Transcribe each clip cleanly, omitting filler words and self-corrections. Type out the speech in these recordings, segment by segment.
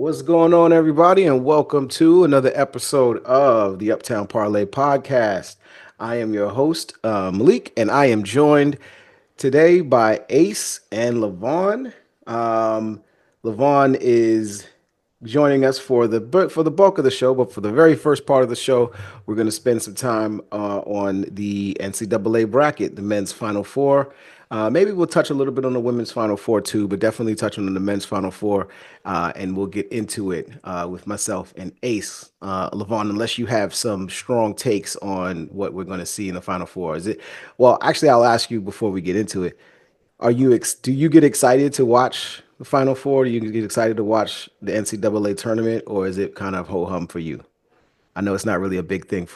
What's going on, everybody, and welcome to another episode of the Uptown Parlay Podcast. I am your host, Malik, and I am joined today by Ace and Levon. Um, Levon is joining us for the bulk of the show, but for the very first part of the show, we're going to spend some time on the NCAA bracket, the men's Final Four. Maybe we'll touch a little bit on the women's Final Four too, but definitely touching on the men's Final Four, and we'll get into it with myself and Ace. Levon, unless you have some strong takes on what we're going to see in the Final Four, is it? Well, actually, I'll ask you before we get into it. Do you get excited to watch the Final Four? Do you get excited to watch the NCAA tournament, or is it kind of ho hum for you? I know it's not really a big thing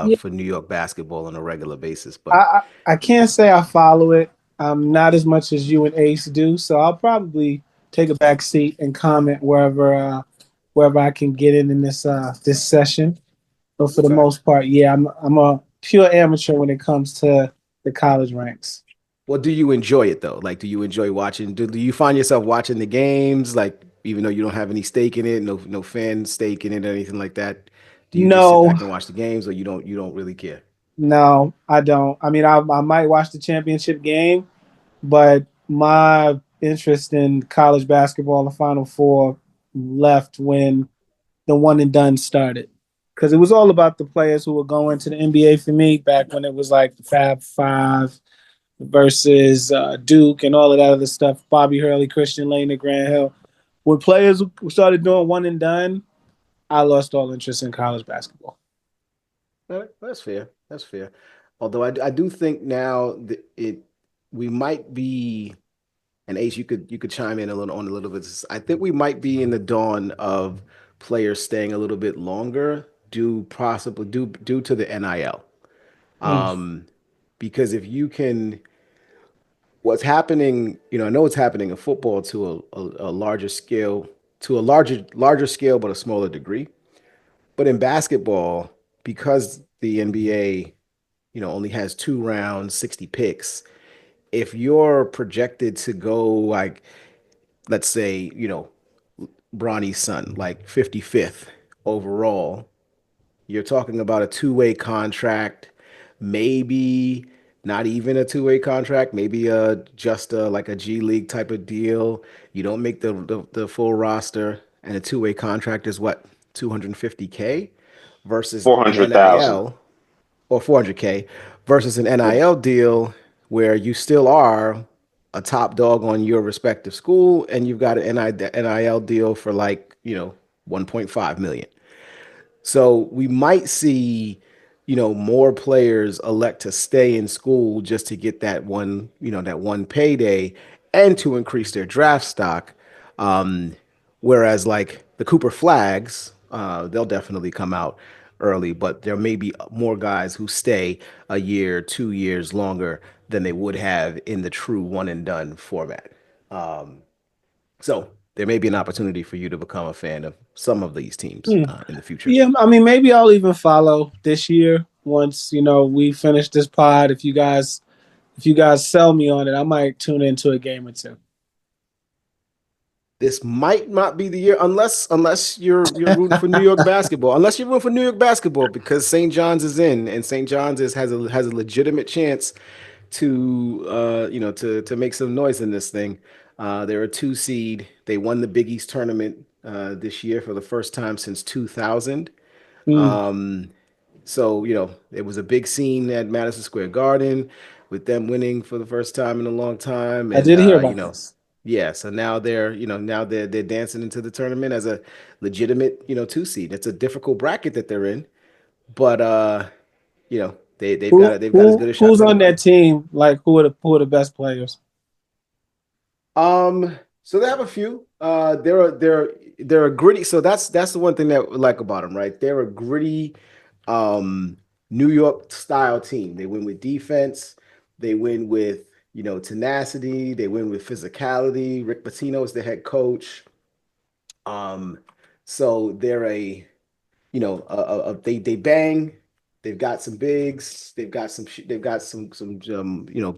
Yeah, for New York basketball on a regular basis, I, but I I can't say I follow it. Not as much as you and Ace do, so I'll probably take a back seat and comment wherever I can get in this session. But for the okay. most part, yeah, I'm a pure amateur when it comes to the college ranks. Well, do you enjoy it though? Like, do you enjoy watching? Do you find yourself watching the games? Like, even though you don't have any stake in it, no fan stake in it, or anything like that, do you just sit No, back and watch the games, or you don't really care? no, I don't. I mean, I might watch the championship game, but my interest in college basketball, the Final Four, left when the one and done started. Because it was all about the players who were going to the NBA for me back when it was like the Fab Five versus Duke and all of that other stuff. Bobby Hurley, Christian Laettner, Grant Hill. When players started doing one and done, I lost all interest in college basketball. All right, that's fair. That's fair. Although I do think now that we might be, and Ace, you could chime in a little bit. I think we might be in the dawn of players staying a little bit longer due to the NIL. Mm. Um, because if you can, what's happening, I know it's happening in football to a larger scale, to a larger scale, but a smaller degree. But in basketball, because the NBA only has 2 rounds, 60 picks. If you're projected to go like, let's say, Bronny's son, like 55th overall, you're talking about a two-way contract, maybe not even a two-way contract, maybe just like a G League type of deal. You don't make the full roster, and a two-way contract is what, 250K versus an 400,000. NIL or 400K versus an NIL deal where you still are a top dog on your respective school and you've got an NIL deal for like, 1.5 million. So we might see, more players elect to stay in school just to get that one payday and to increase their draft stock. Um, Whereas like the Cooper Flags, they'll definitely come out early, but there may be more guys who stay a year, 2 years longer than they would have in the true one and done format. So there may be an opportunity for you to become a fan of some of these teams Mm. in the future. Yeah, I mean, maybe I'll even follow this year once we finish this pod. If you guys sell me on it, I might tune into a game or two. This might not be the year unless you're rooting for New York basketball. Unless you're rooting for New York basketball because St. John's is in and St. John's has a legitimate chance to to make some noise in this thing. They're a 2 seed. They won the Big East tournament this year for the first time since 2000. Mm. So, it was a big scene at Madison Square Garden with them winning for the first time in a long time. I And, did hear about this. yeah, so now they're dancing into the tournament as a legitimate, 2 seed. It's a difficult bracket that they're in, but Who they've got as who good a shot who's as on that anybody. team? Like who are the best players? So they have a few. They're a gritty. So that's the one thing that we like about them, right? They're a gritty, um, New York style team. They win with defense. They win with tenacity. They win with physicality. Rick Pitino is the head coach. Um, so they're they bang. They've got some bigs. They've got some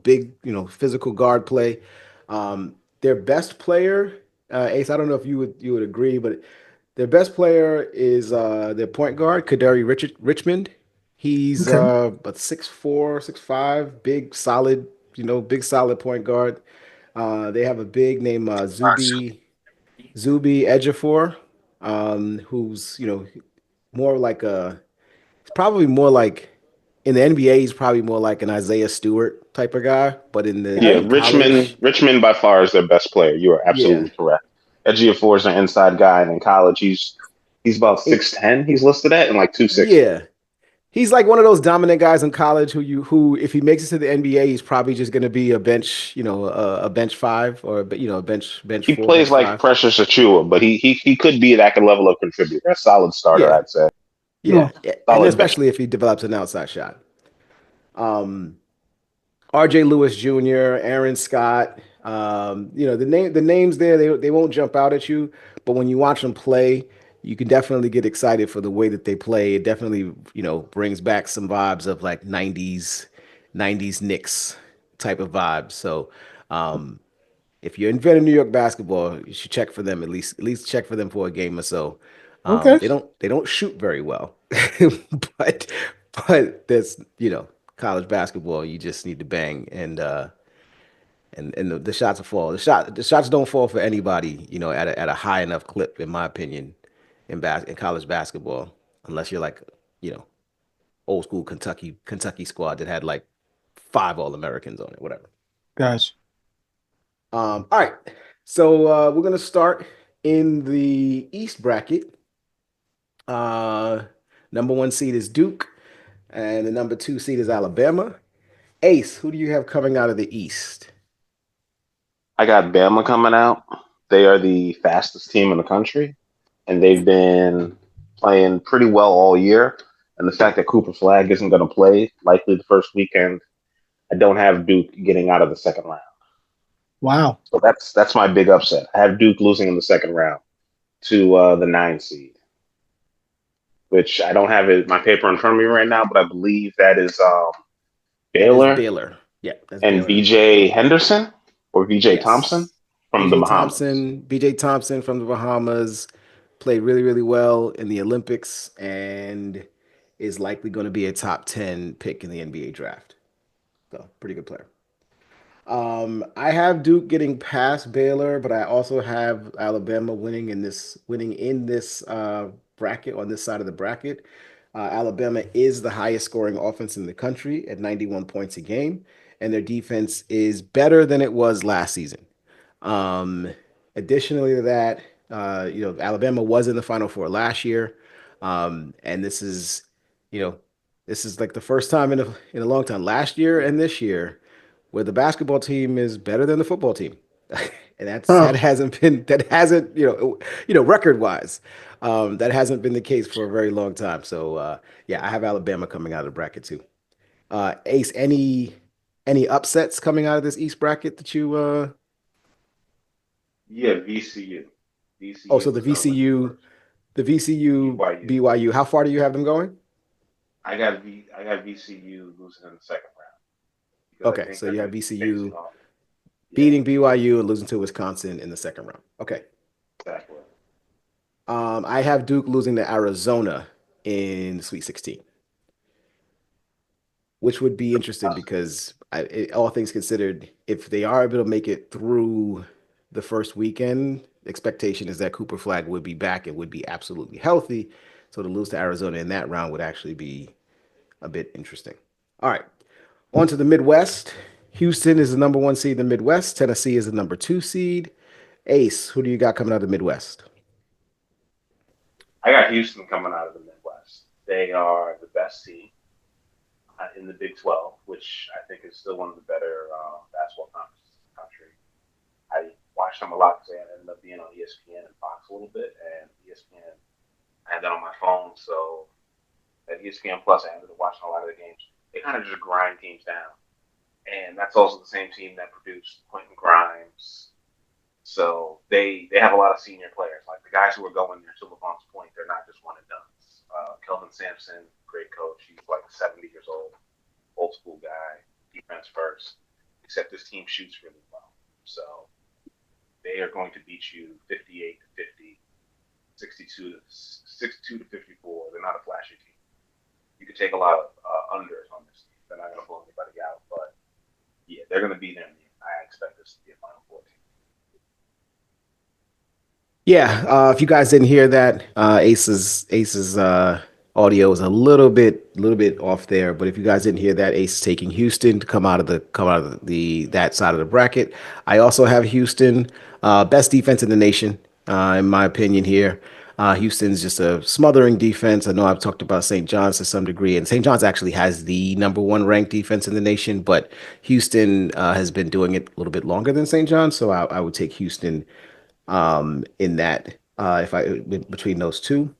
big physical guard play. Their best player Ace, I don't know if you would agree, but their best player is their point guard, Richmond. He's Okay. about 6'4", 6'5", big, solid, big, solid point guard. They have a big named Zuby Ejiofor, who's, more like he's probably more like, in the NBA, he's probably more like an Isaiah Stewart type of guy, but Yeah, in Richmond college, Richmond by far is their best player. You are yeah. absolutely correct. Ejiofor is an inside guy, and in college he's about It, 6'10". He's listed at and like 260. yeah. He's like one of those dominant guys in college who if he makes it to the NBA, he's probably just going to be a bench, a bench five or a bench He four, plays bench like five. Precious Achua, but he could be that level of contributor. A solid starter, Yeah, I'd say. yeah, No. and Solid bench. especially if he develops an outside shot. Um, R.J. Lewis Jr., Aaron Scott. The names there they won't jump out at you, but when you watch them play, you can definitely get excited for the way that they play. It definitely brings back some vibes of like '90s Knicks type of vibes. So um, if you're a fan of New York basketball, you should check for them at least check for them for a game or so. Okay. They don't shoot very well, but that's college basketball. You just need to bang and the shots will fall. The shots don't fall for anybody. At a high enough clip, in my opinion, in college basketball, unless you're like you know old school Kentucky squad that had like five All Americans on it, whatever. Gotcha. All right. So we're gonna start in the East bracket. Uh, number one seed is Duke, and the number two seed is Alabama. Ace, who do you have coming out of the East? I got Bama coming out. They are the fastest team in the country, and they've been playing pretty well all year. And the fact that Cooper Flag isn't going to play likely the first weekend, I don't have Duke getting out of the second round. Wow. So that's my big upset. I have Duke losing in the second round to the 9 seed, which I don't have it my paper in front of me right now, but I believe that is That is Baylor Baylor. Yeah, that's and Baylor. BJ Henderson or BJ Thompson Yes. from the Bahamas. BJ Thompson from the Bahamas played really, really well in the Olympics and is likely going to be a top 10 pick in the NBA draft. So, pretty good player. I have Duke getting past Baylor, but I also have Alabama winning in this bracket on this side of the bracket. Alabama is the highest scoring offense in the country at 91 points a game, and their defense is better than it was last season. Um, Additionally to that, Alabama was in the Final Four last year, and you know, this is like the first time in a long time. Last year and this year, where the basketball team is better than the football team, and that Huh. hasn't record wise, that hasn't been the case for a very long time. So yeah, I have Alabama coming out of the bracket too. Ace, any upsets coming out of this East bracket that you Yeah, VCU. Oh, so VCU the is going to win the VCU, first. the VCU, BYU. BYU. How far do you have them going? I got VCU losing in the second round because I Okay, think so they're you going have to keep facing VCU off. Yeah, beating BYU and losing to Wisconsin in the second round. Okay. exactly. I have Duke losing to Arizona in Sweet 16, which would be interesting because all things considered, if they are able to make it through the first weekend, expectation is that Cooper Flag would be back and would be absolutely healthy. So to lose to Arizona in that round would actually be a bit interesting. All right. On to the Midwest. Houston is the number one seed in the Midwest. Tennessee is the number two seed. Ace, who do you got coming out of the Midwest? I got Houston coming out of the Midwest. They are the best team in the Big 12, which I think is still one of the better basketball conferences in the country. I watched them a lot because they ended up being on ESPN and Fox a little bit, and ESPN, I had that on my phone, so at ESPN Plus, I ended up watching a lot of the games. They kind of just grind teams down. And that's also the same team that produced Quentin Grimes. So they have a lot of senior players. Like the guys who are going there, to LeBron's point, they're not just one and done. Kelvin Sampson, great coach. He's like 70 years old school guy, defense first. Except this team shoots really well. So they are going to beat you 58 to 50, 62 to 54. They're not a flashy team. You could take a lot of unders on this team. They're not going to blow anybody out, but yeah, they're going to be there. I expect this to be a Final Four team. Yeah, if you guys didn't hear that, Ace's audio is a little bit off there. But if you guys didn't hear that, Ace is taking Houston to come out of the that side of the bracket. I also have Houston, best defense in the nation, in my opinion. Here, Houston's just a smothering defense. I know I've talked about St. John's to some degree, and St. John's actually has the number one ranked defense in the nation, but Houston has been doing it a little bit longer than St. John's, so I would take Houston in that if I between those two.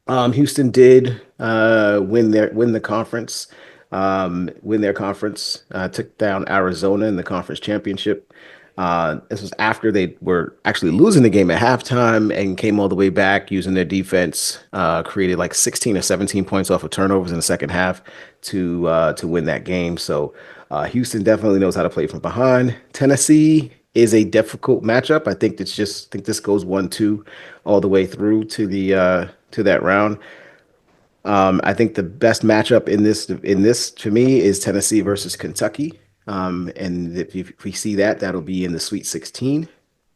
Houston did win the conference, win their conference, took down Arizona in the conference championship. This was after they were actually losing the game at halftime and came all the way back using their defense, created like 16 or 17 points off of turnovers in the second half to win that game. So Houston definitely knows how to play from behind. Tennessee is a difficult matchup. I think this goes 1-2 all the way through to that round. I think the best matchup in this to me is Tennessee versus Kentucky. And if we see that, that'll be in the Sweet 16,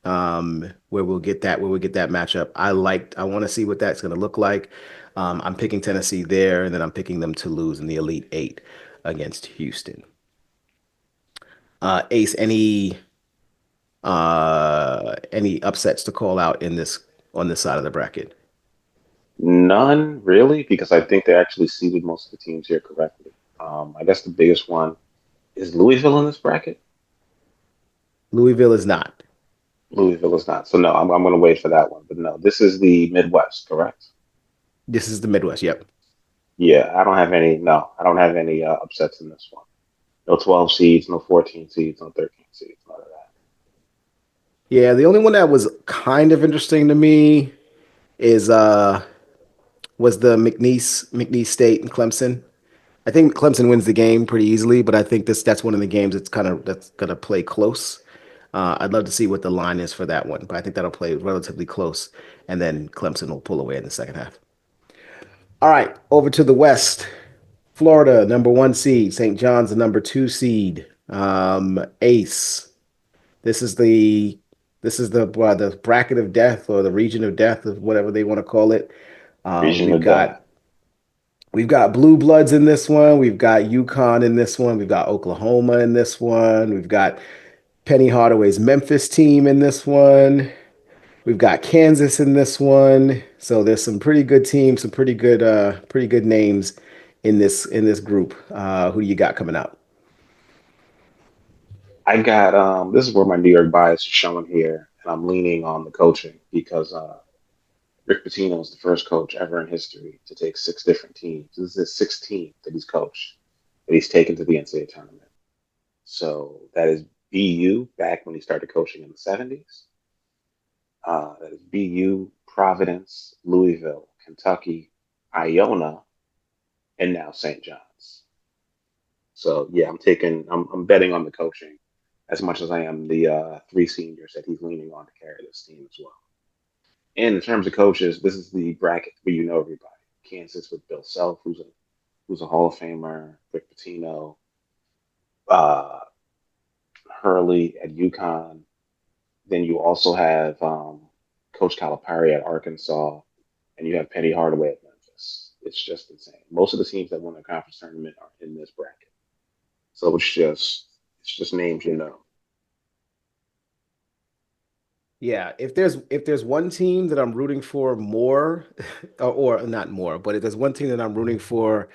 where we'll get that matchup. I want to see what that's going to look like. I'm picking Tennessee there, and then I'm picking them to lose in the Elite Eight against Houston. Ace, any upsets to call out in this on this side of the bracket? None really, because I think they actually seeded most of the teams here correctly. I guess the biggest one is Louisville in this bracket. Louisville is not. Louisville is not. So no, I'm going to wait for that one. But no, this is the Midwest, correct? This is the Midwest. Yep. Yeah, I don't have any. No, I don't have any upsets in this one. No 12 seeds, no 14 seeds, no 13 seeds, none of that. Yeah, the only one that was kind of interesting to me is was the McNeese State and Clemson. I think Clemson wins the game pretty easily, but I think that's one of the games that's gonna play close. I'd love to see what the line is for that one, but I think that'll play relatively close, and then Clemson will pull away in the second half. All right, over to the West. Florida, number one seed. St. John's, the number two seed. Ace. This is the bracket of death or the region of death of whatever they want to call it. Um, Region we've of Death. got we've got Blue Bloods in this one. We've got UConn in this one. We've got Oklahoma in this one. We've got Penny Hardaway's Memphis team in this one. We've got Kansas in this one. So there's some pretty good teams, some pretty good names in this group. Who do you got coming out? I got this is where my New York bias is showing here, and I'm leaning on the coaching because Rick Pitino is the first coach ever in history to take six different teams. This is his 16th that he's coached, that he's taken to the NCAA tournament. So that is BU back when he started coaching in the 70s. That is BU, Providence, Louisville, Kentucky, Iona, and now St. John's. So yeah, I'm betting on the coaching as much as I am the three seniors that he's leaning on to carry this team as well. And in terms of coaches, this is the bracket where you know everybody. Kansas with Bill Self, who's a Hall of Famer, Rick Pitino, uh, Hurley at UConn. Then you also have Coach Calipari at Arkansas, and you have Penny Hardaway at Memphis. It's just insane. Most of the teams that won the conference tournament are in this bracket. So it's just names you know. Yeah, if there's one team that I'm rooting for more, or not more, but if there's one team that I'm rooting for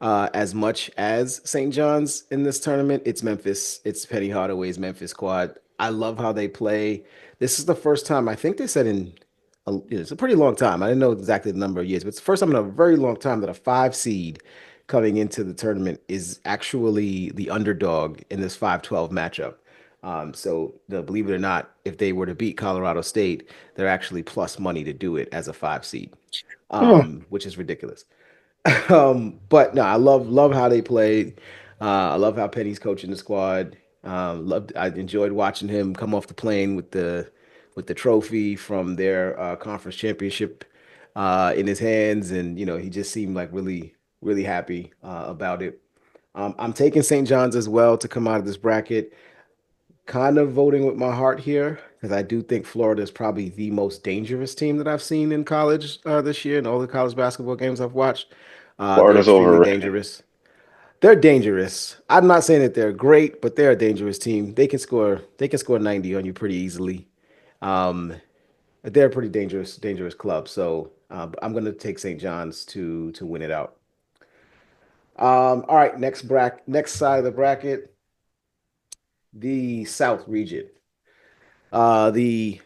as much as St. John's in this tournament, it's Memphis. It's Penny Hardaway's Memphis squad. I love how they play. This is the first time I think they said it's a pretty long time. I didn't know exactly the number of years, but it's the first time in a very long time that a five seed coming into the tournament is actually the underdog in this 5-12 matchup. Believe it or not, if they were to beat Colorado State, they're actually plus money to do it as a five seed, Huh. which is ridiculous. But no, I love how they play. I love how Penny's coaching the squad. I enjoyed watching him come off the plane with with the trophy from their conference championship in his hands, and he just seemed like really, really happy about it. I'm taking St. John's as well to come out of this bracket. Kind of voting with my heart here because I do think Florida is probably the most dangerous team that I've seen in college this year in all the college basketball games I've watched. They're Florida's extremely overrated. dangerous. They're dangerous. I'm not saying that they're great, but they're a dangerous team. They can score. They can score 90 on you pretty easily. Um, they're a pretty dangerous club. So I'm going to take St. John's to win it out. All right, next side of the bracket, the South region. The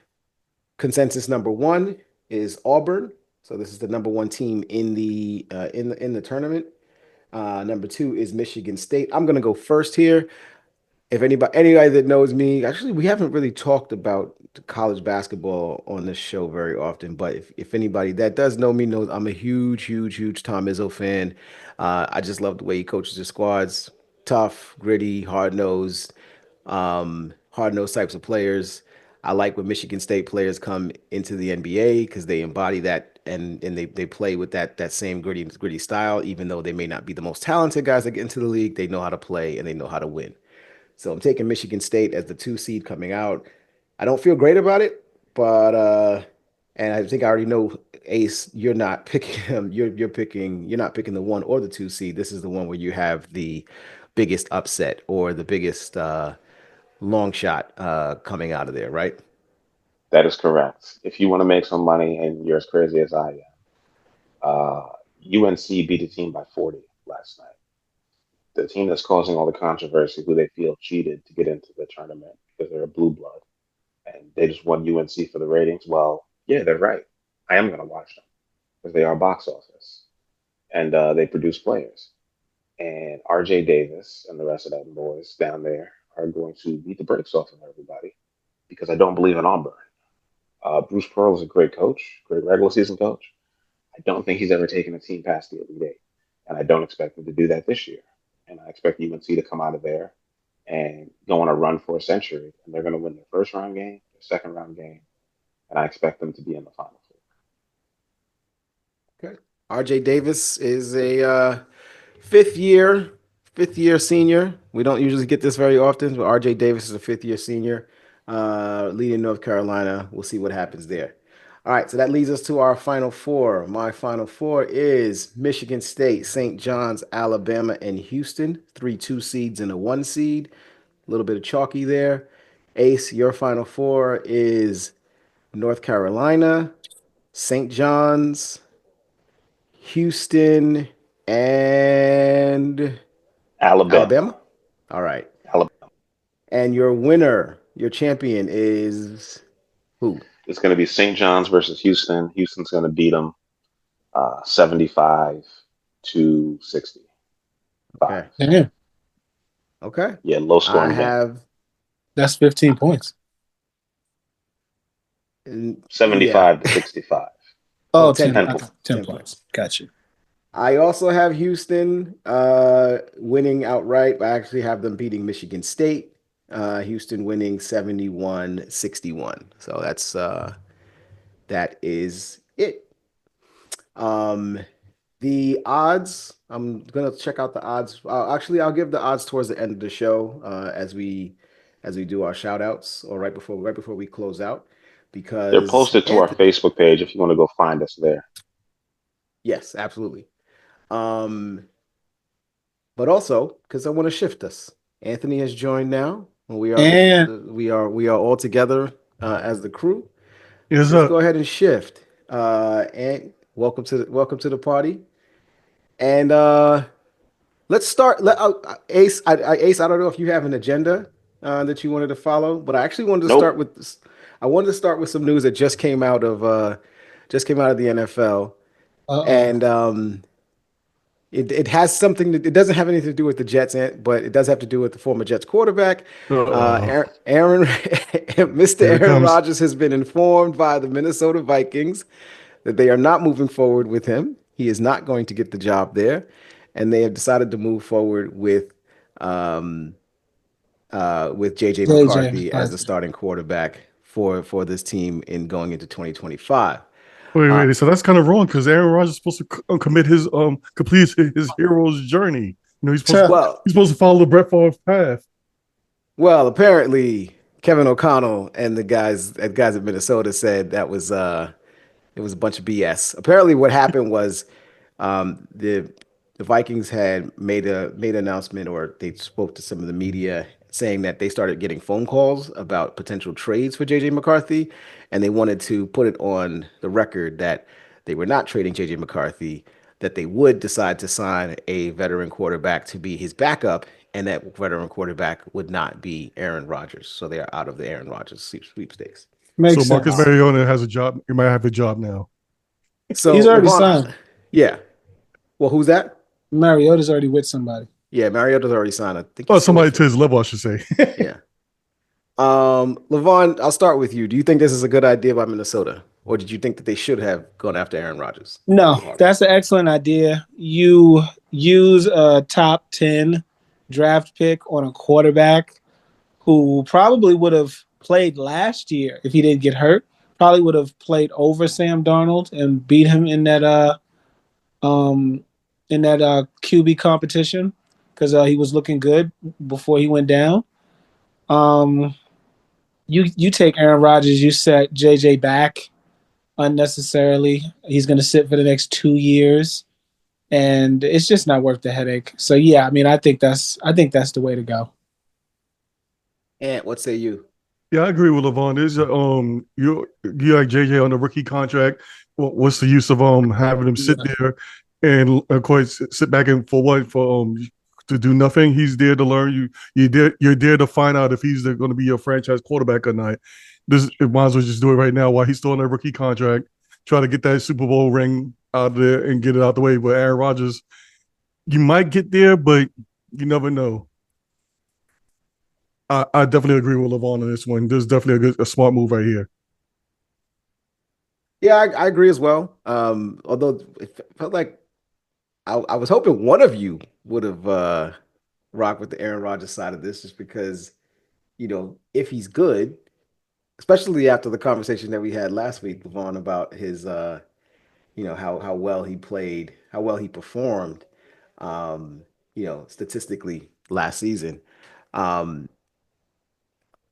consensus number one is Auburn. So this is the number one team in the tournament. Number two is Michigan State. I'm gonna go first here. If anybody that knows me, actually, we haven't really talked about college basketball on this show very often. But if anybody that does know me knows, I'm a huge Tom Izzo fan. I just love the way he coaches his squads. Tough, gritty, hard nosed types of players. I like when Michigan State players come into the NBA because they embody that and they play with that same gritty style. Even though they may not be the most talented guys that get into the league, they know how to play and they know how to win. So I'm taking Michigan State as the two seed coming out. I don't feel great about it, but and I think I already know Ace, you're not picking him. You're not picking the one or the two seed. This is the one where you have the biggest upset or the biggest long shot coming out of there, right? That is correct. If you want to make some money and you're as crazy as I am, UNC beat a team by 40 last night. The team that's causing all the controversy, who they feel cheated to get into the tournament because they're a blue blood and they just won UNC for the ratings. Well, yeah, they're right. I am going to watch them because they are box office and they produce players. And RJ Davis and the rest of them boys down there are going to beat the brakes off of everybody because I don't believe in Auburn. Bruce Pearl is a great coach, great regular season coach. I don't think he's ever taken a team past the Elite Eight, and I don't expect him to do that this year. And I expect UNC to come out of there and go on a run for a century, and they're going to win their first round game, their second round game, and I expect them to be in the final four. Okay. RJ Davis is a fifth year, fifth year senior. We don't usually get this very often, but RJ Davis is a fifth year senior, leading North Carolina. We'll see what happens there. All right, so that leads us to our final four. My final four is Michigan State, St. John's, Alabama, and Houston. Three two seeds and a one seed. A little bit of chalky there. Ace, your final four is North Carolina, St. John's, Houston, and Alabama. Alabama. All right. Alabama. And your winner, your champion is who? It's going to be St. John's versus Houston. Houston's going to beat them 75 to 65. Okay. Damn, Okay. Yeah, low I scoring game. have, that's 15 points. yeah. 75 to 65. Oh, Oh, 10 10, 10 I points. points. thought 10 10 points. points. Got you. I also have Houston winning outright. I actually have them beating Michigan State. Houston winning 71-61. So that is it. Um, the odds, I'm gonna check out the odds. Actually, I'll give the odds towards the end of the show as we do our shout outs or right before we close out They're because posted to our Anthony, Facebook page if you want to go find us there. yes, absolutely. Um, but also because I want to shift us. Anthony has joined now. We are And we are all together as the crew. is Let's up. go ahead and shift. And welcome to the party. And let's start. Ace, Ace. I don't know if you have an agenda that you wanted to follow, but I actually wanted to start Nope. with this. I wanted to start with some news that just came out of the NFL, Uh-oh. and it has something. It doesn't have anything to do with the Jets, but it does have to do with the former Jets quarterback, Uh-oh. Mr. Here it Aaron comes. Rodgers has been informed by the Minnesota Vikings that they are not moving forward with him. He is not going to get the job there, and they have decided to move forward with JJ JJ McCarthy as the McCarthy. starting quarterback for this team in going into 2025. Uh, Wait. So that's kind of wrong because Aaron Rodgers is supposed to commit his complete his hero's journey. You know, Tuh. well, he's supposed to follow the Brett Favre path. well, apparently Kevin O'Connell and the guys at Minnesota said that was it was a bunch of BS. Apparently, what happened was the Vikings had made an announcement, or they spoke to some of the media saying that they started getting phone calls about potential trades for JJ McCarthy, and they wanted to put it on the record that they were not trading JJ McCarthy, that they would decide to sign a veteran quarterback to be his backup, and that veteran quarterback would not be Aaron Rodgers. So they are out of the Aaron Rodgers sweepstakes. So Makes Marcus sense. Mariota has a job. He might have a job now. He's So already Levon, signed. yeah. Well, who's that? Mariota's already with somebody. Yeah, Mariota's already signed. I think Oh, he's still somebody with to it. his level, I should say. Yeah. Levon, I'll start with you. Do you think this is a good idea by Minnesota, or did you think that they should have gone after Aaron Rodgers a No, little harder? that's an excellent idea. You use a top 10 draft pick on a quarterback who probably would have played last year if he didn't get hurt. Probably would have played over Sam Darnold and beat him um in that QB competition because he was looking good before he went down. Um, you take Aaron Rodgers, you set JJ back unnecessarily. He's going to sit for the next 2 years, and it's just not worth the headache. So yeah, I mean, I think that's the way to go. And what say you? Yeah, I agree with Levon. There's you like JJ on a rookie contract. What's the use of having him sit Yeah. there and of course sit back and for what for to do nothing? He's there to learn. You're there to find out if he's going to be your franchise quarterback or not. This it might as well just do it right now while he's still on a rookie contract. Try to get that Super Bowl ring out there and get it out the way. But Aaron Rodgers, you might get there, but you never know. I definitely agree with Levon on this one. This is definitely a smart move right here. Yeah, I agree as well. Although it felt like I was hoping one of you would have rocked with the Aaron Rodgers side of this, just because if he's good, especially after the conversation that we had last week, Levon, about his how well he played, how well he performed, statistically last season. Um,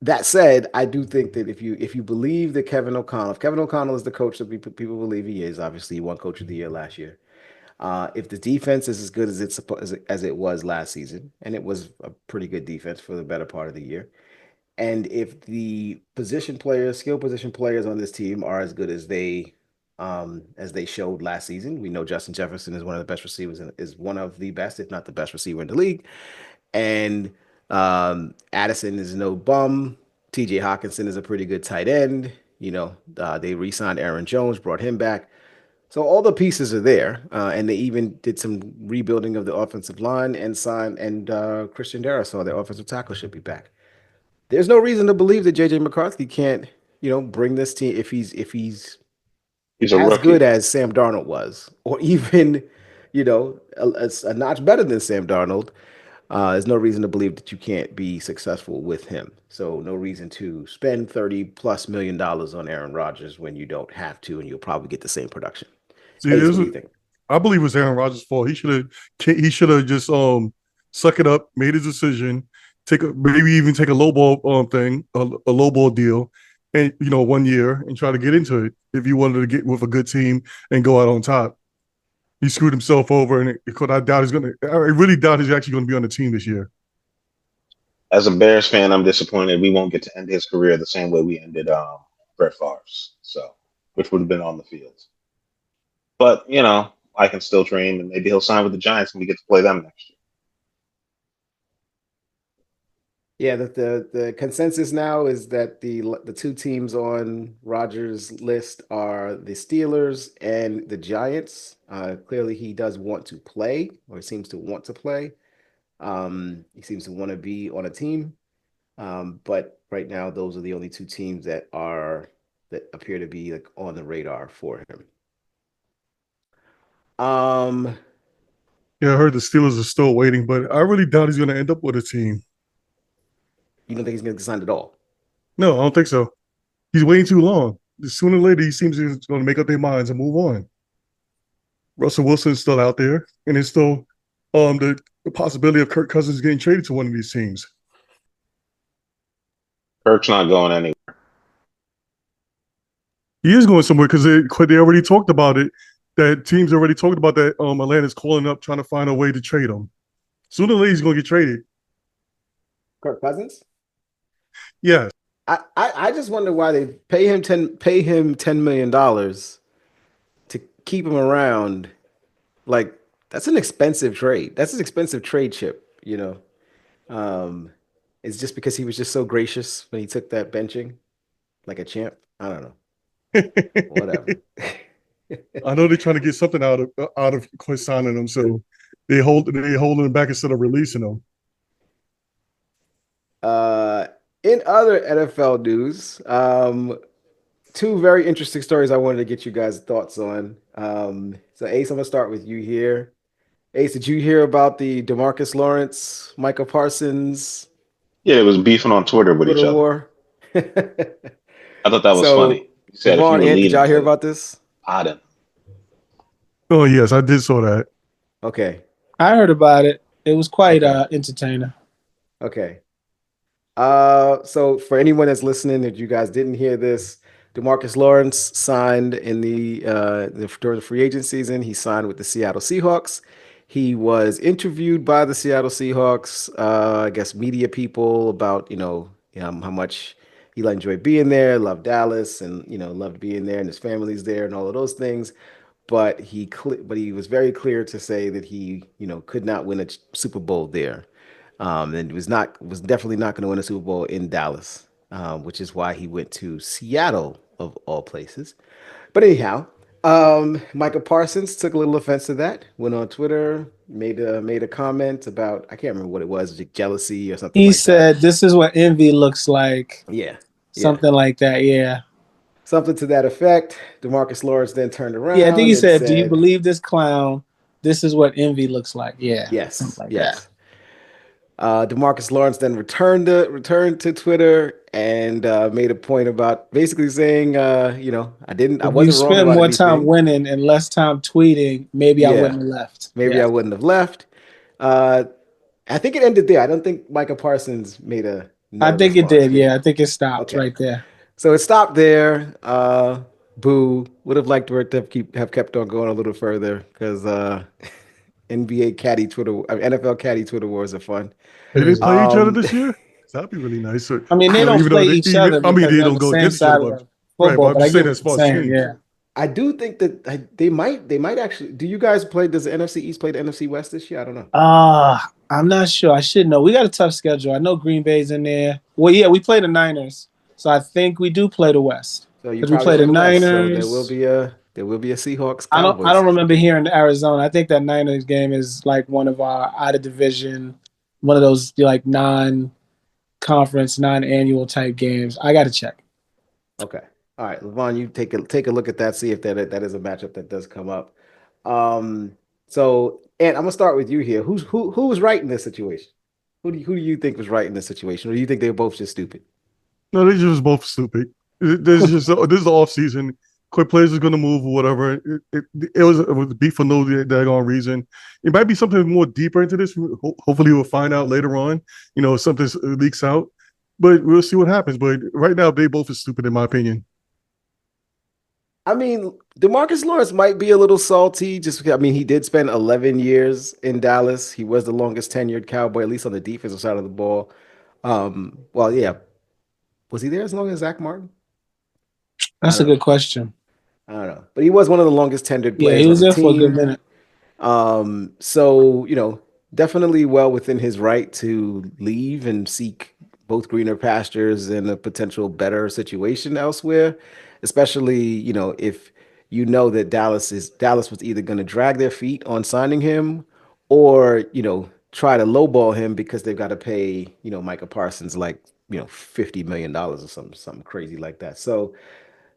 that said, I do think that if you believe that if Kevin O'Connell is the coach that people believe he is, obviously he won Coach of the Year last year. If the defense is as good as it was last season, and it was a pretty good defense for the better part of the year, and if the skill position players on this team are as good as they showed last season, we know Justin Jefferson is one of the best receivers, and is one of the best, if not the best receiver in the league. And Addison is no bum. TJ Hawkinson is a pretty good tight end. They re-signed Aaron Jones, brought him back. So all the pieces are there, and they even did some rebuilding of the offensive line and signed and Christian Darrisaw, their offensive tackle, should be back. There's no reason to believe that JJ McCarthy can't, bring this team if he's He's a as good rookie. as Sam Darnold was, or even, a notch better than Sam Darnold. There's no reason to believe that you can't be successful with him. So no reason to spend $30+ million on Aaron Rodgers when you don't have to, and you'll probably get the same production. See, Ace, what do you think? I believe it was Aaron Rodgers' fault. He should have just suck it up, made his decision, maybe even take a low ball thing, a low ball deal, and 1 year and try to get into it if he wanted to get with a good team and go out on top. He screwed himself over, and I doubt he's gonna. I really doubt he's actually going to be on the team this year. As a Bears fan, I'm disappointed we won't get to end his career the same way we ended Brett Favre's. So, which would have been on the field. But I can still dream, and maybe he'll sign with the Giants, and we get to play them next year. Yeah, the consensus now is that the two teams on Rodgers' list are the Steelers and the Giants. Clearly, he does want to play, or he seems to want to play. He seems to want to be on a team. But right now, those are the only two teams that appear to be like on the radar for him. Um, Yeah, I heard the Steelers are still waiting, but I really doubt he's going to end up with a team. you don't think he's going to get signed at all? No, I don't think so. He's waiting too long. Sooner or later, he seems he's going to make up their minds and move on. Russell Wilson's still out there, and it's still the possibility of Kirk Cousins getting traded to one of these teams. Kirk's not going anywhere. He is going somewhere because they already talked about it. That teams already talked about that. Atlanta's calling up trying to find a way to trade him. Sooner or later, he's going to get traded. Kirk Cousins? Yes. I just wonder why they pay him $10 million to keep him around. Like, that's an expensive trade. That's an expensive trade chip, you know. It's just because he was just so gracious when he took that benching like a champ. I don't know. Whatever. I know they're trying to get something out of quit signing him, so they holding him back instead of releasing him. In other NFL news, two very interesting stories I wanted to get you guys' thoughts on. So Ace, I'm gonna start with you here. Ace, did you hear about the DeMarcus Lawrence, Micah Parsons Yeah, it was beefing on Twitter with each Twitter other. war? I thought that was So, funny. You said if you Devon, were Ant, did leading y'all hear to about this? I didn't. Oh yes, I did saw that. Okay. I heard about it. It was quite Okay. entertaining. Okay. So for anyone that's listening, if you guys didn't hear this, DeMarcus Lawrence signed in during the free agent season. He signed with the Seattle Seahawks. He was interviewed by the Seattle Seahawks, I guess media people about how much he enjoyed being there, loved Dallas, and loved being there, and his family's there, and all of those things. But he was very clear to say that he could not win a Super Bowl there. And was definitely not going to win a Super Bowl in Dallas, which is why he went to Seattle of all places. But anyhow, Micah Parsons took a little offense to that. Went on Twitter, made a comment about, I can't remember what it was, jealousy or something He like that. said, "This is what envy looks like." Yeah, Something like that. Yeah. something to that effect. DeMarcus Lawrence then turned Yeah, I think he around and said, "Do you said, believe this clown? This is what envy looks like." Yeah. Something "Yes, like that. yes." DeMarcus Lawrence then returned to Twitter and made a point about basically saying, I If you wasn't wrong spend about more time anything. winning and less time tweeting, maybe I Yeah, wouldn't have left. maybe Yeah. I wouldn't have left. Uh, I think it ended there. I don't think Micah Parsons made I another think it response, did. did he? Yeah. I think it stopped Okay, right there. so it stopped there. Boo. Would have liked for it to have kept on going a little further because NBA caddy Twitter, NFL caddy Twitter wars are fun. Did they Crazy. play each other Um, this year? That'd be really nice. So, I mean, they don't even though play each even other I mean because they they're on don't the go same against each other, side of but the right. But football, I'm but I just get saying what as you're far as saying. teams. Yeah. I do think that they might actually. Do you guys play? Does the NFC East play the NFC West this year? I don't know. I'm not sure. I should know. We got a tough schedule. I know Green Bay's in there. Well, yeah, we play the Niners. So I think we do play the West. So you Because we probably play play the the West. So there will Niners. be a Seahawks I Cowboys don't remember game. hearing Arizona. I think that Niners game is like one of our out of division, one of those like non-conference, non-annual type games. I got to check. Okay. All right, Levon, you take a look at that. See if that is a matchup that does come up. Um. So, and I'm gonna start with you here. Who's right in this situation? Who do you think was right in this situation, or do you think they're both just stupid? No, they're just both stupid. There's just this is the off season. Quick players are going to move or whatever. It was beef for no daggone reason. It might be something more deeper into this. Hopefully, we'll find out later on. If something leaks out, but we'll see what happens. But right now, they both are stupid in my opinion. I mean, DeMarcus Lawrence might be a little salty just because, I mean, he did spend 11 years in Dallas. He was the longest tenured Cowboy, at least on the defensive side of the ball. Well, yeah. Was he there as long as Zach Martin? I That's a don't know. good question. I don't know. But he was one of the longest tenured Yeah, players he on was the there for a good team. minute. So, definitely well within his right to leave and seek both greener pastures and a potential better situation elsewhere, especially, if that Dallas was either going to drag their feet on signing him or, try to lowball him because they've got to pay, Micah Parsons like, $50 million or something crazy like that. So,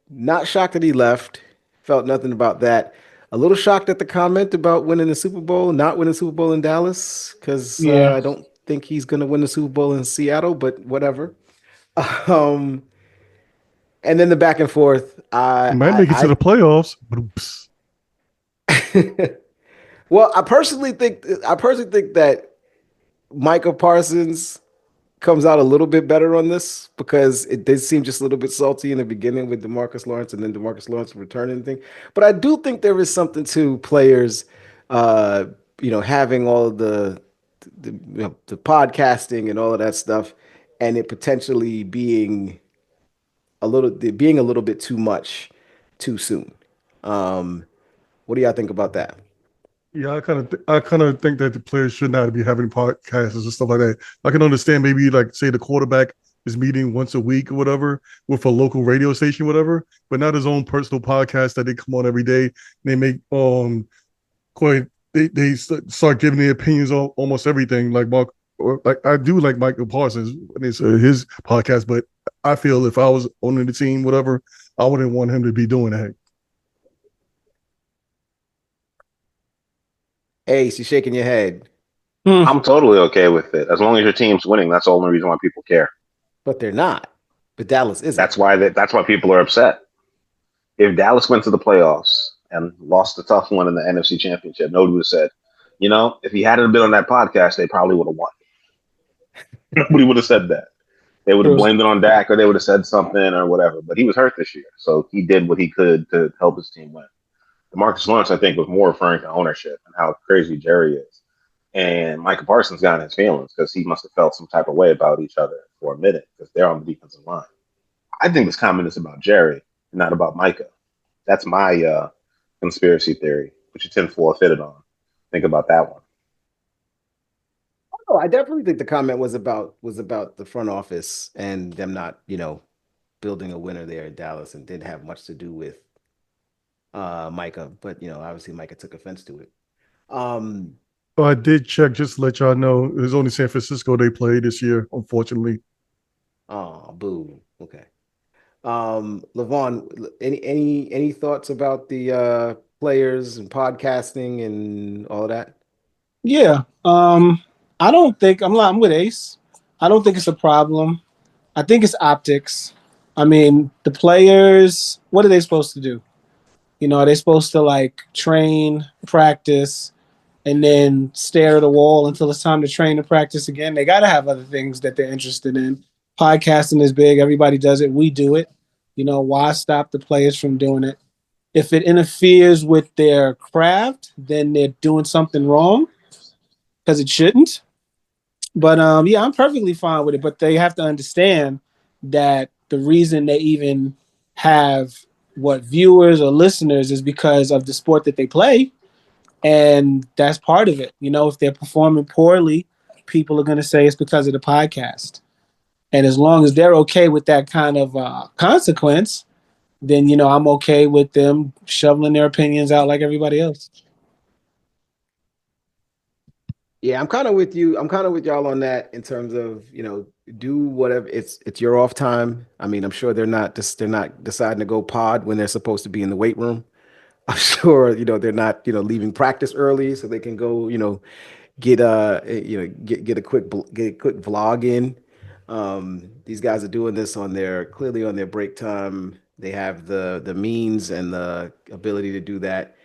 not shocked that he left. Felt nothing about that. A little shocked at the comment about winning the Super Bowl, not winning the Super Bowl in Dallas, because Yeah. I don't think he's going to win the Super Bowl in Seattle, but whatever. Um, And then the back and forth. Might make it to the playoffs. Well, I personally think that Micah Parsons comes out a little bit better on this because it did seem just a little bit salty in the beginning with DeMarcus Lawrence and then DeMarcus Lawrence returning thing. But I do think there is something to players, uh, having all of the podcasting and all of that stuff, and it potentially being a little bit too much too soon. Um, what do y'all think about that? Yeah, I kind of think that the players should not be having podcasts and stuff like that. I can understand maybe like say the quarterback is meeting once a week or whatever with a local radio station, whatever, but not his own personal podcast that they come on every day. And they make quite start giving their opinions on almost everything. Like Mark, or like I do like Michael Parsons when it's his podcast, but I feel if I was owning the team, whatever, I wouldn't want him to be doing that. Ace, you shaking your head, Hmm. I'm totally okay with it as long as your team's winning. That's the only reason why people care. but they're not. But Dallas isn't. That's why people are upset. If Dallas went to the playoffs and lost the tough one in the NFC Championship, nobody would have said, if he hadn't been on that podcast, they probably would have won. Nobody would have said that. They would have True. blamed it on Dak or they would have said something or whatever. But he was hurt this year, so he did what he could to help his team win. DeMarcus Lawrence, I think, was more referring to ownership and how crazy Jerry is. And Micah Parsons got in his feelings because he must have felt some type of way about each other for a minute because they're on the defensive line. I think this comment is about Jerry, not about Micah. That's my conspiracy theory, which you tinfoil fitted on. Think about that one. Oh, I definitely think the comment was about the front office and them not, building a winner there in Dallas and didn't have much to do with Micah. But obviously Micah took offense to it. Um, So I did check just to let y'all know it was only San Francisco they played this year, unfortunately. oh, boo. Okay. Levon, any thoughts about the players and podcasting and all that? Yeah. I don't think I'm with Ace. I don't think it's a problem. I think it's optics. I mean, the players, what are they supposed to do? Are they supposed to like train, practice, and then stare at a wall until it's time to train and practice again? They got to have other things that they're interested in. Podcasting is big. Everybody does it. We do it. Why stop the players from doing it? If it interferes with their craft, then they're doing something wrong because it shouldn't. But yeah, I'm perfectly fine with it. But they have to understand that the reason they even have what viewers or listeners is because of the sport that they play, and that's part of it. If they're performing poorly, people are going to say it's because of the podcast. And as long as they're okay with that kind of consequence, then I'm okay with them shoveling their opinions out like everybody else. Yeah, I'm kind of with you. I'm kind of with y'all on that in terms of, do whatever. It's your off time. I mean, I'm sure they're not deciding to go pod when they're supposed to be in the weight room. I'm sure, they're not, leaving practice early so they can go, get a quick vlog in. These guys are doing this on their clearly on their break time. They have the means and the ability to do that.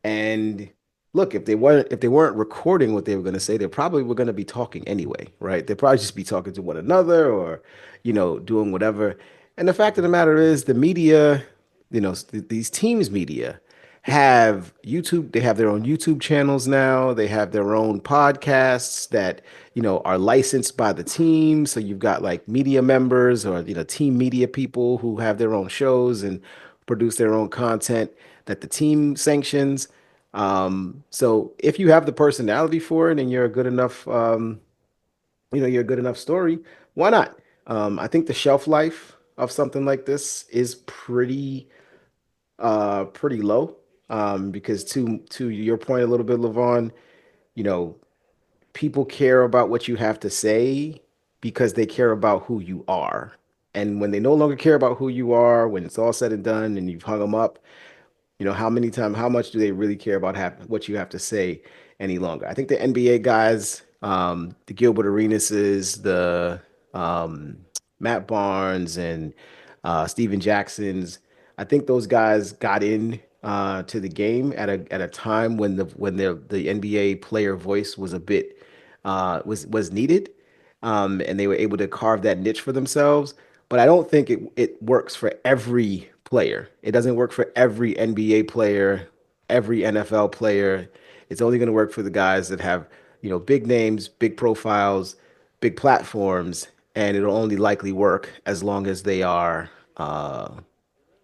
And look, if they weren't recording what they were going to say, they probably were going to be talking anyway, right? They'd probably just be talking to one another or, doing whatever. And the fact of the matter is, the media, these teams media have YouTube. They have their own YouTube channels now. They have their own podcasts that, are licensed by the team. So you've got like media members or, team media people who have their own shows and produce their own content that the team sanctions. So if you have the personality for it and you're a good enough, you're a good enough story, why not? I think the shelf life of something like this is pretty low. Because to your point a little bit, Levon, you know, people care about what you have to say because they care about who you are. And when they no longer care about who you are, when it's all said and done and you've hung them up, how much do they really care about what you have to say any longer? I think the NBA guys, the Gilbert Arenases, the Matt Barnes, and Steven Jackson's. I think those guys got in to the game at a time when the NBA player voice was a bit was needed, and they were able to carve that niche for themselves. But I don't think it works for every player. It doesn't work for every NBA player, every NFL player. It's only going to work for the guys that have, big names, big profiles, big platforms, and it'll only likely work as long as they are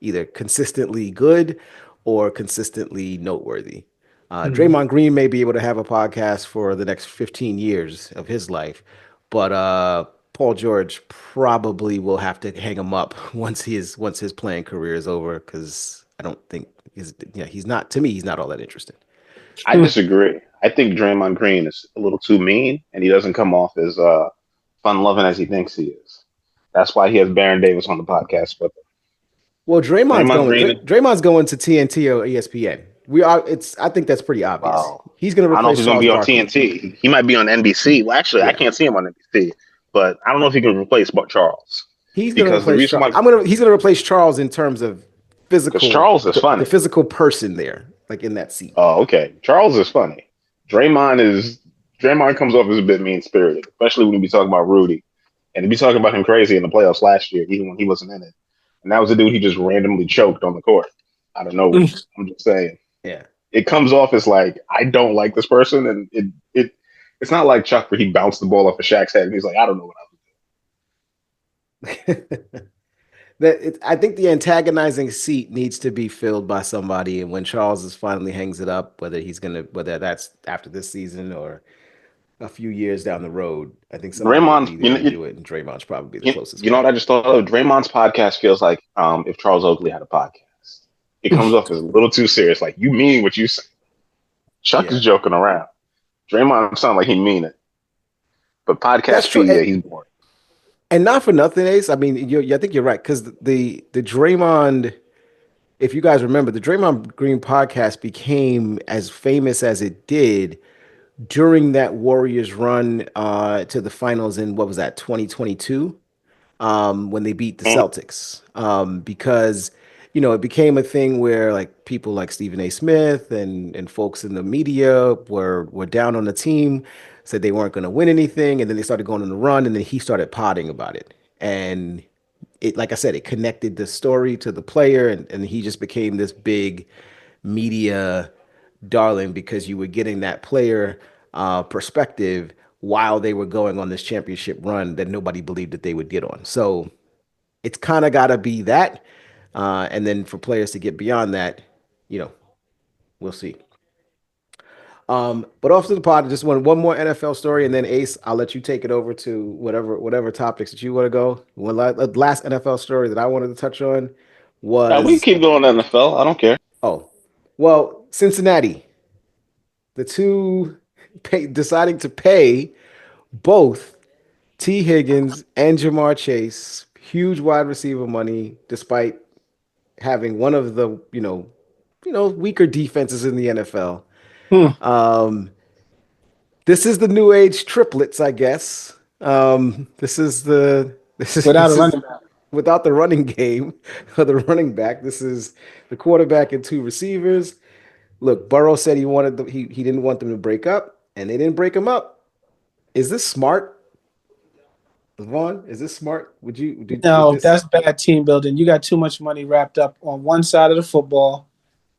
either consistently good or consistently noteworthy. Hmm. Draymond Green may be able to have a podcast for the next 15 years of his life, but Paul George probably will have to hang him up once his playing career is over because I don't think he's not, to me, he's not all that interested. I disagree. I think Draymond Green is a little too mean, and he doesn't come off as fun loving as he thinks he is. That's why he has Baron Davis on the podcast with him. Well, Draymond Green. Draymond's going to TNT or ESPN. I think that's pretty obvious. Wow. He's going to I don't know if replace he's going to Charles be on Barkley. TNT. He might be on NBC. Well, actually, I Yeah. can't see him on NBC, but I don't know if he can replace Charles He's going to because the replace reason Charles. why, He's going to replace Charles in terms of because physical, Charles is the funny. physical person there, like in that seat. Oh, okay. Charles is funny. Draymond comes off as a bit mean spirited, especially when we be talking about Rudy, and he be talking about him crazy in the playoffs last year, even when he wasn't in it. And that was a dude he just randomly choked on the court out of nowhere. I'm just saying. Yeah. It comes off as like I don't like this person, and it's not like Chuck where he bounced the ball off of Shaq's head and he's like, I don't know what I was I think the antagonizing seat needs to be filled by somebody, and when Charles is finally hangs it up, whether that's after this season or a few years down the road, I think doing. somebody will Draymond, be there to do it, and Draymond's probably the closest you know one. what I just thought of? Draymond's podcast feels like if Charles Oakley had a podcast. It comes off as a little too serious. Like you mean what you say. Chuck is Yeah, joking around. Draymond sounds like he mean it, but that's podcast true. P, yeah, he's boring. And not for nothing, Ace. I mean, I think you're right because the Draymond, if you guys remember, the Draymond Green podcast became as famous as it did during that Warriors run to the finals in what was that 2022 when they beat the Mm. Celtics because it became a thing where like people like Stephen A. Smith and folks in the media were down on the team, said they weren't going to win anything, and then they started going on the run, and then he started potting about it, and it, like I said, it connected the story to the player, and he just became this big media darling because you were getting that player perspective while they were going on this championship run that nobody believed that they would get on. So it's kind of got to be that. And then for players to get beyond that, you know, we'll see. But off to the pod, just one more NFL story, and then Ace, I'll let you take it over to whatever topics that you want to go. Last NFL story that I wanted to touch on We was keep going NFL. I don't care. oh, well, Cincinnati, the two deciding to pay both T. Higgins and Jamar Chase huge wide receiver money, despite having one of the weaker defenses in the NFL. Hmm. This is the new age triplets, I guess. This is the this is Without a this is running back. without the running game or the running back. This is the quarterback and two receivers. Look, Burrow said he didn't want them to break up, and they didn't break him up. Is this smart, Vaughn? Is this smart? Is No, this that's bad team building. You got too much money wrapped up on one side of the football.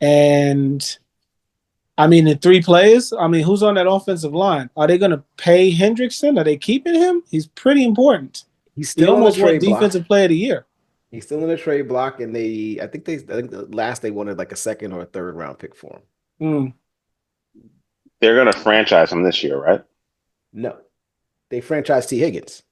And I mean, in three players, I mean, who's on that offensive line? Are they going to pay Hendrickson? Are they keeping him? He's pretty important. he's He still on the almost won trade block? Defensive Player of the Year. He's still in the trade block, and I think the last they wanted like a second or a third round pick for him. Mm. They're gonna franchise him this year, right? No, they franchised T. Higgins.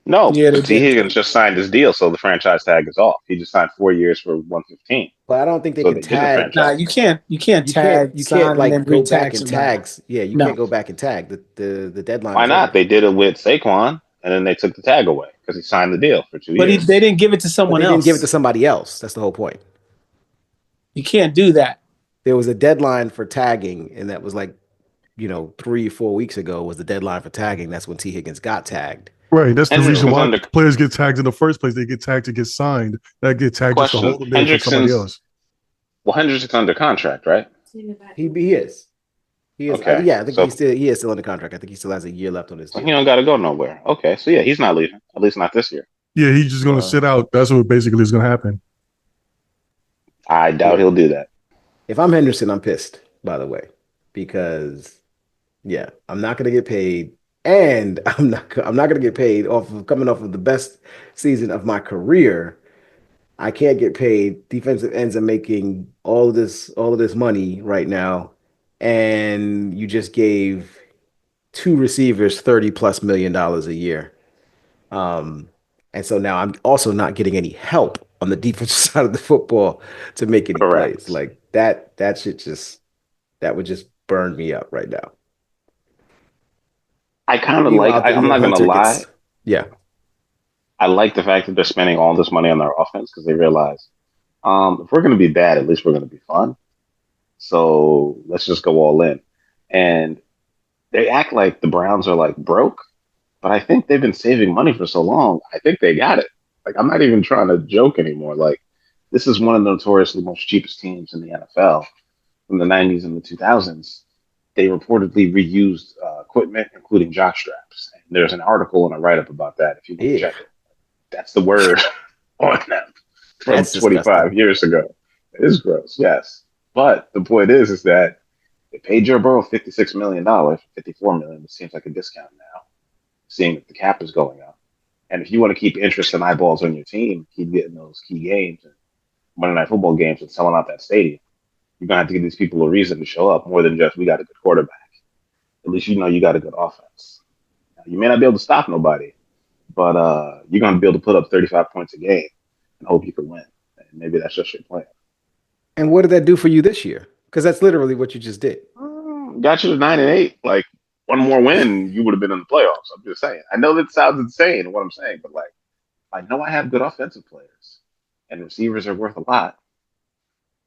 No, Yeah, they T. did. Higgins just signed his deal, so the franchise tag is off. He just signed 4 years for 115. But I don't think they So can they did the tag. Nah, franchise. you can't You tag, you sign, can't and then like go back re-tag and somebody. tags. Yeah, you No. can't go back and tag. The deadline Why is not? over. They did it with Saquon, and then they took the tag away because he signed the deal for two But years. they didn't give it to But someone they didn't give it to else. somebody else. That's the whole point. You can't do that. There was a deadline for tagging, and that was like 3 or 4 weeks ago was the deadline for tagging. That's when T. Higgins got tagged. Right. That's the reason Hendrickson's why under players get tagged in the first place. They get tagged to get signed. That get tagged just to question. hold them there for somebody else. Hendrickson's under contract, right? He is. He is. Okay, Yeah, I think so he is still under contract. I think he still has a year left on his he deal. don't got to go nowhere. Okay, so yeah, he's not leaving. At least not this year. Yeah, he's just gonna sit out. That's what basically is gonna happen. I doubt he'll do that. If I'm Henderson, I'm pissed, by the way, because yeah, I'm not gonna get paid, and I'm not gonna get paid off of coming off of the best season of my career. I can't get paid. Defensive ends are making all of this money right now, and you just gave two receivers $30+ million a year. Um, and so now I'm also not getting any help on the defensive side of the football to make any plays. Correct. Like that shit just that would just burn me up right now. I kind of like. Meanwhile, I'm Daniel not gonna Hunter lie. gets yeah. I like the fact that they're spending all this money on their offense because they realize if we're gonna be bad, at least we're gonna be fun. So let's just go all in. And they act like the Browns are like broke, but I think they've been saving money for so long. I think they got it. Like I'm not even trying to joke anymore. Like this is one of the notoriously most cheapest teams in the NFL from the '90s and the 2000s. They reportedly reused equipment, including jock straps. And there's an article and a write up about that. If you want to Ew. check it, that's the word on them from That's 25 disgusting. years ago. It is gross, yes. But the point is that they paid Joe Burrow $56 million, $54 million. It seems like a discount now, seeing that the cap is going up. And if you want to keep interest and eyeballs on your team, keep getting those key games and Monday Night Football games and selling out that stadium, you're gonna have to give these people a reason to show up more than just we got a good quarterback. At least you know you got a good offense. Now, you may not be able to stop nobody, but you're gonna be able to put up 35 points a game and hope you can win. And maybe that's just your plan. And what did that do for you this year? Because that's literally what you just did. Got you to 9-8. Like one more win, you would have been in the playoffs. I'm just saying. I know that sounds insane what I'm saying, but like I know I have good offensive players, and receivers are worth a lot.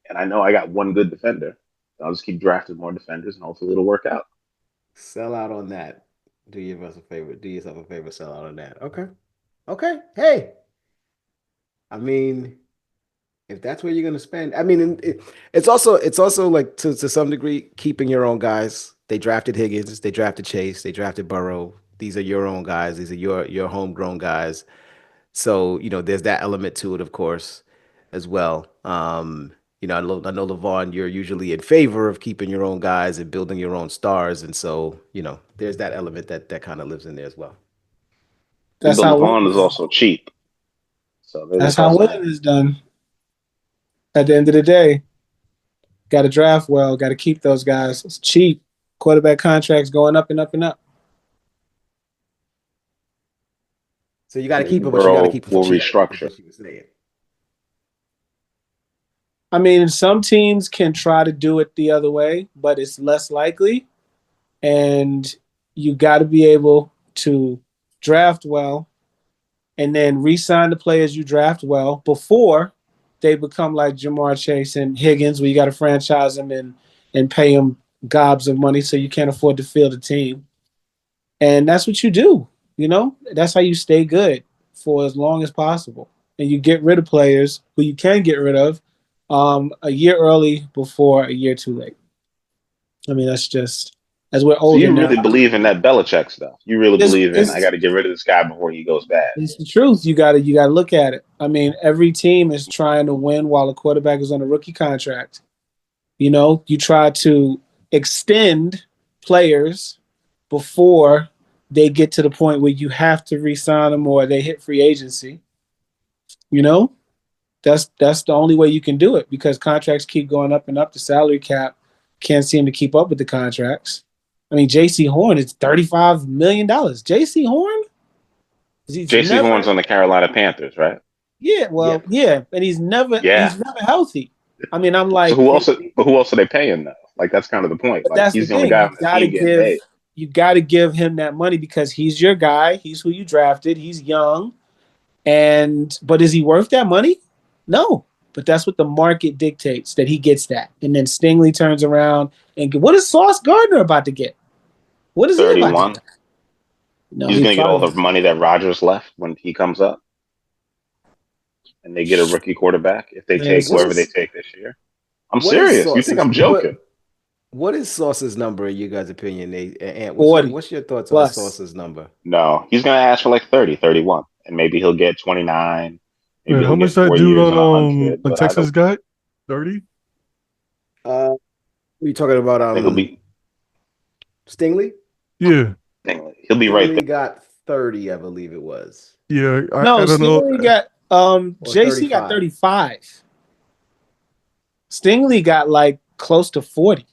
And I know I got one good defender. So I'll just keep drafting more defenders, and hopefully it'll work out. Sell out on that. Do yourself a favor. Do yourself a favor. Sell out on that. Okay. Okay. Hey. I mean, if that's where you're going to spend, I mean, it's also like to some degree keeping your own guys. They drafted Higgins, they drafted Chase, they drafted Burrow. These are your own guys. These are your homegrown guys. So there's that element to it, of course, as well. I know LeVon, you're usually in favor of keeping your own guys and building your own stars, and so there's that element that kind of lives in there as well. But That's how LeVon is winning. also cheap. So That's there's how also winning is done. At the end of the day, got to draft well. Got to keep those guys. It's cheap. Quarterback contracts going up and up and up. So you got to maybe keep them, but you got to Burrow keep them for will cheap, is restructure. what you were saying. I mean, some teams can try to do it the other way, but it's less likely. And you got to be able to draft well and then re-sign the players you draft well before they become like Jamar Chase and Higgins, where you got to franchise them and pay them gobs of money so you can't afford to field a team. And that's what you do. That's how you stay good for as long as possible. And you get rid of players who you can get rid of a year early before a year too late. I mean, that's just, as we're So older you now. really believe in that Belichick stuff? You really It's, believe in I it's, got to get rid of this guy before he goes bad? it's the truth. You gotta look at it. I mean, every team is trying to win while a quarterback is on a rookie contract. You try to extend players before they get to the point where you have to re-sign them or they hit free agency. That's the only way you can do it because contracts keep going up and up. The salary cap can't seem to keep up with the contracts. I mean, J.C. Horn is $35 million. J.C. Horn? J.C. Horn's on the Carolina Panthers, right? Yeah, Yeah. well, yeah, and he's never Yeah. healthy. I mean, I'm So like, who else are they paying though? Like that's kind of the point. but Like that's the he's the only thing. guy on the team getting paid. You got to give him that money because he's your guy. He's who you drafted. He's young, but is he worth that money? No. But that's what the market dictates that he gets that, and then Stingley turns around and what is Sauce Gardner about to get? What is he about to 31. get? No, He's he going to get all the probably. money that Rodgers left when he comes up, and they get a rookie quarterback if they Man, take What whoever they is take this year. I'm what is serious. You think Sauce's I'm joking? what is Sauce's number in you guys' opinion, Nate? And 40 what's your thoughts on plus. Sauce's number? No, he's going to ask for like 30, 31, and maybe he'll get 29. Maybe Yeah, he'll how much get that 4 dude years and on 100. But Texas got? 30? What are you talking about? I think Stingley? Yeah. he'll be right there. Stingley got 30, I believe it was, Yeah. No, I don't know. Stingley got or JC got 35. 35. Stingley got like close to 40.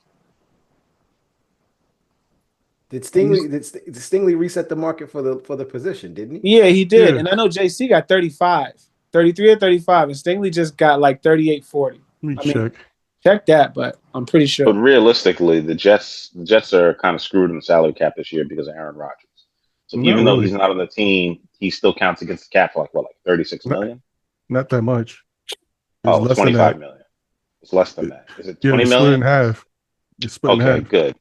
Did Stingley reset the market for the position? Didn't he? Yeah, he did. Yeah. And I know JC got 35, 33 or 35, and Stingley just got like 38, 40. Let me I mean, check. check that, but I'm pretty But sure. realistically, the Jets are kind of screwed in the salary cap this year because of Aaron Rodgers. So Not even though really. he's not on the team, he still counts against the cap for like 36 Not, million? not that much. It's Oh, it's less than that. 25 million. It's less than that. Is it Yeah, 20 they split it in million? half. They split in Okay, half. good.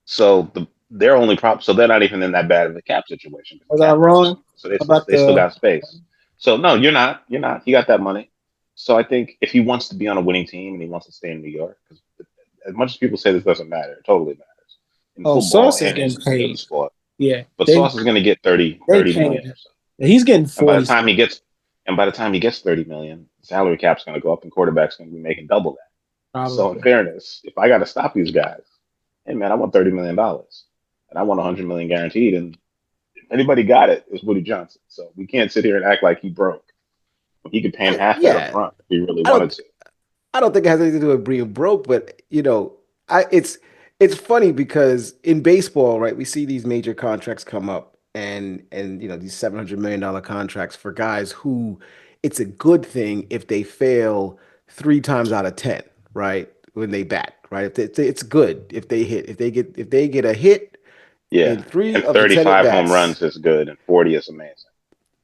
So their only problem, so they're not even in that bad of a cap situation. Was The I cap wrong so about they still the? got space. So no, you're not. You're not. He got that money. So I think if he wants to be on a winning team and he wants to stay in New York, because as much as people say this doesn't matter, it totally matters in Oh, football Sauce is and in getting any other paid. sport. Yeah, But Sauce is going to get 30, they 30 paying million him. or so. He's getting And by the 40. time he gets and by the time he gets 30 million, the salary cap's going to go up and quarterback's going to be making double that. So in Probably. fairness, if I got to stop these guys, hey man, I want $30 million and I want 100 million guaranteed. And if anybody got it, it's Woody Johnson. So we can't sit here and act like he broke. He could pay him half that up Yeah, front if he really I wanted don't to. I don't think it has anything to do with being broke, but I it's funny because in baseball, right, we see these major contracts come up and these $700 million contracts for guys who it's a good thing if they fail 3 times out of 10, right? When they bat, right? It's good if they hit. If they get a hit Yeah. in three And of the 10 at 35 home bats. runs is good and 40 is amazing.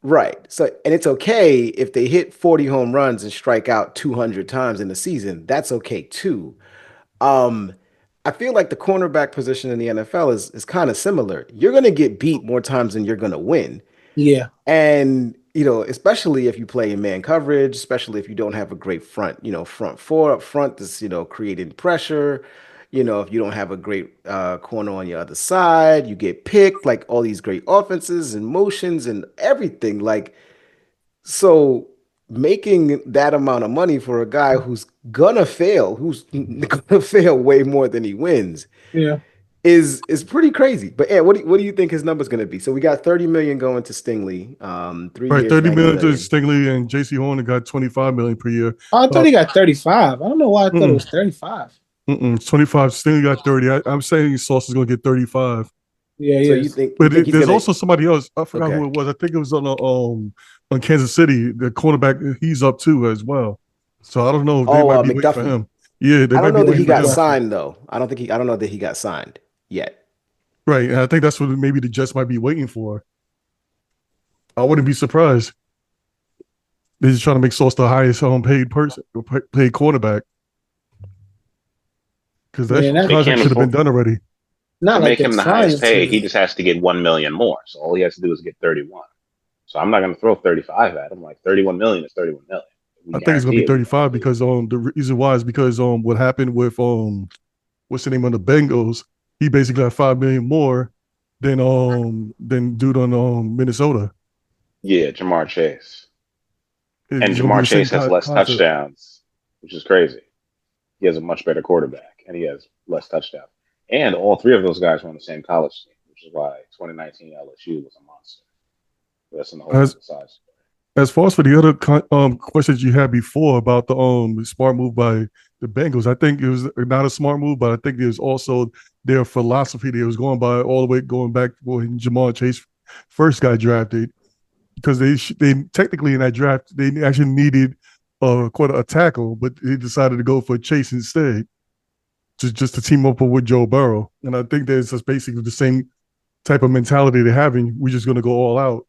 Right. So, and it's okay if they hit 40 home runs and strike out 200 times in the season. That's okay too. Um, I feel like the cornerback position in the NFL is kind of similar. You're going to get beat more times than you're going to win. Yeah. And, especially if you play in man coverage, especially if you don't have a great front four up front that's, creating pressure. If you don't have a great corner on your other side, you get picked, like all these great offenses and motions and everything. Like, so making that amount of money for a guy who's gonna fail way more than he wins, Yeah. is pretty crazy. But yeah, what do you think his number's gonna be? So we got 30 million going to Stingley, 3 Right, years, 30 90 million to million. Stingley and JC Horner got 25 million per year. Oh, I thought he got 35. I don't know why I thought it Mm-mm, was 35. it's 25. Stingley got 30. I'm saying Sauce is going to get 35. Yeah, he So you is. think you But think he's there's gonna also somebody else. I forgot who okay. it was. I think it was on Kansas City. The cornerback, he's up too as well. So I don't know if they Oh, might be waiting for McDuffie. him. Yeah, they I might don't be know that waiting he for Yeah, got him. McDuffie. signed though. I don't know that he got signed yet. Right, and I think that's what maybe the Jets might be waiting for. I wouldn't be surprised. They're just trying to make Sauce the highest paid person, paid quarterback, because that Man, They contract can't should have been afford done already. to not like make they're him the highest trying paid. He to. just has to get 1 million more. So all he has to do is get 31. So I'm not going to throw 35 at him. Like 31 million is 31 million. We I think it's gonna be guarantee it. We 35 guarantee it. because the reason why is because what happened with what's the name of the Bengals? He basically got 5 million more than dude on Minnesota. Yeah, Jamar Chase. And It's gonna be Jamar the same Chase has less concept. touchdowns, which is crazy. He has a much better quarterback, and he has less touchdowns. And all three of those guys were on the same college team, which is why 2019 LSU was a monster. But that's in a whole As nother side story. as far as for the other questions you had before about the smart move by the Bengals, I think it was not a smart move, but I think there's also their philosophy that was going back when Jamar Chase first got drafted, because they technically in that draft they actually needed quite a tackle, but they decided to go for Chase instead, just to team up with Joe Burrow. And I think there's just basically the same type of mentality they're having. We're just going to go all out,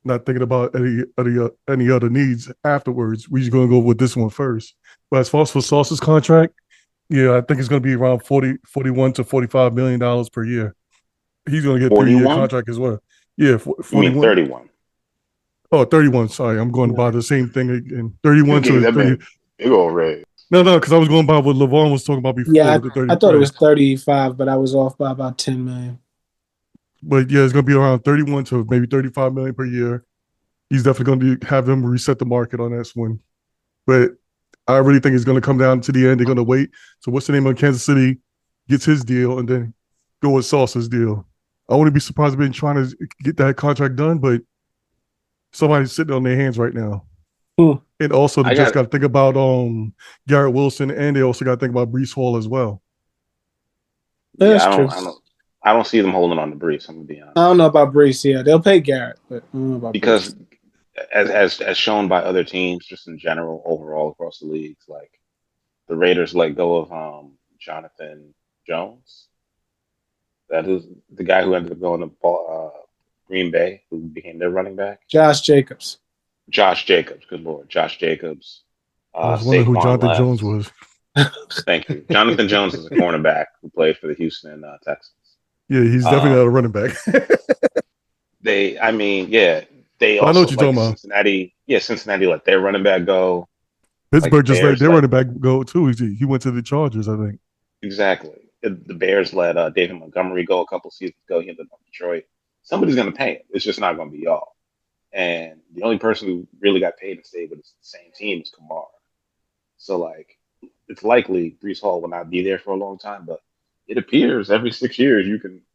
not thinking about any other needs afterwards. We're just going to go with this one first. But as far as for Sauce's contract, yeah, I think it's going to be around 41 to $45 million per year. He's going to get a 3-year 41? contract as well. Yeah, You mean 41. 31? Oh, 31. Sorry, I'm going by the same thing again. 31 Gave to that 30. man big old raise. No, because I was going by what LeVon was talking about before Yeah, with the I thought it 33. was 35, but I was off by about 10 million. But yeah, it's going to be around 31 to maybe 35 million per year. He's definitely going to have them reset the market on that one. But I really think it's going to come down to the end. They're going to wait. So what's the name of Kansas City gets his deal and then go with Sauce's deal. I wouldn't be surprised if they've been trying to get that contract done, but somebody's sitting on their hands right now. And also, they I just got got to think about Garrett Wilson, and they also got to think about Brees Hall as well. yeah. That's true. I don't see them holding on to Brees. I'm gonna be honest. I don't know about Brees. Yeah, they'll pay Garrett, but I don't know about Because Brees. as shown by other teams, just in general, overall across the leagues, like the Raiders let go of Jonathan Jones. That is the guy who ended up going to Green Bay, who became their running back. Josh Jacobs. Josh Jacobs, good lord, Josh Jacobs. I was wondering who Saquon Jonathan left. Jones was. Thank you. Jonathan Jones is a cornerback who played for the Houston Texans. Yeah, he's definitely not a running back. They I know also what you're like talking about. Cincinnati. Yeah, Cincinnati let their running back go. Like the Pittsburgh just let Bears their let running back go too. He went to the Chargers, I think. exactly. The Bears let David Montgomery go a couple seasons ago. He ended up in Detroit. Somebody's going to pay him. It's just not going to be y'all. And the only person who really got paid and stayed with the same team is Kamara. So like, it's likely Brees Hall will not be there for a long time, but it appears every 6 years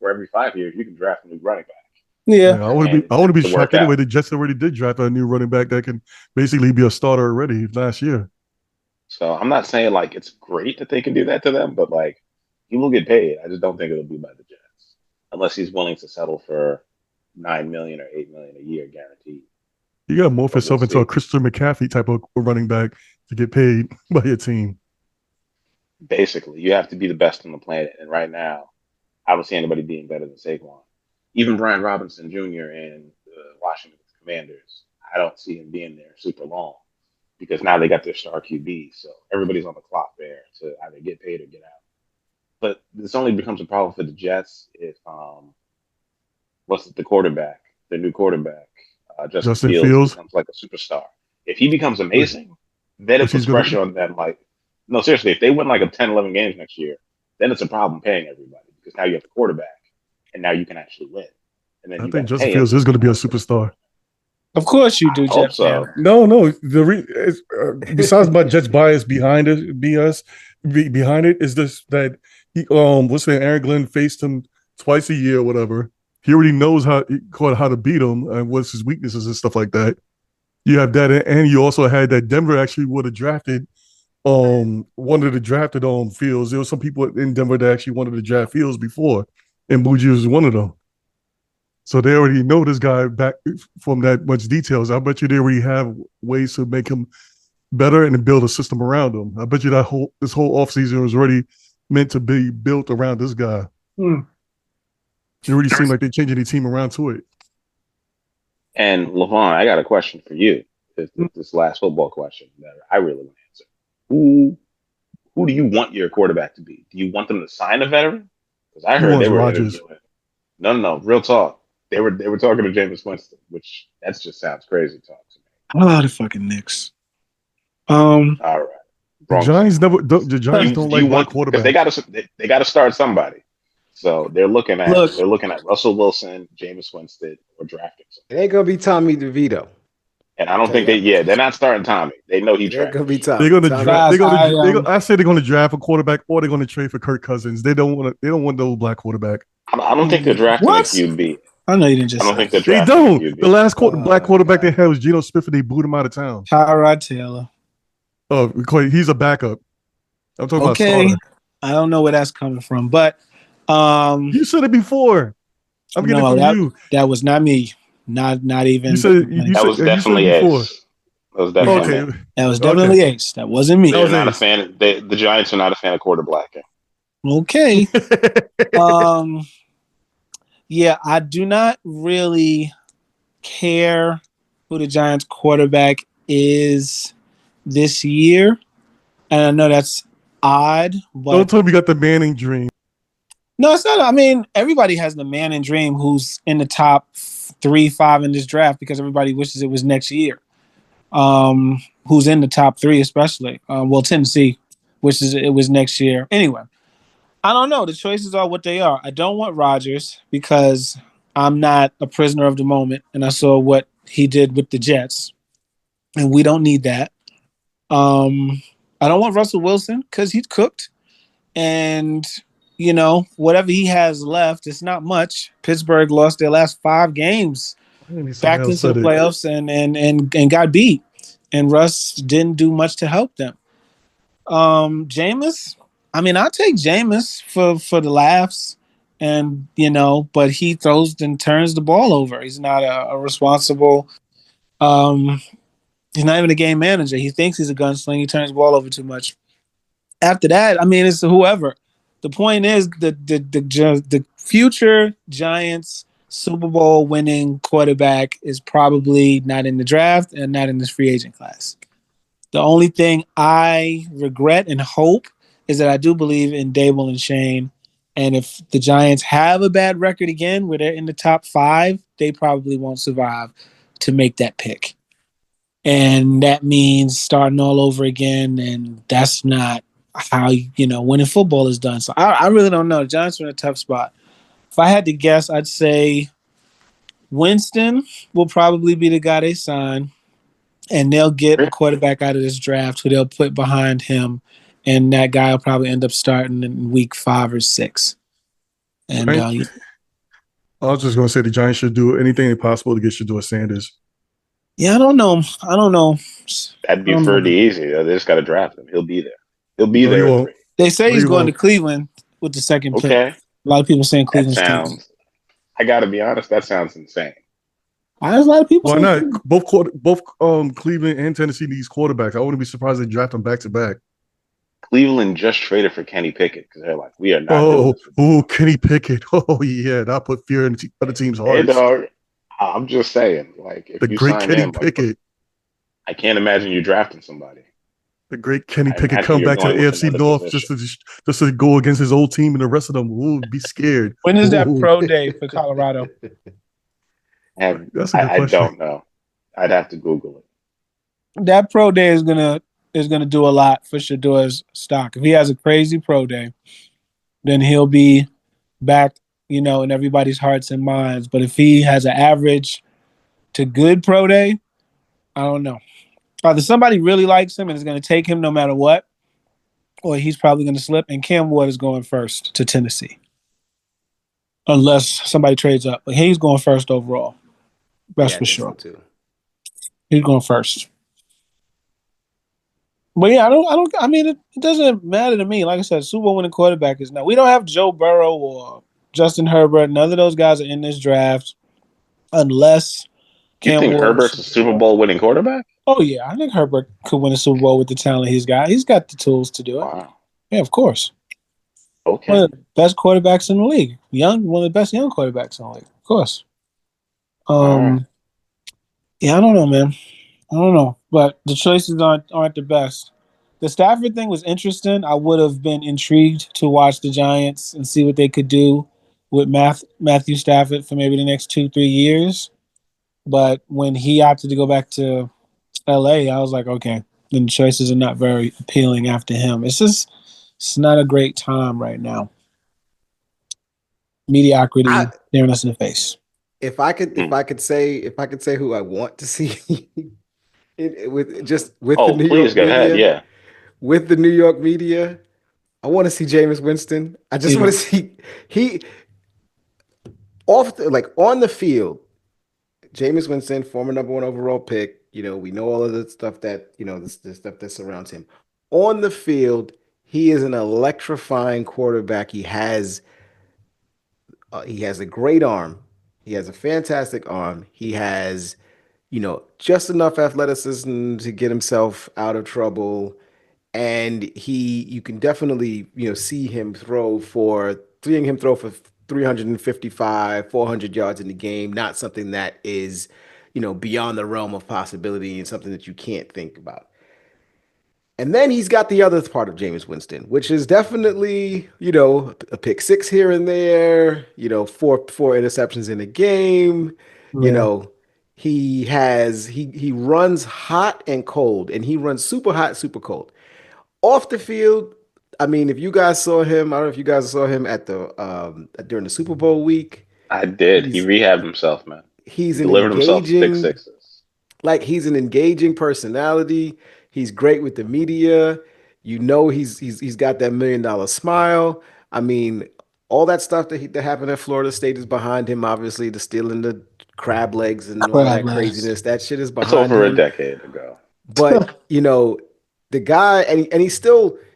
or every 5 years you can draft a new running back, Yeah. Yeah, and it I wouldn't tends be to shocked work anyway. out. The Jets already did draft a new running back that can basically be a starter already last year. So I'm not saying like it's great that they can do that to them, but like he will get paid. I just don't think it'll be by the Jets unless he's willing to settle for 9 million or 8 million a year guaranteed. You got to morph But we'll yourself into a see. Christian McCaffrey type of running back to get paid by your team. Basically, you have to be the best on the planet, and right now, I don't see anybody being better than Saquon. Even Brian Robinson Jr. in the Washington Commanders, I don't see him being there super long because now they got their star QB, so everybody's on the clock there to either get paid or get out. But this only becomes a problem for the Jets if the quarterback, the new quarterback, Justin Justin Fields Fields, becomes like a superstar. If he becomes amazing, then it which he's puts going pressure to. on them. Like, no, seriously, if they win like a 10, 11 games next year, then it's a problem paying everybody because now you have the quarterback and now you can actually win. And then I you got think to Justin pay him Fields to is be going to be a more than superstar. Of course you I do, hope Jeff so. Fan. No. Besides my Jets bias behind it, behind it is this that he what's that? Aaron Glenn faced him twice a year, or whatever. He already knows how to beat him and what's his weaknesses and stuff like that. You have that, and you also had that Denver actually would have drafted wanted to drafted Fields. There was some people in Denver that actually wanted to draft Fields before, and Bougie was one of them. So they already know this guy back from that much details. I bet you they already have ways to make him better and to build a system around him. I bet you this whole offseason was already meant to be built around this guy. It really seemed like they're changing the team around to it. And LaVon, I got a question for you. This last football question that I really want to answer. Who do you want your quarterback to be? Do you want them to sign a veteran? Because I He heard they wants were Rodgers. interviewing. No, real talk. They were talking to Jameis Winston, which that just sounds crazy talk to me. Oh, the fucking Knicks. All right, The wrong team. Giants the Giants don't Do you like black want because they quarterbacks. got to start somebody. So they're looking Look, at Russell Wilson, Jameis Winston, or drafting It somebody. ain't gonna be Tommy DeVito. And I I'll don't tell you think that much. they're not starting Tommy. They know he It ain't gonna be trash. They're Tommy. going to Tommy. draft. guys, I say they're going to draft a quarterback, or they're going to trade for Kirk Cousins. They don't want to. They don't want no black quarterback. I don't think they're drafting a what? QB. I know you didn't I just don't say think they're that. They drafting a don't. The QB. last black quarterback they God. had was Geno Smith, and they booed him out of town. Tyrod Taylor. Oh, he's a backup. I'm talking about Okay. starter. I don't know where that's coming from, but You said it before. I'm getting it no, from you. that was not me. Not You even. said you That said was you said it definitely before. Ace. That was Yeah, definitely Okay, me. that was okay. definitely Ace. That wasn't me. That They are was not a Ace. fan. The Giants are not a fan of quarterbacking. Okay. um. Yeah, I do not really care who the Giants quarterback is this year. And I know that's odd, Don't but tell me you got the Manning dream. no, it's not. I mean, everybody has the Manning dream who's in the top 3-5 in this draft because everybody wishes it was next year. Who's in the top 3, especially. Well, Tennessee wishes it was next year. Anyway, I don't know. The choices are what they are. I don't want Rodgers because I'm not a prisoner of the moment, and I saw what he did with the Jets, and we don't need that. I don't want Russell Wilson because he's cooked, and whatever he has left, it's not much. Pittsburgh lost their last 5 games, Somebody backed else into the said it. playoffs, and got beat, and Russ didn't do much to help them. Jameis, I mean, I'll take Jameis for the laughs, and but he throws and turns the ball over. He's not a responsible. He's not even a game manager. He thinks he's a gunslinger. He turns the ball over too much. After that, I mean, it's whoever. The point is the future Giants Super Bowl winning quarterback is probably not in the draft and not in this free agent class. The only thing I regret and hope is that I do believe in Dable and Shane. And if the Giants have a bad record again where they're in the top 5, they probably won't survive to make that pick. And that means starting all over again. And that's not how, winning football is done. So I really don't know. The Giants are in a tough spot. If I had to guess, I'd say Winston will probably be the guy they sign. And they'll get a quarterback out of this draft who they'll put behind him, and that guy will probably end up starting in week 5 or 6. And I was just going to say the Giants should do anything possible to get Shedeur Sanders. Yeah, I don't know. That'd be pretty easy. They just got to draft him. He'll be there. He'll be there at 3. They say he's going to Cleveland with the second pick. Okay. A lot of people saying Cleveland's team. I got to be honest, that sounds insane. There's a lot of people. Why not? Both Cleveland and Tennessee needs quarterbacks. I wouldn't be surprised if they draft them back to back. Cleveland just traded for Kenny Pickett because they're like, we are not. Kenny Pickett. Oh yeah, that put fear in other teams' hearts. I'm just saying, like, if the you great sign Kenny him, Pickett. I can't imagine you drafting somebody. The great Kenny Pickett come back to the AFC North just to go against his old team and the rest of them. Ooh, be scared. When is that pro day for Colorado? That's a good question. I don't know. I'd have to Google it. That pro day is gonna do a lot for Shedeur's stock. If he has a crazy pro day, then he'll be back, in everybody's hearts and minds. But if he has an average to good pro day, I don't know. Either somebody really likes him and is going to take him no matter what, or he's probably going to slip. And Cam Ward is going first to Tennessee, unless somebody trades up. But he's going first overall. That's for sure. So too. He's going first. But yeah, I mean, it doesn't matter to me. Like I said, Super Bowl winning quarterback is not. We don't have Joe Burrow or Justin Herbert. None of those guys are in this draft, unless Cam Ward. You think Herbert's a Super Bowl winning quarterback? Oh yeah, I think Herbert could win a Super Bowl with the talent he's got. He's got the tools to do it. Wow. Yeah, of course. Okay. One of the best quarterbacks in the league. One of the best young quarterbacks in the league. Of course. Yeah, I don't know, man. I don't know, but the choices aren't the best. The Stafford thing was interesting. I would have been intrigued to watch the Giants and see what they could do with Matthew Stafford for maybe the next 2-3 years. But when he opted to go back to LA, I was like, okay, then the choices are not very appealing after him. It's not a great time right now. Mediocrity staring us in the face. If I could say who I want to see with the New York media, yeah. With the New York media, I want to see Jameis Winston. I just want to see on the field. Jameis Winston, former number 1 overall pick. We know all of the stuff that the stuff that surrounds him. On the field, he is an electrifying quarterback. He has a great arm. He has a fantastic arm. He has, just enough athleticism to get himself out of trouble. And you can definitely, see him seeing him throw for 355, 400 yards in the game, not something that is, beyond the realm of possibility and something that you can't think about. And then he's got the other part of Jameis Winston, which is definitely, a pick 6 here and there, 4 interceptions in a game, You Yeah. know, he runs hot and cold, and he runs super hot, super cold. Off the field, I mean, if you guys saw him, I don't know if you guys saw him at the during the Super Bowl week. I did. He He's rehabbed himself, man. He he's an delivered himself to pick engaging sixes. like he's an engaging personality. He's great with the media. You know he's got that $1 million smile. I mean, all that stuff that happened at Florida State is behind him. Obviously, the stealing the crab legs and all Crab that legs. craziness. That shit is That's behind over a him. decade ago. But the guy, and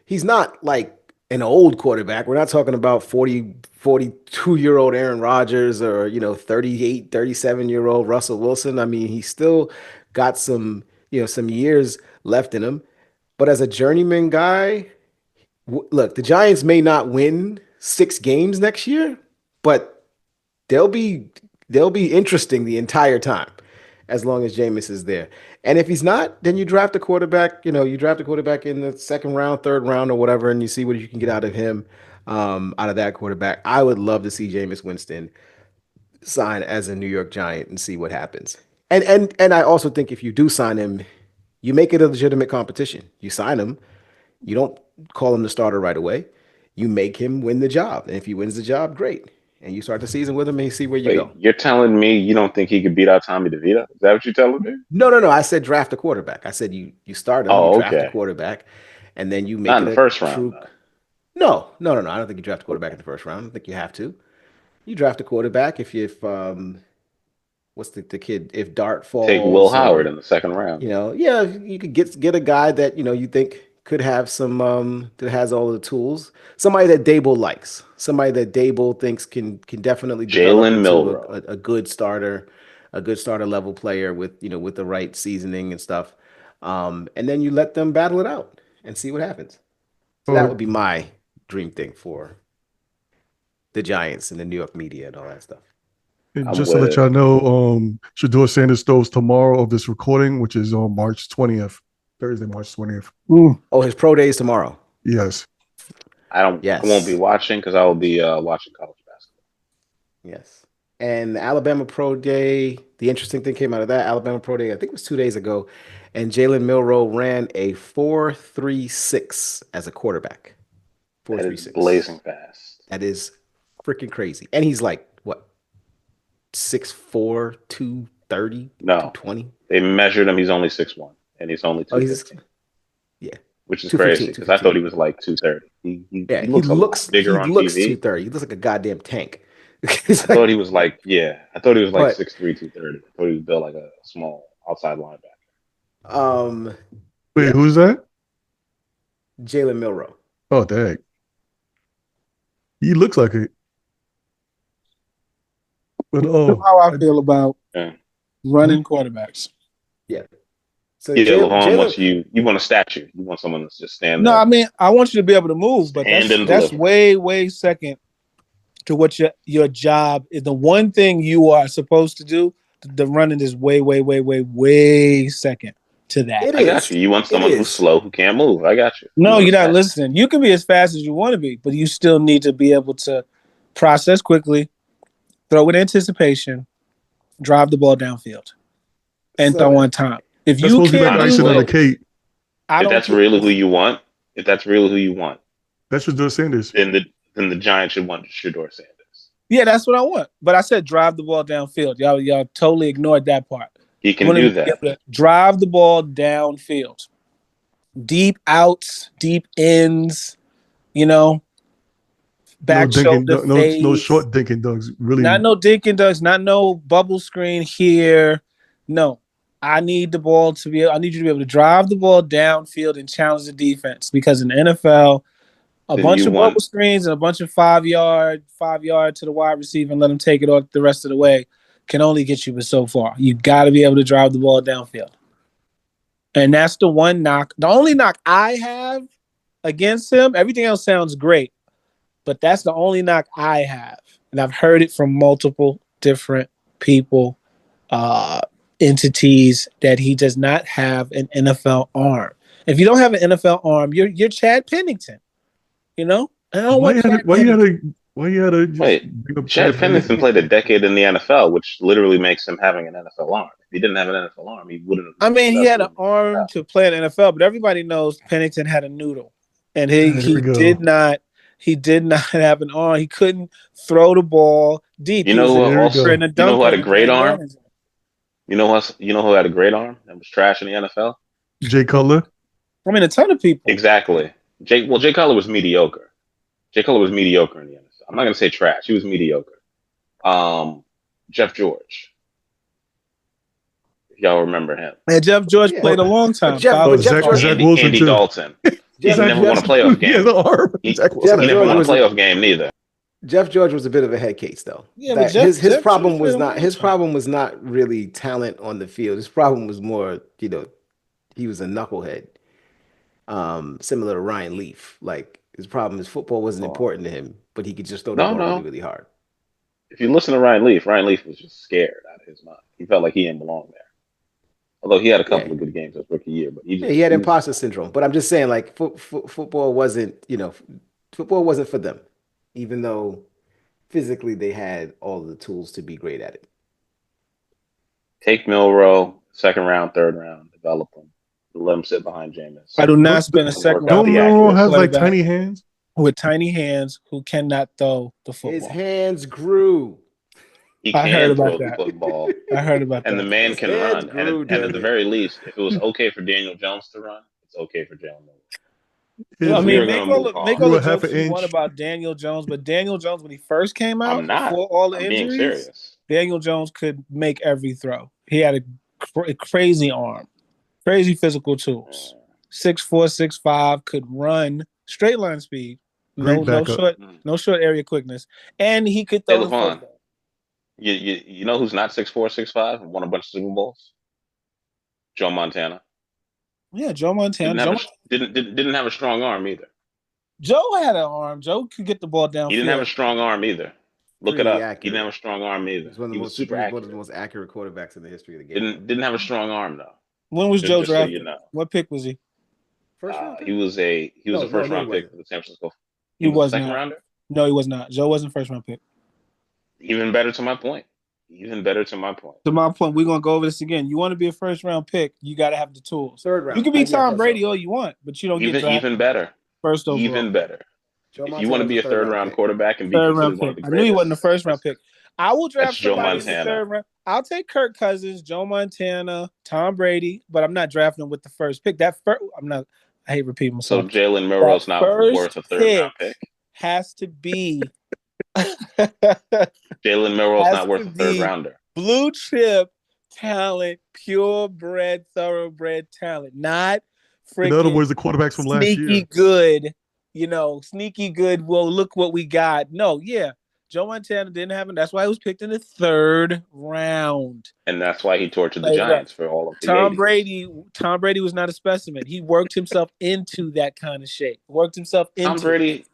he's not like an old quarterback. We're not talking about 42-year-old Aaron Rodgers or 38, 37-year-old Russell Wilson. I mean, he's still got some years left in him. But as a journeyman guy, look, the Giants may not win 6 games next year, but they'll be they'll be interesting the entire time as long as Jameis is there. And if he's not, then you draft a quarterback. You draft a quarterback in the second round, third round, or whatever, and you see what you can get out of him, out of that quarterback. I would love to see Jameis Winston sign as a New York Giant and see what happens. And I also think if you do sign him, you make it a legitimate competition. You sign him, you don't call him the starter right away. You make him win the job, and if he wins the job, great. And you start the season with him, and you see where you Wait, go. you're telling me you don't think he could beat out Tommy DeVito? Is that what you're telling me? No, no, no. I said draft a quarterback. I said you start him, you Oh, draft a okay. quarterback, and then you Not make in it the a first round, true. though. No, no, no, no. I don't think you draft a quarterback in Okay. the first round. I don't think you have to. You draft a quarterback if what's the kid, if Dart Take Will falls, Howard or in the second round. yeah, you could get a guy that you think could have some that has all the tools. Somebody that Dable likes. Somebody that Dable thinks can definitely develop Jalen into Milrow. a good starter, a good starter level player with with the right seasoning and stuff. And then you let them battle it out and see what happens. So that Uh, would be my dream thing for the Giants and the New York media and all that stuff. and I'm just to with let it. y'all know, Shador Sanders throws tomorrow of this recording, which is on March 20th, Thursday, March 20th. Mm. Oh, his pro day is tomorrow. Yes. I won't be Yes. watching because I will be watching college basketball. Yes. And the Alabama Pro Day, the interesting thing came out of that Alabama Pro Day, I think it was 2 days ago, and Jalen Milrow ran a 4.36 as a quarterback. That is 4.36. blazing fast. That is freaking crazy. And he's like, what, 6'4", 230, No, 220? they measured him. He's only 6'1", and he's only Oh, he's 215, yeah, which is 215, crazy because I thought 215. he was like 230. Yeah, He he looks a lot looks he bigger on looks TV. 230. He looks like a goddamn tank. I It's thought he like, was like I thought he was like but 6'3", 230. I thought he was built like a small outside linebacker. um, Wait, yeah, who's that? Jalen Milrow. Oh, dang. He looks like it. But You know how I feel about Yeah, running quarterbacks. Yeah. So yeah. Lavon Jalen, wants you want a statue. You want someone that's just stand No, there, I mean I want you to be able to move, but stand that's and that's deliver. way second to what your job is. The one thing you are supposed to do, the running is way second to that. it I got is. you. You want It someone who's is. slow who can't move. I got you. You No, want a you're not statue. listening. You can be as fast as you want to be, but you still need to be able to process quickly, throw with anticipation, drive the ball downfield, and throw So on time. If that's you supposed to be like can't do icing on the Honestly, those, cake. I if don't that's care. really who you want, if that's really who you want, That's Shador Sanders. then the Giants should want Shador Sanders. Yeah, that's what I want. But I said drive the ball downfield. Y'all totally ignored that part. He I can want him do to be that. able to drive the ball downfield. Deep outs, deep ends, No back dinking, shoulder no fades. short dinking dunks. Not Really, no dink and dunks, not no bubble screen here. No. I need I need you to be able to drive the ball downfield and challenge the defense because in the NFL, a Then bunch you of want bubble screens and a bunch of 5 yard to the wide receiver and let them take it off the rest of the way can only get you but so far. You got to be able to drive the ball downfield. And that's the one knock. The only knock I have against him, everything else sounds great, but that's the only knock I have. And I've heard it from multiple different people, uh, entities, that he does not have an NFL arm. If you don't have an NFL arm, you're Chad Pennington. And I don't why want you had to, Chad why you had Pennington. to Why you had to just Wait, bring up Chad Chad Pennington Pennington? played a decade in the NFL, which literally makes him having an NFL arm. If he didn't have an NFL arm, he wouldn't have I been mean, he had successful an in the arm NFL. to play in the NFL, but everybody knows Pennington had a noodle, and Here he we did go. not. He did not have an arm. He couldn't throw the ball deep. You He know was a who Here we also? jumper and go. a You know who dunker had a and great ran arm? games. You know who had a great arm and was trash in the NFL? Jay Cutler. I mean, a ton of people. Exactly. Jay Cutler was mediocre. Jay Cutler was mediocre in the NFL. I'm not gonna say trash. He was mediocre. Jeff George, if y'all remember him. And Jeff George Yeah. played a long But time. Jeff, but Jeff Zach George, Zach Wilson Andy too. Dalton. He Jeff, Zach never won a Jeff, Wilson playoff too. He has game. an arm. Zach Wilson Jeff He has never an won a George arm. playoff game neither. Jeff George was a bit of a head case though. Yeah, but That Jeff his George problem was played a not long his time. problem was not really talent on the field. His problem was more, he was a knucklehead. Similar to Ryan Leaf. Like his problem is football wasn't Oh, important to him, but he could just throw the no, ball really, no. really hard. If you listen to Ryan Leaf was just scared out of his mind. He felt like he didn't belong there. Although he had a Yeah. couple of good games his rookie year, but Yeah, he had he was imposter syndrome. But I'm just saying, like, football wasn't, football wasn't for them, even though physically they had all the tools to be great at it. take Milrow, second round, third round, develop him, let him sit behind Jameis. I do not Don't, spend a second Work out round don't the pick Milrow for a has accuracy. like quarterback tiny hands? with tiny hands who cannot throw the His football. hands grew. He I heard can about throw the that. football, I heard about and the that. man His can hands run. grew, And at damn the it. very least, if it was okay for Daniel Jones to run, it's okay for Jalen Milrow. I But His we mean, are hands going to move make on. all grew the a half jokes an you want inch. about Daniel Jones, but Daniel Jones, when he first came I'm out, not. before all the I'm being injuries, serious. Daniel Jones could make every throw. He had a crazy arm, crazy physical tools. 6'4", 6'5", could run straight line speed. Great backup. No short area quickness, and he could Hey, throw the LaVon, football. you know who's not 6'4", 6'5", and won a bunch of Super Bowls? Joe Montana. Yeah, Joe Montana. Didn't have a strong arm either. Joe had an arm. Joe could get the ball He didn't have a downfield. strong arm either. Look it Pretty up. He didn't have accurate. a strong arm either. He's one of He the was most super he's one of the accurate. most accurate quarterbacks in the history of the game, though. Didn't have a strong arm though. When was Joe Just so you drafted? know, What pick was he? First round pick? he was a No, first no, he round pick wasn't. for the San Francisco. He He was a was second not. rounder. No, he was not. Joe wasn't first round pick. Even better to my point. Even better to my point. To my point, we're gonna go over this again. You want to be a first round pick, you got to have the tools. Third round. You can be Yeah, I Tom thought Brady so. all you want, but you don't get drafted Even better. first overall. Even better. Joe If you want Montana to was be a a third third round round pick. quarterback and be Third considered round one of pick. the I knew he wasn't the greatest, first round pick. I will draft that's Joe somebody in the Montana. third round. I'll take Kirk Cousins, Joe Montana, Tom Brady, but I'm not drafting him with the first pick. I'm not. I hate repeating So myself. Jalen That Milroe's not worth first a third pick round pick. has to be Jalen Milroe's has not worth to a third be rounder. blue chip talent, purebred, thoroughbred talent, not In other freaking words, the quarterbacks from last year. sneaky good. Sneaky good. Well, look what we got. No, yeah. Joe Montana didn't have it. That's why he was picked in the third round. And that's why he tortured the Giants for all of the Tom 80s. Tom Brady was not a specimen. He worked himself into that kind of shape. Tom Brady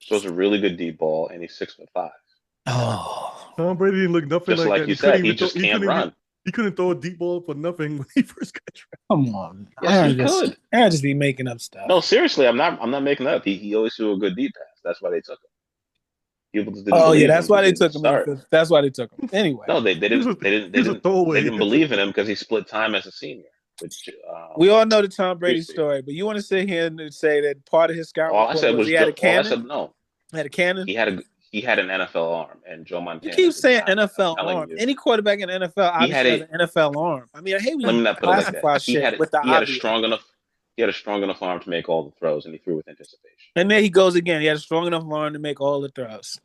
throws a really good deep ball, and he's 6'5". Oh. Tom Brady didn't look nothing Just like like that. you said, he just can't run. He couldn't throw a deep ball for nothing when he first got drafted. Come on. Yes, he could. I just be making up stuff. No, seriously, I'm not making that up. He always threw a good deep pass. That's why they took him. People just didn't believe that's him why because they he took didn't him. start. That's why they took him. Anyway. No, they didn't. He's a throwaway. They didn't believe in him because he split time as a senior. Which we all know the Tom Brady story, but you want to sit here and say that part of his scout all I report said was was he had a cannon? all I said no. Had a cannon? He had an NFL arm, and Joe Montana. You keep saying not. NFL arm. Any quarterback in the NFL obviously has an NFL arm. I mean, I hate when Let me you not put it like classify that. shit with the he had a obvious. strong enough. He had a strong enough arm to make all the throws, and he threw with anticipation. And there he goes again. He had a strong enough arm to make all the throws.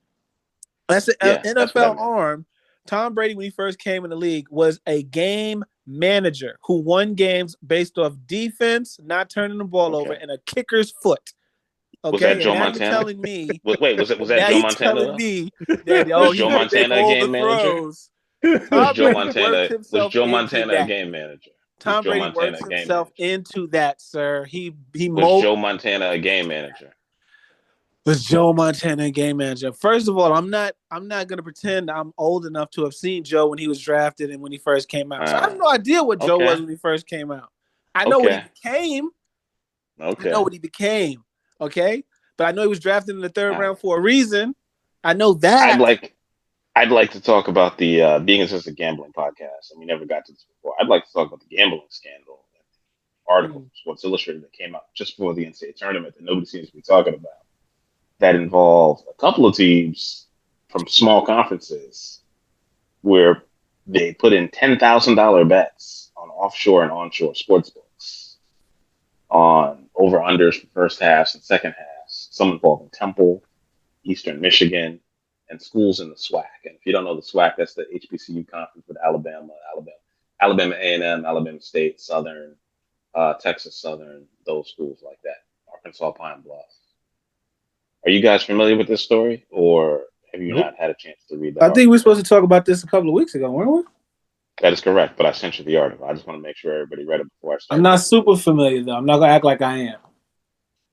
That's an NFL arm. Tom Brady, when he first came in the league, was a game manager who won games based off defense, not turning the ball over, and a kicker's foot. Okay, was that Joe and now Montana? You're telling me. Wait, was that Joe Montana? Telling me that was he Joe Montana a game manager? Was Joe Montana a game manager? Tom Brady worked himself into that, sir. Was Joe Montana a game manager? Was Joe Montana a game manager? First of all, I'm not gonna pretend I'm old enough to have seen Joe when he was drafted and when he first came out. So I have no idea what Joe was when he first came out. I know what he became. Okay. I know what he became. Okay. But I know he was drafted in the third round for a reason. I know that. I'd like to talk about the being it's just a gambling podcast, and we never got to this before. I'd like to talk about the gambling scandal article from Sports Illustrated that came out just before the NCAA tournament that nobody seems to be talking about. That involved a couple of teams from small conferences where they put in $10,000 bets on offshore and onshore sports books on over unders for first halves and second halves. Some involving Temple, Eastern Michigan, and schools in the SWAC. And if you don't know the SWAC, that's the HBCU conference with Alabama A&M, Alabama State, Southern, Texas Southern, those schools like that, Arkansas Pine Bluff. Are you guys familiar with this story, or have you not had a chance to read that? I think we were supposed to talk about this a couple of weeks ago, weren't we? That is correct, but I sent you the article. I just want to make sure everybody read it before I start. I'm not super familiar, though. I'm not going to act like I am.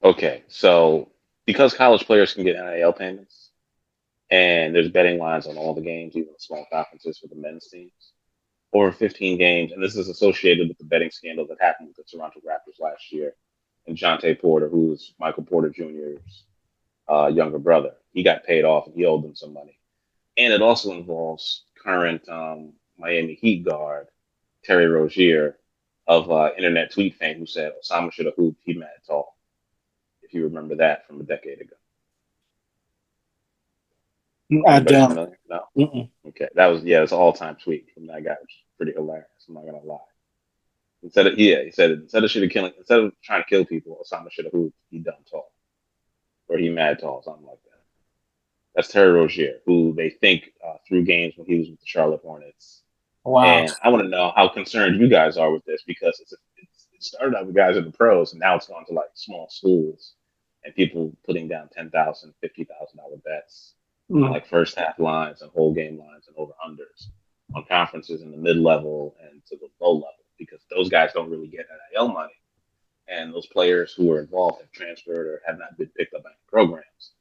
Okay, so because college players can get NIL payments, and there's betting lines on all the games, even the small conferences for the men's teams, over 15 games, and this is associated with the betting scandal that happened with the Toronto Raptors last year, and Jonte Porter, who was Michael Porter Jr.'s younger brother. He got paid off, and he owed them some money. And it also involves current Miami Heat guard Terry Rozier of internet tweet fame, who said Osama should have hooped, he mad tall. If you remember that from a decade ago. I don't. No. Mm-mm. Okay, that was it was an all-time tweet from that guy, which is pretty hilarious. I'm not gonna lie. He said instead of trying to kill people, Osama should have hooped, he done tall, or he mad tall, something like that. That's Terry Rozier, who they think threw games when he was with the Charlotte Hornets. Wow. And I want to know how concerned you guys are with this, because it started out with guys in the pros, and now it's gone to like small schools and people putting down $10,000, $50,000 bets on like first half lines and whole game lines and over unders on conferences in the mid level and to the low level, because those guys don't really get NIL money, and those players who are involved have transferred or have not been picked up by programs.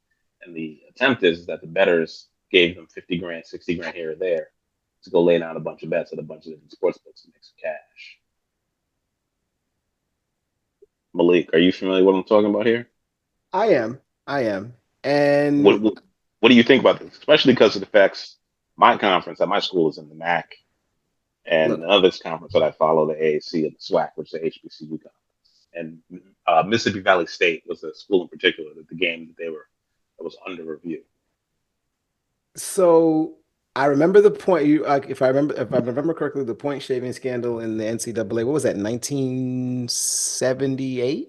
And the attempt is that the bettors gave them 50 grand, 60 grand here or there to go lay down a bunch of bets at a bunch of different sports books and make some cash. Malik, are you familiar with what I'm talking about here? I am. And what do you think about this? Especially because it affects my conference at my school is in the MAC, and the other conference that I follow, the AAC and the SWAC, which is the HBCU conference. And Mississippi Valley State was a school in particular that the game that was under review. So I remember the point. If I remember correctly, the point shaving scandal in the NCAA. What was that? 1978,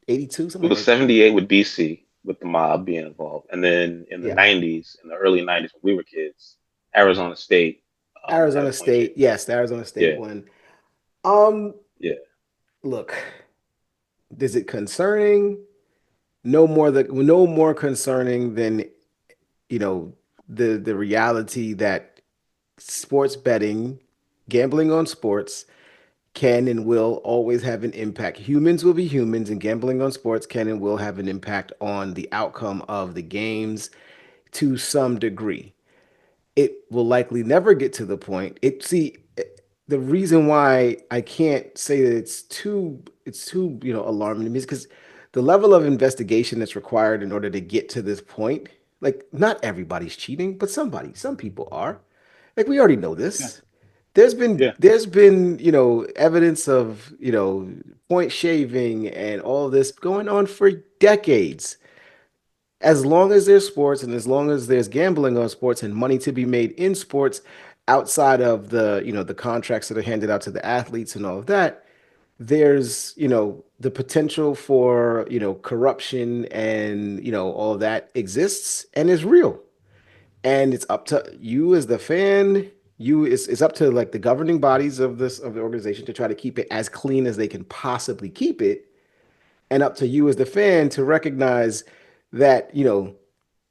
82, something. It was 78 with BC, with the mob being involved, and then in the 90s, in the early 90s when we were kids, Arizona State. Yes, the Arizona State one. Look, is it concerning? No more concerning than the reality that sports betting, gambling on sports, can and will always have an impact. Humans will be humans, and gambling on sports can and will have an impact on the outcome of the games to some degree. It will likely never get to the point. The reason why I can't say that it's too alarming to me is because the level of investigation that's required in order to get to this point, like not everybody's cheating, but some people are. Like we already know this. Yeah. There's been evidence of point shaving and all this going on for decades. As long as there's sports and as long as there's gambling on sports and money to be made in sports outside of the contracts that are handed out to the athletes and all of that, there's the potential for corruption and all of that exists and is real. And it's up to you as the fan. It's up to like the governing bodies of the organization to try to keep it as clean as they can possibly keep it, and up to you as the fan to recognize that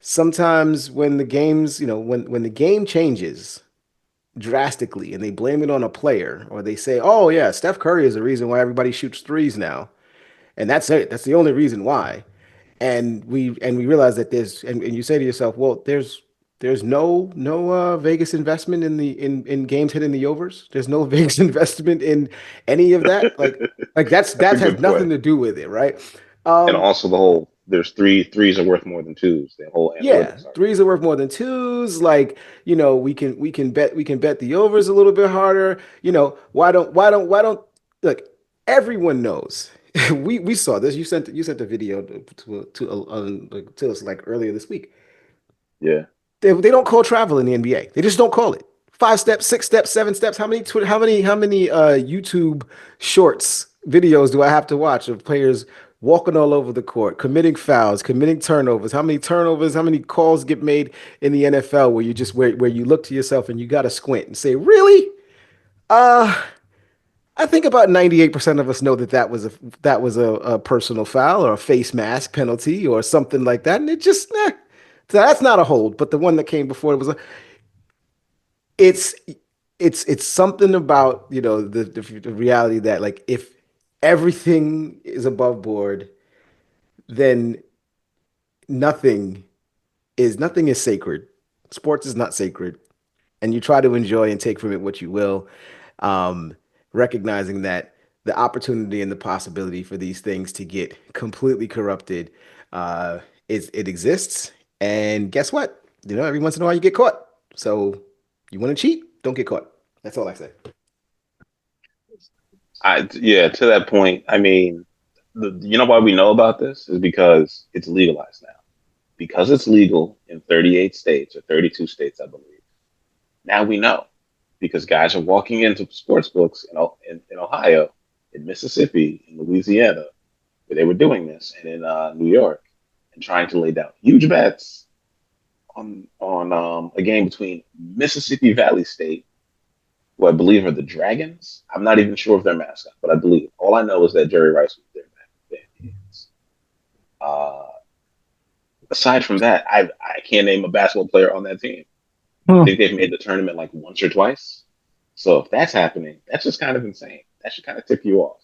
sometimes when the games when the game changes drastically and they blame it on a player, or they say, oh yeah, Steph Curry is the reason why everybody shoots threes now, and that's it, that's the only reason why. And we realize that and you say to yourself, well, there's no Vegas investment in games hitting the overs. There's no Vegas investment in any of that. Like that has nothing to do with it, right? And also there's threes are worth more than twos. The whole Yeah, analytics are. threes are worth more than twos. Like, we can bet the overs a little bit harder. Why don't look, everyone knows. We saw this. You sent the video to us like earlier this week. Yeah. They don't call travel in the NBA. They just don't call it. 5 steps, 6 steps, 7 steps. How many YouTube shorts videos do I have to watch of players walking all over the court, committing fouls, committing turnovers? How many turnovers? How many calls get made in the NFL where where you look to yourself and you got to squint and say, really? Uh, I think about 98% of us know that was a personal foul or a face mask penalty or something like that, and it just So that's not a hold. But the one that came before it was it's it's something about the reality that, like, if everything is above board, then nothing nothing is sacred. Sports is not sacred, and you try to enjoy and take from it what you will, um, recognizing that the opportunity and the possibility for these things to get completely corrupted, is it exists. And guess what? Every once in a while you get caught. So you want to cheat? Don't get caught. That's all I say. Yeah, to that point, I mean, you know why we know about this is because it's legalized now. Because it's legal in 38 states or 32 states, I believe. Now we know because guys are walking into sports books in Ohio, in Mississippi, in Louisiana, where they were doing this, and in New York, and trying to lay down huge bets on a game between Mississippi Valley State, who I believe are the Dragons. I'm not even sure of their mascot, but I believe. All I know is that Jerry Rice was there back then. Aside from that, I can't name a basketball player on that team. I think they've made the tournament like once or twice. So if that's happening, that's just kind of insane. That should kind of tip you off.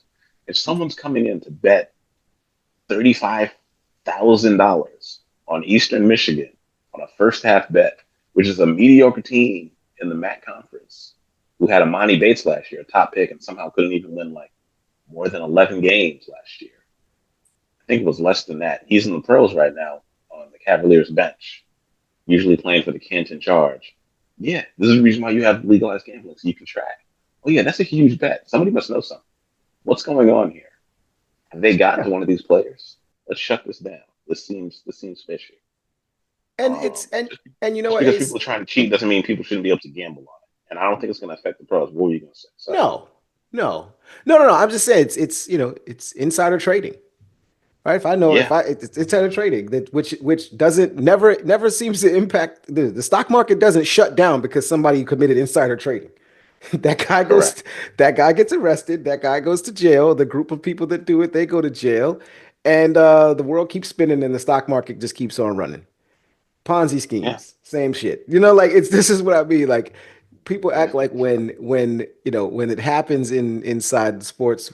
If someone's coming in to bet $35,000 on Eastern Michigan on a first half bet, which is a mediocre team in the MAC conference, who had Amani Bates last year, a top pick, and somehow couldn't even win like more than 11 games last year. I think it was less than that. He's in the pros right now on the Cavaliers bench, usually playing for the Canton Charge. Yeah, this is the reason why you have legalized gambling, so you can track. Oh yeah, that's a huge bet. Somebody must know something. What's going on here? Have they gotten to one of these players? Let's shut this down. This seems fishy. And it's and you know Just what, because people Ace? are trying to cheat doesn't mean people shouldn't be able to gamble on it. And I don't think it's going to affect the pros. What were you going to say? Sorry. No, no. I'm just saying it's insider trading. Right? If I know if Yeah, I it's insider trading that which doesn't never seems to impact the stock market doesn't shut down because somebody committed insider trading. That guy correct. goes that guy gets arrested, that guy goes to jail, the group of people that do it, they go to jail, and the world keeps spinning and the stock market just keeps on running. Ponzi Yeah, schemes, same shit. Like, this is what I mean. Like, people yeah, act like when it happens inside the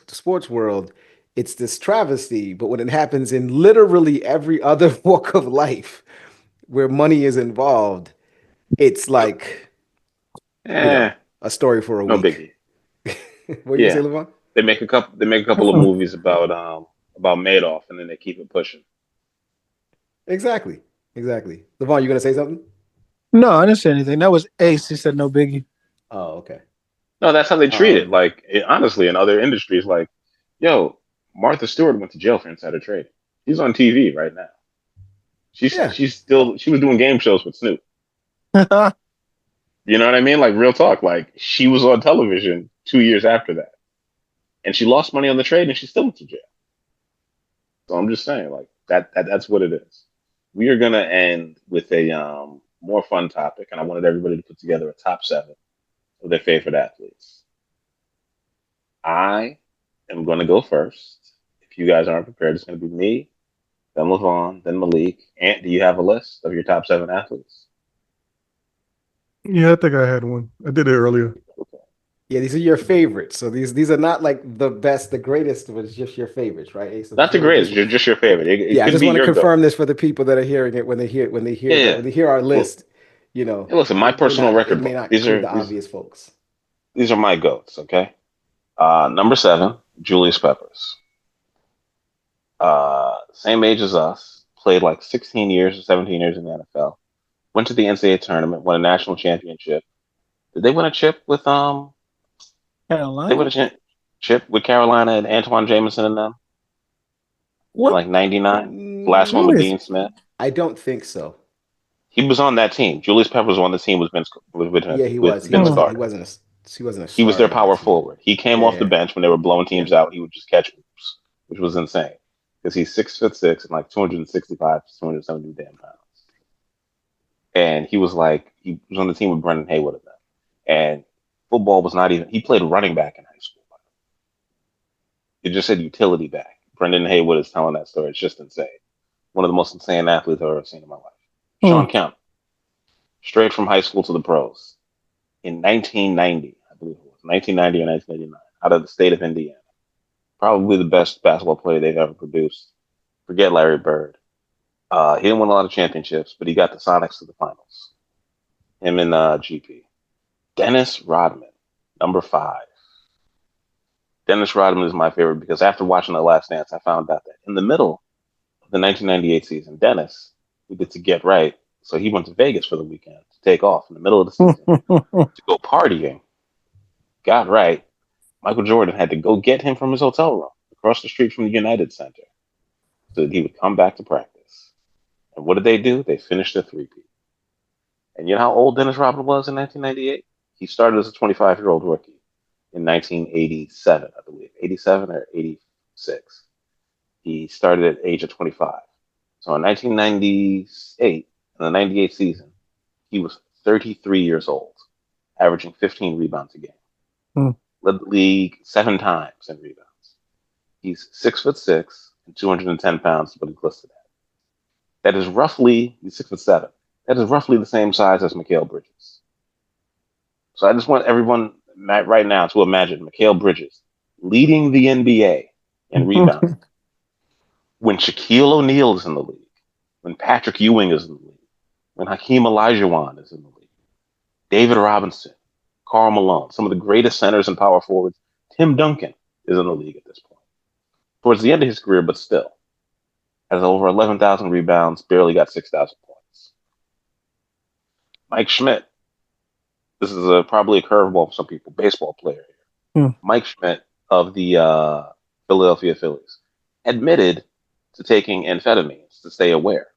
sports world, it's this travesty. But when it happens in literally every other walk of life where money is involved, it's like, eh, a story for a no week. biggie. What are you gonna say, Yeah, Levon? they make a couple. They make a couple of movies about Madoff, and then they keep it pushing. Exactly. Exactly. Levon, you gonna say something? No, I didn't say anything. That was Ace. He said no biggie. Oh, okay. No, that's how they treat it. Um, Like honestly, in other industries, like yo, Martha Stewart went to jail for insider trading. She's on TV right now. yeah. She was doing game shows with Snoop. You know what I mean? Like real talk. Like she was on television 2 years after that, and she lost money on the trade, and she still went to jail. So I'm just saying, like that's what it is. We are gonna end with a more fun topic, and I wanted everybody to put together a top seven of their favorite athletes. I am gonna go first. If you guys aren't prepared, it's gonna be me, then Levon, then Malik. Ant, do you have a list of your top seven athletes? Yeah, I think I had one. I did it earlier. Okay. Yeah, these are your favorites. So these are not like the best, the greatest, but it's just your favorites, right? Ace? So Not just the want to greatest, just your favorite. It yeah, I could just be want to your goat. confirm this for the people that are hearing it Yeah, yeah. when they hear our Well, list. hey, listen, my personal It record may book. not include the obvious folks. These are my goats. Okay. Number seven, Julius Peppers. Same age as us. played like 16 years or 17 years in the NFL. Went to the NCAA tournament, won a national championship. Did they win a chip with They win Carolina? a chip with Carolina and Antoine Jameson and them in What? like '99? The last one Who with is? Dean Smith. I don't think so. He was on that team. Julius Peppers was on the team with Yeah, he with was. He Vince wasn't. He Carter. wasn't a. He wasn't a He was their starter on that power team. forward. He came Yeah, off the yeah, bench when they were blowing yeah. teams out. He would just catch moves, which was insane because he's 6'6" and like 265 to 270 damn pounds. And he was on the team with Brendan Haywood and them. And football was not even. He played running back in high school. It just said utility back. Brendan Haywood is telling that story. It's just insane. One of the most insane athletes I've ever seen in my life. Hmm. Sean Kemp, straight from high school to the pros in 1990, I believe it was 1990 or 1989, out of the state of Indiana. Probably the best basketball player they've ever produced. Forget Larry Bird. He didn't win a lot of championships, but he got the Sonics to the finals. Him and GP. Dennis Rodman, number 5. Dennis Rodman is my favorite because after watching The Last Dance, I found out that in the middle of the 1998 season, Dennis needed to get right, so he went to Vegas for the weekend to take off in the middle of the season to go partying. Got right. Michael Jordan had to go get him from his hotel room across the street from the United Center so that he would come back to practice. And what did they do? They finished the three-peat. And you know how old Dennis Rodman was in 1998? He started as a 25-year-old rookie in 1987, I believe. 87 or 86. He started at the age of 25. So in 1998, in the 98 season, he was 33 years old, averaging 15 rebounds a game. Hmm. Led the league 7 times in rebounds. He's 6'6" and 210 pounds, but he's listed at. That is roughly, he's 6'7". That is roughly the same size as Mikal Bridges. So I just want everyone right now to imagine Mikal Bridges leading the NBA in rebounding when Shaquille O'Neal is in the league, when Patrick Ewing is in the league, when Hakeem Olajuwon is in the league, David Robinson, Karl Malone, some of the greatest centers and power forwards. Tim Duncan is in the league at this point. Towards the end of his career, but still. Has over 11,000 rebounds, barely got 6,000 points. Mike Schmidt. This is probably a curveball for some people. Baseball player here. Hmm. Mike Schmidt of the Philadelphia Phillies admitted to taking amphetamines to stay aware,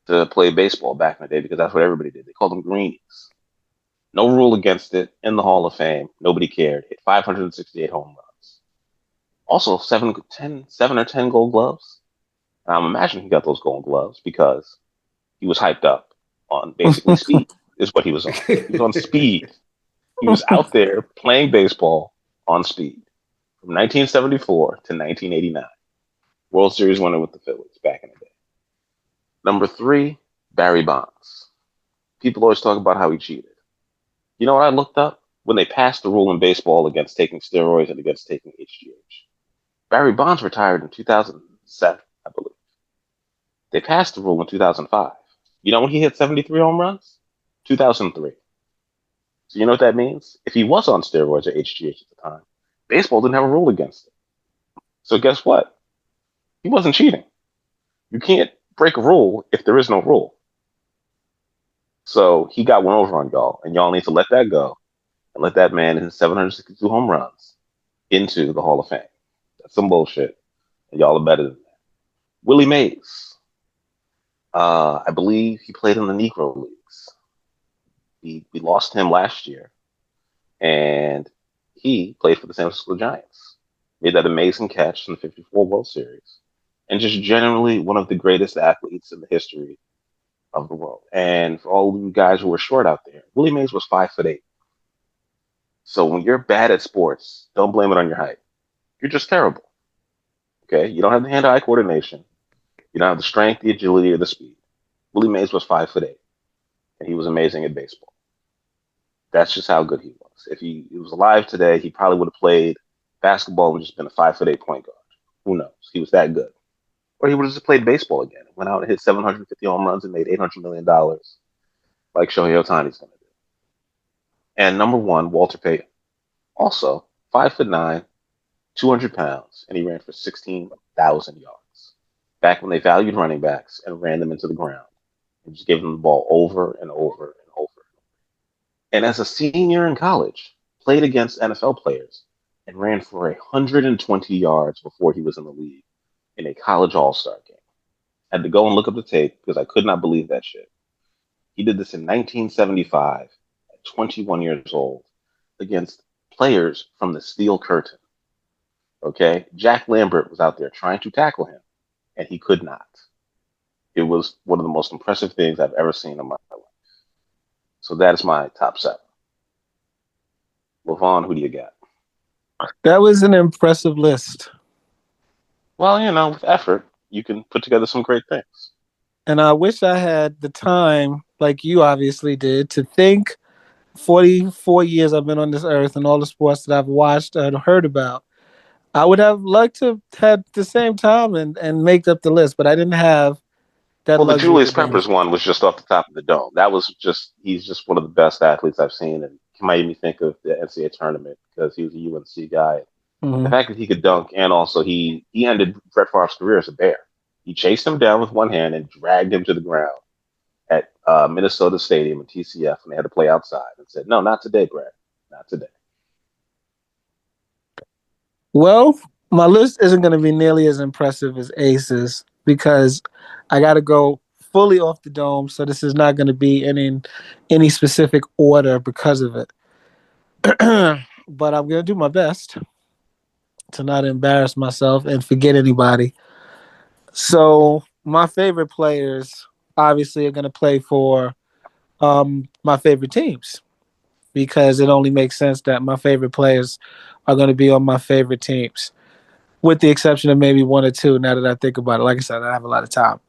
to play baseball back in the day, because that's what everybody did. They called them greenies. No rule against it. In the Hall of Fame. Nobody cared. Hit 568 home runs. Also, 7 or 10 gold gloves. I'm imagining he got those gold gloves because he was hyped up on basically speed, is what he was on. He was on speed. He was out there playing baseball on speed from 1974 to 1989. World Series winner with the Phillies back in the day. Number 3, Barry Bonds. People always talk about how he cheated. You know what I looked up? When they passed the rule in baseball against taking steroids and against taking HGH. Barry Bonds retired in 2007, I believe. They passed the rule in 2005. You know when he hit 73 home runs? 2003. So you know what that means? If he was on steroids or HGH at the time, baseball didn't have a rule against it. So guess what? He wasn't cheating. You can't break a rule if there is no rule. So he got one over on y'all, and y'all need to let that go and let that man in his 762 home runs into the Hall of Fame. That's some bullshit, and y'all are better than that. Willie Mays. I believe he played in the Negro Leagues. We lost him last year, and he played for the San Francisco Giants. Made that amazing catch in the '54 World Series, and just generally one of the greatest athletes in the history of the world. And for all of you guys who were short out there, Willie Mays was 5'8". So when you're bad at sports, don't blame it on your height. You're just terrible. Okay, you don't have the hand-eye coordination. You don't have the strength, the agility, or the speed. Willie Mays was 5'8", and he was amazing at baseball. That's just how good he was. If he was alive today, he probably would have played basketball and just been a 5'8" point guard. Who knows? He was that good. Or he would have just played baseball again. Went out and hit 750 home runs and made $800 million like Shohei Ohtani's going to do. And number 1, Walter Payton. Also, 5'9", 200 pounds, and he ran for 16,000 yards. back when they valued running backs and ran them into the ground and just gave them the ball over and over and over. And as a senior in college, played against NFL players and ran for 120 yards before he was in the league in a college all-star game. I had to go and look up the tape because I could not believe that shit. He did this in 1975 at 21 years old against players from the Steel Curtain. Okay? Jack Lambert was out there trying to tackle him, and he could not. It was one of the most impressive things I've ever seen in my life. So that is my top 7. LaVon, who do you got? That was an impressive list. Well, with effort, you can put together some great things. And I wish I had the time, like you obviously did, to think 44 years I've been on this earth and all the sports that I've watched and heard about. I would have liked to have had the same time and make up the list, but I didn't have that Well, the luxury Julius today. Peppers one was just off the top of the dome. That was he's just one of the best athletes I've seen, and he made me think of the NCAA tournament because he was a UNC guy. The fact that he could dunk, and also he ended Brett Favre's career as a Bear. He chased him down with one hand and dragged him to the ground at Minnesota Stadium in TCF, and they had to play outside, and said, "No, not today, Brett, not today." Well, my list isn't going to be nearly as impressive as Ace's because I got to go fully off the dome, so this is not going to be in any specific order because of it. But I'm going to do my best to not embarrass myself and forget anybody. So my favorite players obviously are going to play for my favorite teams because it only makes sense that my favorite players are going to be on my favorite teams, with the exception of maybe one or two now that I think about it. Like I said, I have a lot of time.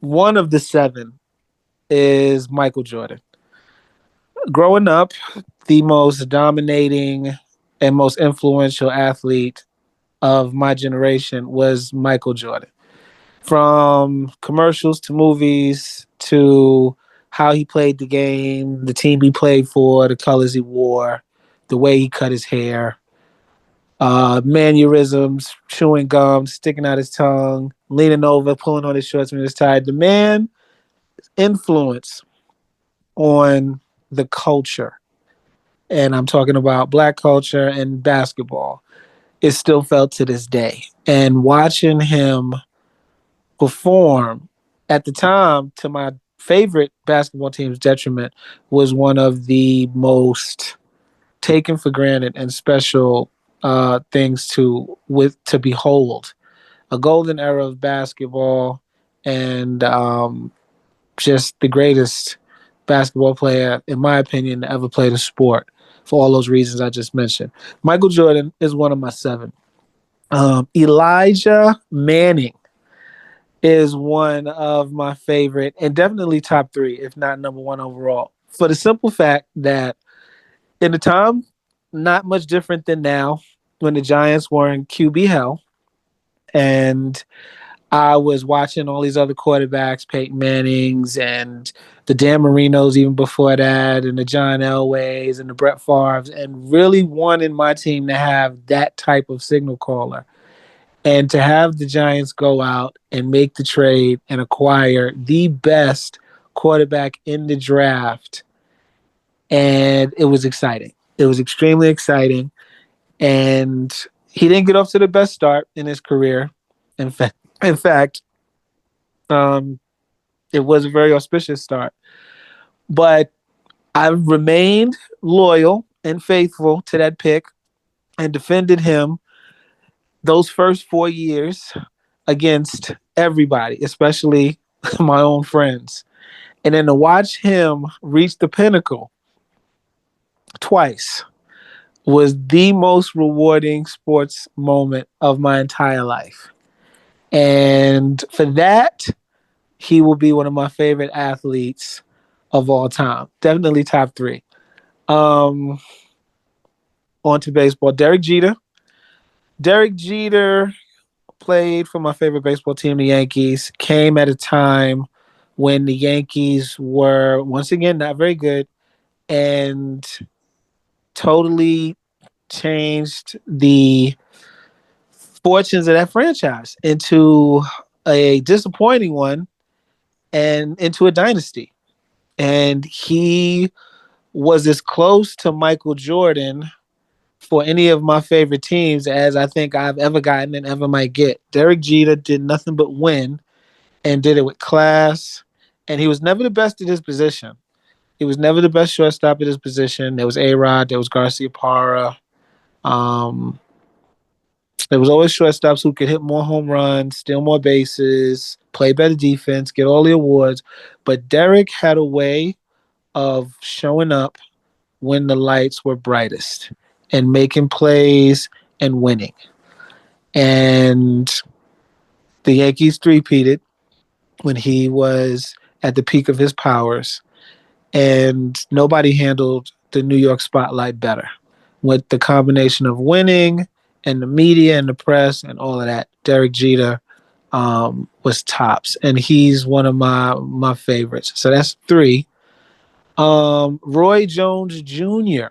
One of the 7 is Michael Jordan. Growing up, the most dominating and most influential athlete of my generation was Michael Jordan. From commercials to movies to how he played the game, the team he played for, the colors he wore, the way he cut his hair, mannerisms, chewing gum, sticking out his tongue, leaning over, pulling on his shorts when he was tired. The man influence on the culture, and I'm talking about Black culture and basketball, is still felt to this day. And watching him perform at the time, to my favorite basketball team's detriment, was one of the most taken for granted and special things to behold. A golden era of basketball, and just the greatest basketball player, in my opinion, to ever play the sport, for all those reasons I just mentioned. Michael Jordan is one of my 7. Elijah Manning is one of my favorite, and definitely top 3, if not number 1 overall, for the simple fact that in the time, not much different than now, when the Giants were in QB hell, and I was watching all these other quarterbacks, Peyton Mannings and the Dan Marinos even before that, and the John Elways and the Brett Favres, and really wanting my team to have that type of signal caller. And to have the Giants go out and make the trade and acquire the best quarterback in the draft, and it was exciting. It was extremely exciting. And he didn't get off to the best start in his career. In fact, it was a very auspicious start. But I've remained loyal and faithful to that pick and defended him those first 4 years against everybody, especially my own friends. And then to watch him reach the pinnacle twice was the most rewarding sports moment of my entire life. And for that, he will be one of my favorite athletes of all time. Definitely top 3. On to baseball. Derek Jeter. Derek Jeter played for my favorite baseball team, the Yankees. Came at a time when the Yankees were, once again, not very good, and totally changed the fortunes of that franchise into a disappointing one and into a dynasty. And he was as close to Michael Jordan for any of my favorite teams as I think I've ever gotten and ever might get. Derek Jeter did nothing but win and did it with class. And he was never the best at his position. He was never the best shortstop at his position. There was A-Rod, there was Garcia Parra. Um, there was always shortstops who could hit more home runs, steal more bases, play better defense, get all the awards. But Derek had a way of showing up when the lights were brightest and making plays and winning. And the Yankees three-peated when he was at the peak of his powers. And nobody handled the New York spotlight better. With the combination of winning and the media and the press and all of that, Derek Jeter was tops. And he's one of my favorites. So that's 3. Roy Jones Jr.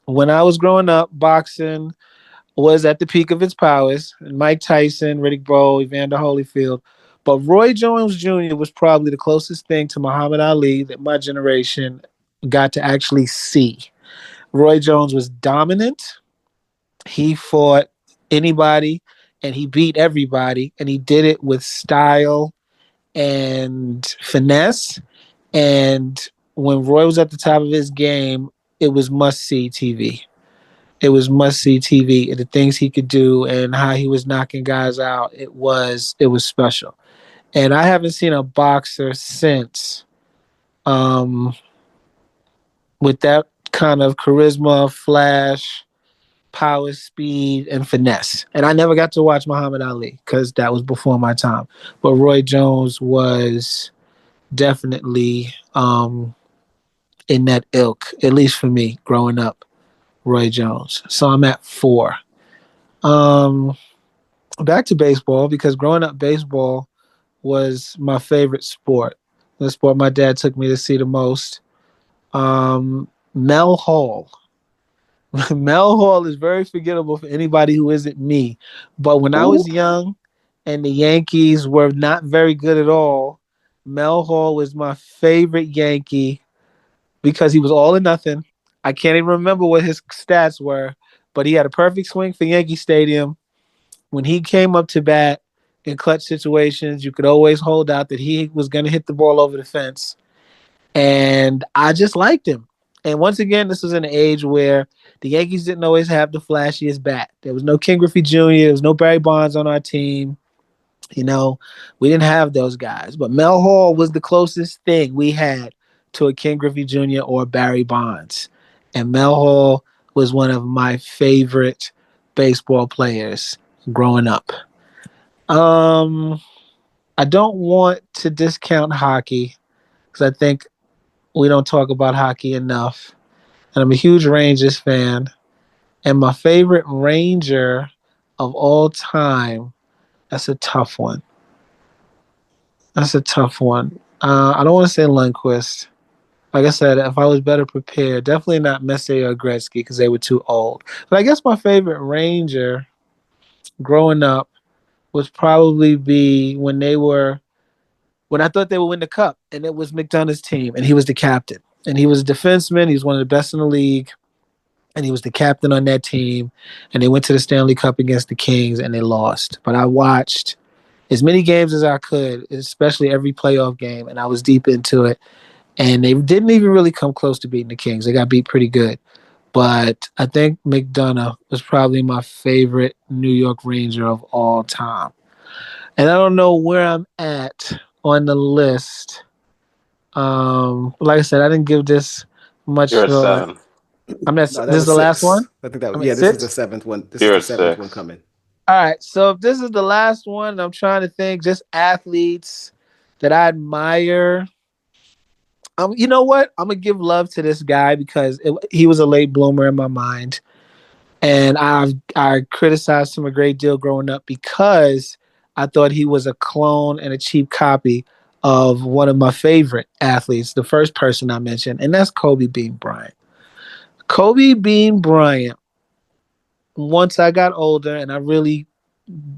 When I was growing up, boxing was at the peak of its powers. Mike Tyson, Riddick Bowe, Evander Holyfield. But Roy Jones Jr. was probably the closest thing to Muhammad Ali that my generation got to actually see. Roy Jones was dominant. He fought anybody and he beat everybody. And he did it with style and finesse. And when Roy was at the top of his game, it was must-see TV. It was must-see TV. The things he could do and how he was knocking guys out, it was special. And I haven't seen a boxer since with that kind of charisma, flash, power, speed, and finesse. And I never got to watch Muhammad Ali because that was before my time. But Roy Jones was definitely in that ilk, at least for me growing up, Roy Jones. So I'm at 4. Back to baseball, because growing up, baseball was my favorite sport. The sport my dad took me to see the most. Mel Hall. Mel Hall is very forgettable for anybody who isn't me. But when I was young and the Yankees were not very good at all, Mel Hall was my favorite Yankee because he was all or nothing. I can't even remember what his stats were, but he had a perfect swing for Yankee Stadium. When he came up to bat in clutch situations, you could always hold out that he was going to hit the ball over the fence. And I just liked him. And once again, this was an age where the Yankees didn't always have the flashiest bat. There was no Ken Griffey Jr., there was no Barry Bonds on our team. You know, we didn't have those guys. But Mel Hall was the closest thing we had to a Ken Griffey Jr. or Barry Bonds. And Mel Hall was one of my favorite baseball players growing up. I don't want to discount hockey because I think we don't talk about hockey enough. And I'm a huge Rangers fan. And my favorite Ranger of all time, that's a tough one. I don't want to say Lundqvist. Like I said, if I was better prepared, definitely not Messier or Gretzky because they were too old. But I guess my favorite Ranger growing up would probably be when I thought they would win the cup, and it was McDonough's team, and he was the captain. And he was a defenseman. He was one of the best in the league, and he was the captain on that team. And they went to the Stanley Cup against the Kings, and they lost. But I watched as many games as I could, especially every playoff game, and I was deep into it. And they didn't even really come close to beating the Kings. They got beat pretty good. But I think McDonough was probably my favorite New York Ranger of all time. And I don't know where I'm at on the list. Like I said, I didn't give this much You're at thought. 7. This No, that is was the 6. last one? I think that was, I'm at yeah, this is 6? the 7th one. This You're is the at 7th 6. one coming. All right, so if this is the last one, I'm trying to think just athletes that I admire. You know what? I'm gonna give love to this guy because he was a late bloomer in my mind, and I criticized him a great deal growing up because I thought he was a clone and a cheap copy of one of my favorite athletes, the first person I mentioned, and that's Kobe Bean Bryant. Kobe Bean Bryant once I got older and I really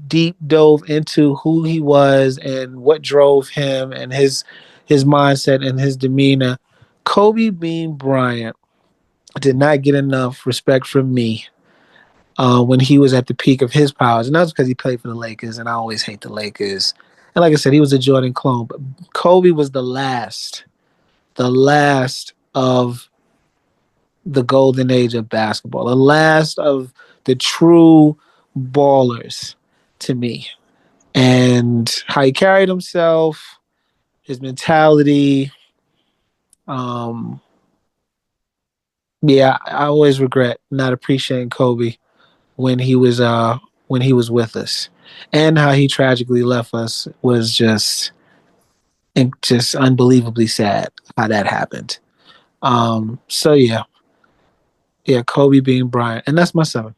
deep dove into who he was and what drove him and his mindset and his demeanor, Kobe Bean Bryant did not get enough respect from me when he was at the peak of his powers. And that's because he played for the Lakers, and I always hate the Lakers. And like I said, he was a Jordan clone. But Kobe was the last of the golden age of basketball, the last of the true ballers to me. And how he carried himself, his mentality. Um, yeah, I always regret not appreciating Kobe when he was with us, and how he tragically left us was just unbelievably sad how that happened. So yeah, Kobe being Bryant, and that's my 7.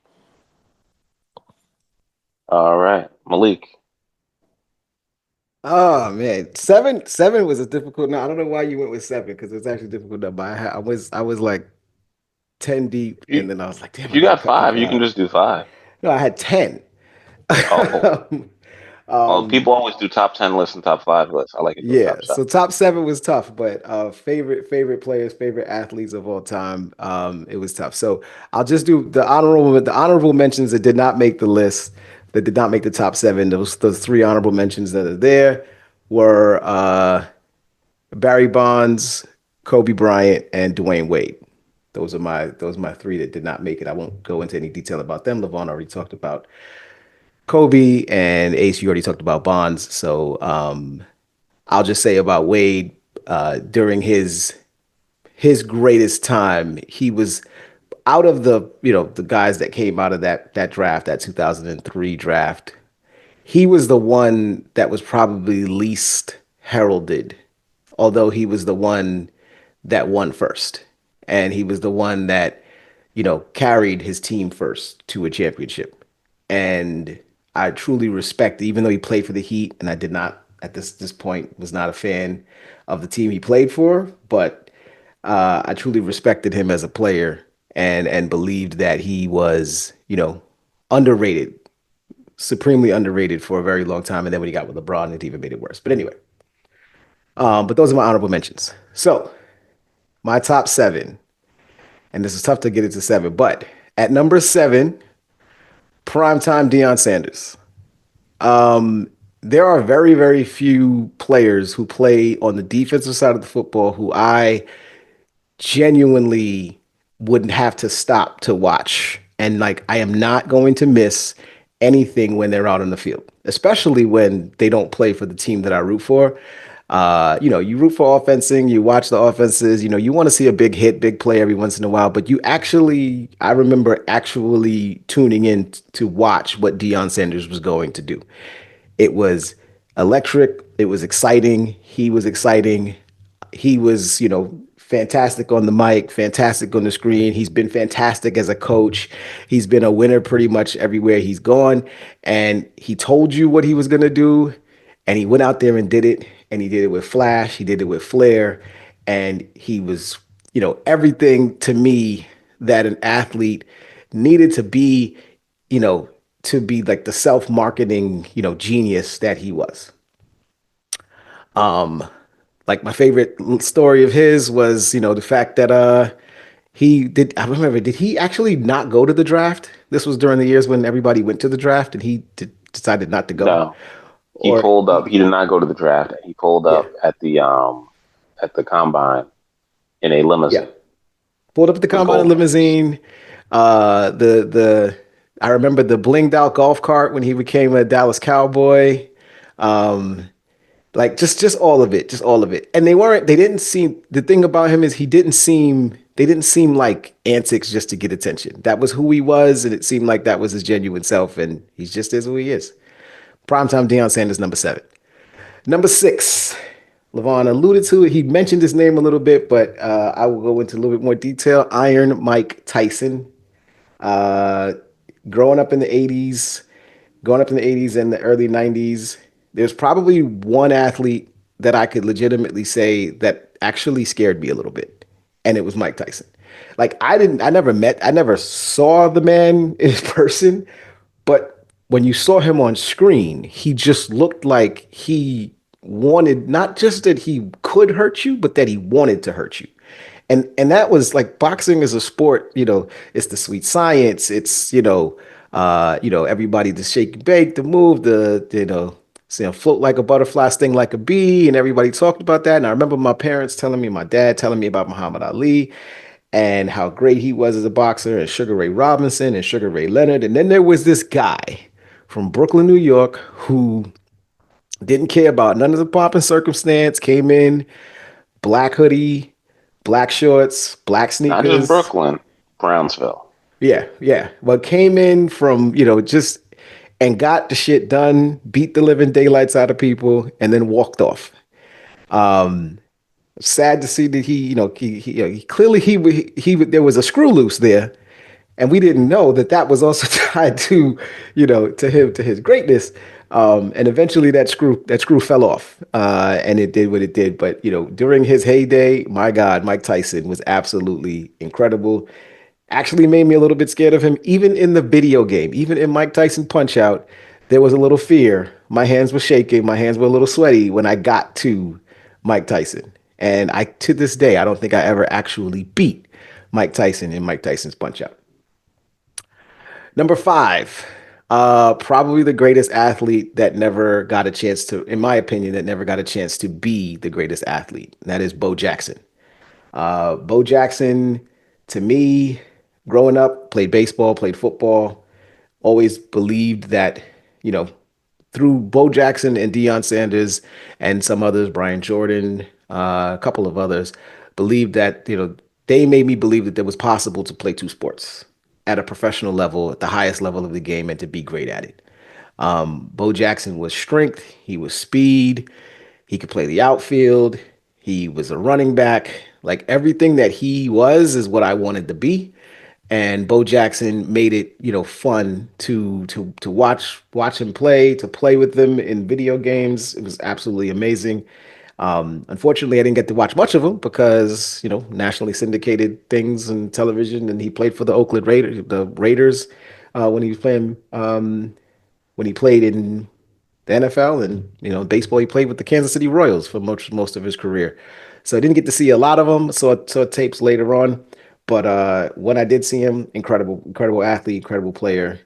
All right, Malik. Oh man, seven was a difficult. No, I don't know why you went with 7 because it's actually difficult. But I was like 10 deep, If and you then I was like, damn, if I you gotta got cut five, people you can out. just do five. No, I had 10. Oh, well, um, people always do top 10 lists and top five lists. I like it doing yeah, top so seven. top 7 was tough, but favorite players, favorite athletes of all time. It was tough. So I'll just do the honorable mentions that did not make the list, that did not make the top 7. Those three honorable mentions that are there were Barry Bonds, Kobe Bryant, and Dwayne Wade. Those are my three that did not make it. I won't go into any detail about them. LeVon already talked about Kobe, and Ace, you already talked about Bonds. So I'll just say about Wade, during his greatest time, he was out of the guys that came out of that draft, that 2003 draft. He was the one that was probably least heralded, although he was the one that won first. And he was the one that, carried his team first to a championship. And I truly respect, even though he played for the Heat, and I did not, at this point, was not a fan of the team he played for, but I truly respected him as a player, and believed that he was, underrated, supremely underrated for a very long time. And then when he got with LeBron, it even made it worse. But anyway, but those are my honorable mentions. So my top 7, and this is tough to get into 7, but at number 7, primetime Deion Sanders. There are very, very few players who play on the defensive side of the football who I genuinely wouldn't have to stop to watch. And like, I am not going to miss anything when they're out on the field, especially when they don't play for the team that I root for. You root for offensing, you watch the offenses, you want to see a big hit, big play every once in a while, but I remember actually tuning in to watch what Deion Sanders was going to do. It was electric. It was exciting. He was exciting. He was, fantastic on the mic, fantastic on the screen. He's been fantastic as a coach. He's been a winner pretty much everywhere he's gone. And he told you what he was going to do. And he went out there and did it. And he did it with flash. He did it with flair. And he was, everything to me that an athlete needed to be, you know, to be like the self-marketing, genius that he was. Like my favorite story of his was, the fact that I remember, did he actually not go to the draft? This was during the years when everybody went to the draft and he decided not to go. No, he Or pulled up. He did not go to the draft. He pulled yeah, up at the combine in a yeah. limousine Pulled up at the with combine in gold rings. limousine. The I remember the blinged out golf cart when he became a Dallas Cowboy. Um, like just all of it, just all of it. And they didn't seem, the thing about him is they didn't seem like antics just to get attention. That was who he was, and it seemed like that was his genuine self, and he just is who he is. Primetime Deion Sanders, number 7. Number 6, Levon alluded to it. He mentioned his name a little bit, but I will go into a little bit more detail. Iron Mike Tyson. Uh, growing up in the 80s, growing up in the 80s and the early 90s, there's probably one athlete that I could legitimately say that actually scared me a little bit, and it was Mike Tyson. Like I never saw the man in person, but when you saw him on screen, he just looked like he wanted not just that he could hurt you, but that he wanted to hurt you. And that was like boxing is a sport, it's the sweet science. It's, everybody to shake and bake, to move, float like a butterfly, sting like a bee, and everybody talked about that. And I remember my dad telling me about Muhammad Ali and how great he was as a boxer, and Sugar Ray Robinson and Sugar Ray Leonard. And then there was this guy from Brooklyn, New York, who didn't care about none of the pomp and circumstance, came in, black hoodie, black shorts, black Not just sneakers. Brooklyn, Brownsville. Yeah, yeah. But came in from, just and got the shit done, beat the living daylights out of people, and then walked off. Sad to see that he clearly there was a screw loose there, and we didn't know that that was also tied to to his greatness. And eventually that screw fell off, and it did what it did. But during his heyday, my God, Mike Tyson was absolutely incredible. Actually made me a little bit scared of him, even in the video game, even in Mike Tyson Punch Out. There was a little fear. My hands were shaking. My hands were a little sweaty when I got to Mike Tyson. And to this day, I don't think I ever actually beat Mike Tyson in Mike Tyson's Punch Out. Number 5, probably the greatest athlete that never got a chance to, in my opinion, that never got a chance to be the greatest athlete. And that is Bo Jackson. Bo Jackson, to me, growing up, played baseball, played football, always believed that, through Bo Jackson and Deion Sanders and some others, Brian Jordan, a couple of others, believed that, they made me believe that it was possible to play two sports at a professional level, at the highest level of the game, and to be great at it. Bo Jackson was strength, he was speed, he could play the outfield, he was a running back. Like everything that he was is what I wanted to be. And Bo Jackson made it, fun to watch him play, to play with them in video games. It was absolutely amazing. Unfortunately, I didn't get to watch much of him because, nationally syndicated things and television, and he played for the Raiders, when he was playing, when he played in the NFL, and baseball. He played with the Kansas City Royals for most of his career. So I didn't get to see a lot of him. Saw tapes later on, but when I did see him, incredible athlete, incredible player,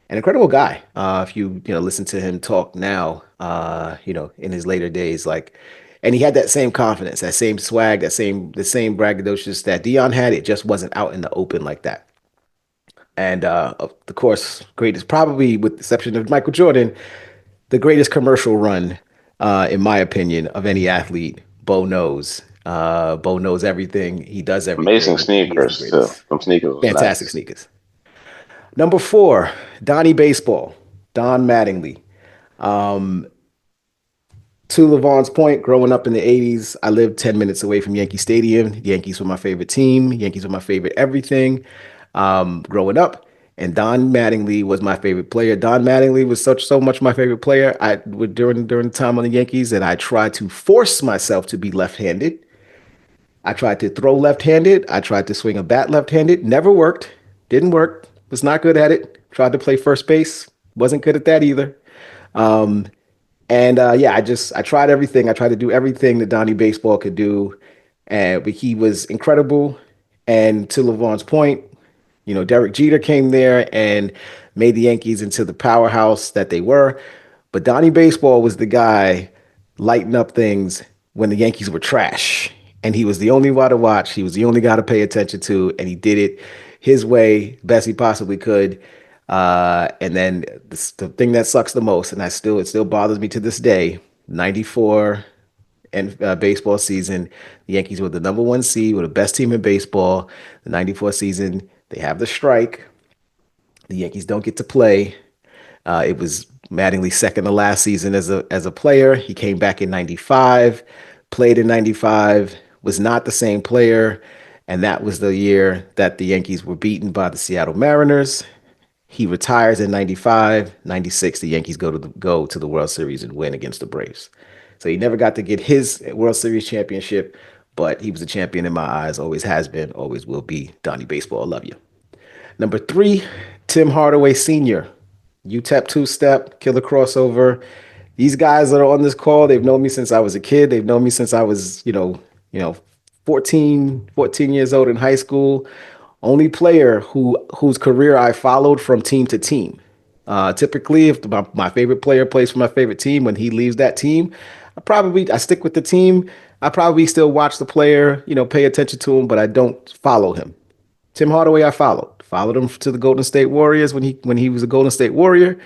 an incredible guy. If you listen to him talk now, in his later days, like, and he had that same confidence, that same swag, the same braggadocious that Dion had. It just wasn't out in the open like that. And of course, greatest, probably with the exception of Michael Jordan, the greatest commercial run, in my opinion, of any athlete. Bo knows. Bo knows everything. He does Amazing everything. He is the sneakers too. greatest. Them sneakers was Fantastic nice. sneakers. Number 4, Donnie Baseball, Don Mattingly. To Levon's point, growing up in the 80s, I lived 10 minutes away from Yankee Stadium. The Yankees were my favorite team. Yankees were my favorite everything, growing up. And Don Mattingly was my favorite player. Don Mattingly was so much my favorite player. During the time on the Yankees, that I tried to force myself to be left-handed. I tried to throw left-handed. I tried to swing a bat left-handed. Never worked. Didn't work. Was not good at it. Tried to play first base. Wasn't good at that either. And yeah, I tried everything. I tried to do everything that Donnie Baseball could do, and but he was incredible. And to LeVon's point, Derek Jeter came there and made the Yankees into the powerhouse that they were. But Donnie Baseball was the guy lighting up things when the Yankees were trash. And he was the only guy to watch. He was the only guy to pay attention to. And he did it his way, best he possibly could. And then the thing that sucks the most, and it still bothers me to this day, 94 and baseball season, the Yankees were the number 1 seed, were the best team in baseball. The 94 season, they have the strike. The Yankees don't get to play. It was Mattingly's second to last season as a player. He came back in 95, played in 95, was not the same player. And that was the year that the Yankees were beaten by the Seattle Mariners. He retires in 95, 96. The Yankees go to the World Series and win against the Braves. So he never got to get his World Series championship, but he was a champion in my eyes, always has been, always will be. Donnie Baseball, I love you. Number 3, Tim Hardaway Sr. UTEP two-step, killer crossover. These guys that are on this call, they've known me since I was a kid. They've known me since I was, 14 years old in high school. Only player whose career I followed from team to team. Typically, if my favorite player plays for my favorite team, when he leaves that team, I stick with the team. I probably still watch the player, pay attention to him, but I don't follow him. Tim Hardaway, I followed him to the Golden State Warriors when he was a Golden State Warrior.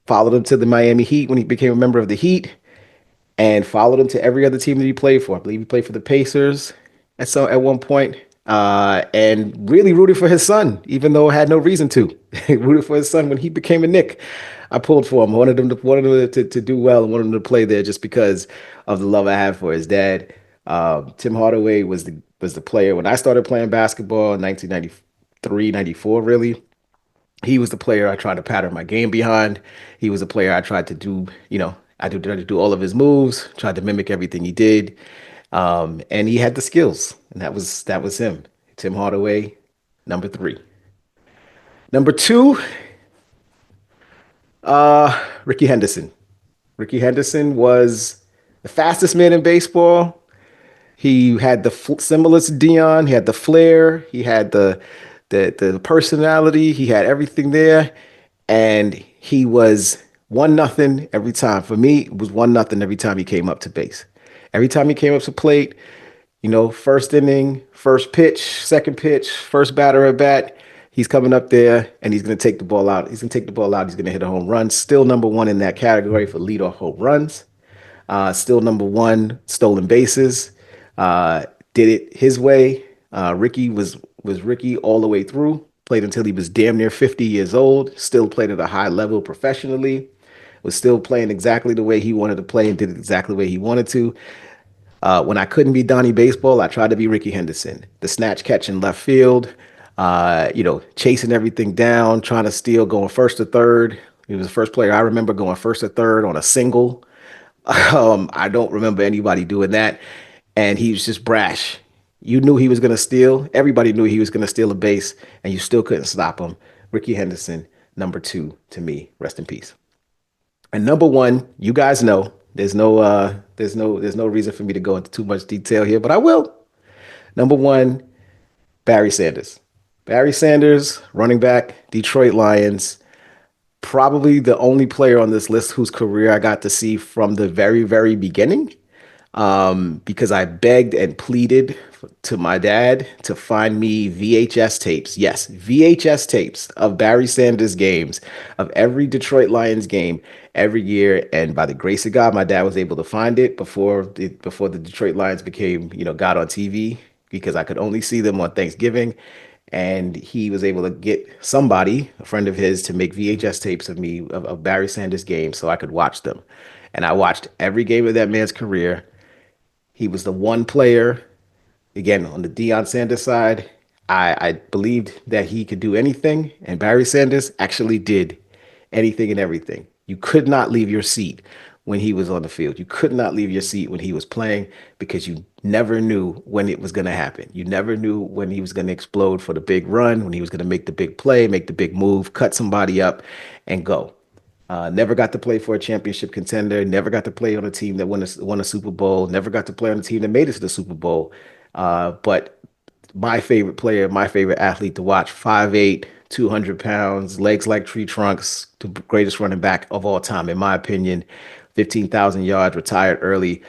Followed him to the Miami Heat when he became a member of the Heat, and followed him to every other team that he played for. I believe he played for the Pacers at one point, and really rooted for his son, even though I had no reason to. Rooted for his son when he became a Knick. I pulled for him. I wanted him to do well and wanted him to play there just because of the love I have for his dad. Tim Hardaway was the player when I started playing basketball in 1993, 94, really. He was the player I tried to pattern my game behind. He was the player I tried to do, tried to do all of his moves, tried to mimic everything he did. And he had the skills, and that was him. Tim Hardaway, number 3. Number 2, Ricky Henderson. Ricky Henderson was the fastest man in baseball. He had the similar to Dion. He had the flair. He had the personality. He had everything there, and he was 1-0 every time. For me, it was 1-0 every time he came up to base. Every time he came up to plate, first inning, first pitch, second pitch, first batter at bat, he's coming up there and he's going to take the ball out. He's going to take the ball out. He's going to hit a home run. Still number 1 in that category for leadoff home runs. Still number 1 stolen bases. Did it his way. Ricky was Ricky all the way through. Played until he was damn near 50 years old. Still played at a high level professionally. Was still playing exactly the way he wanted to play and did it exactly the way he wanted to. When I couldn't be Donnie Baseball, I tried to be Ricky Henderson. The snatch catch in left field, chasing everything down, trying to steal, going first to third. He was the first player I remember going first to third on a single. I don't remember anybody doing that. And he was just brash. You knew he was going to steal. Everybody knew he was going to steal a base, and you still couldn't stop him. Ricky Henderson, number 2 to me. Rest in peace. And number 1, you guys know. There's no reason for me to go into too much detail here, but I will. Number 1, Barry Sanders. Barry Sanders, running back, Detroit Lions. Probably the only player on this list whose career I got to see from the very, very beginning. Because I begged and pleaded to my dad to find me VHS tapes. Yes, VHS tapes of Barry Sanders games, of every Detroit Lions game every year. And by the grace of God, my dad was able to find it before the Detroit Lions became, got on TV, because I could only see them on Thanksgiving. And he was able to get somebody, a friend of his, to make VHS tapes of me of Barry Sanders games so I could watch them. And I watched every game of that man's career. He was the one player, again, on the Deion Sanders side. I believed that he could do anything, and Barry Sanders actually did anything and everything. You could not leave your seat when he was on the field. You could not leave your seat when he was playing, because you never knew when it was going to happen. You never knew when he was going to explode for the big run, when he was going to make the big play, make the big move, cut somebody up, and go. Never got to play for a championship contender. Never got to play on a team that won a Super Bowl. Never got to play on a team that made it to the Super Bowl. But my favorite player, my favorite athlete to watch, 5'8", 200 pounds, legs like tree trunks, the greatest running back of all time, in my opinion. 15,000 yards, retired early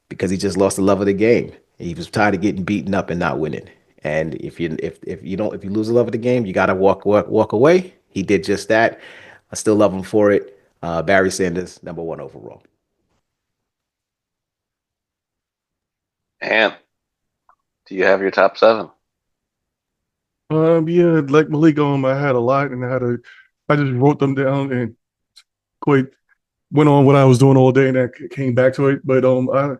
because he just lost the love of the game. He was tired of getting beaten up and not winning. And if you lose the love of the game, you got to walk away. He did just that. I still love him for it. Barry Sanders, number 1 overall. And do you have your top 7? Yeah, like Malik, I had a lot, and I just wrote them down and quite went on what I was doing all day, and I came back to it. But I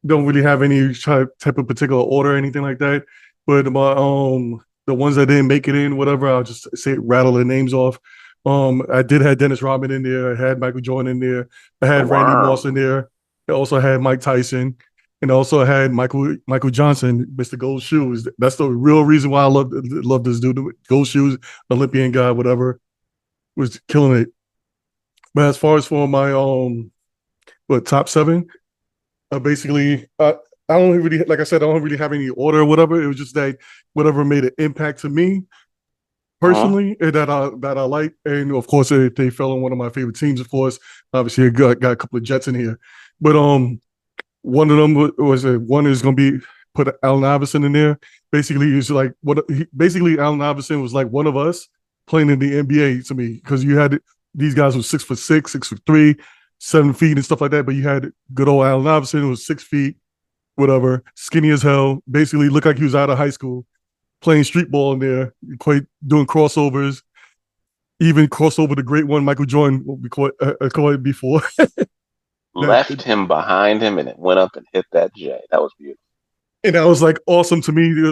don't really have any type of particular order or anything like that. But my the ones that didn't make it in, whatever, I'll just rattle the names off. I did have Dennis Rodman in there. I had Michael Jordan in there. I had Randy Moss in there. I also had Mike Tyson. And also I had Michael Johnson, Mr. Gold Shoes. That's the real reason why I love this dude. Gold Shoes, Olympian guy, whatever, was killing it. But as far as for my top 7, basically I don't really, like I said, I don't really have any order or whatever. It was just that whatever made an impact to me personally, and that I like, and of course they fell on one of my favorite teams. Of course, obviously I got a couple of Jets in here, but one of them was one is going to be put Allen Iverson in there. Basically, it's like basically Allen Iverson was like one of us playing in the NBA to me, because you had these guys who were 6'6", 6'3", 7 feet and stuff like that, but you had good old Allen Iverson who was 6 feet, whatever, skinny as hell. Basically, looked like he was out of high school, playing street ball in there, quite doing crossovers, even crossover the great one Michael Jordan, what we call it before. Left him behind him, and it went up and hit that J. That was beautiful. And that was like awesome to me. It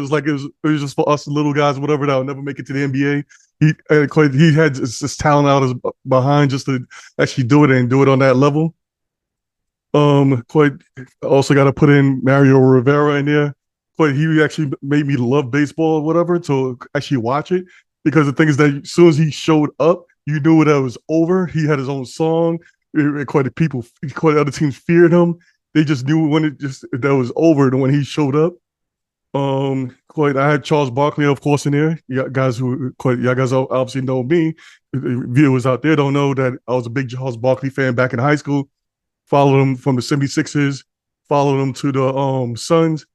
was just for us little guys, whatever, that would never make it to the NBA. He had this talent out his behind just to actually do it and do it on that level. Quite also got to put in Mario Rivera in there. But he actually made me love baseball or whatever to actually watch it, because the thing is that as soon as he showed up, you knew that it was over. He had his own song. Quite other teams feared him. They just knew when that was over when he showed up. I had Charles Barkley, of course, in there. You guys obviously know me. Viewers out there don't know that I was a big Charles Barkley fan back in high school. Followed him from the 76ers, followed him to the Suns.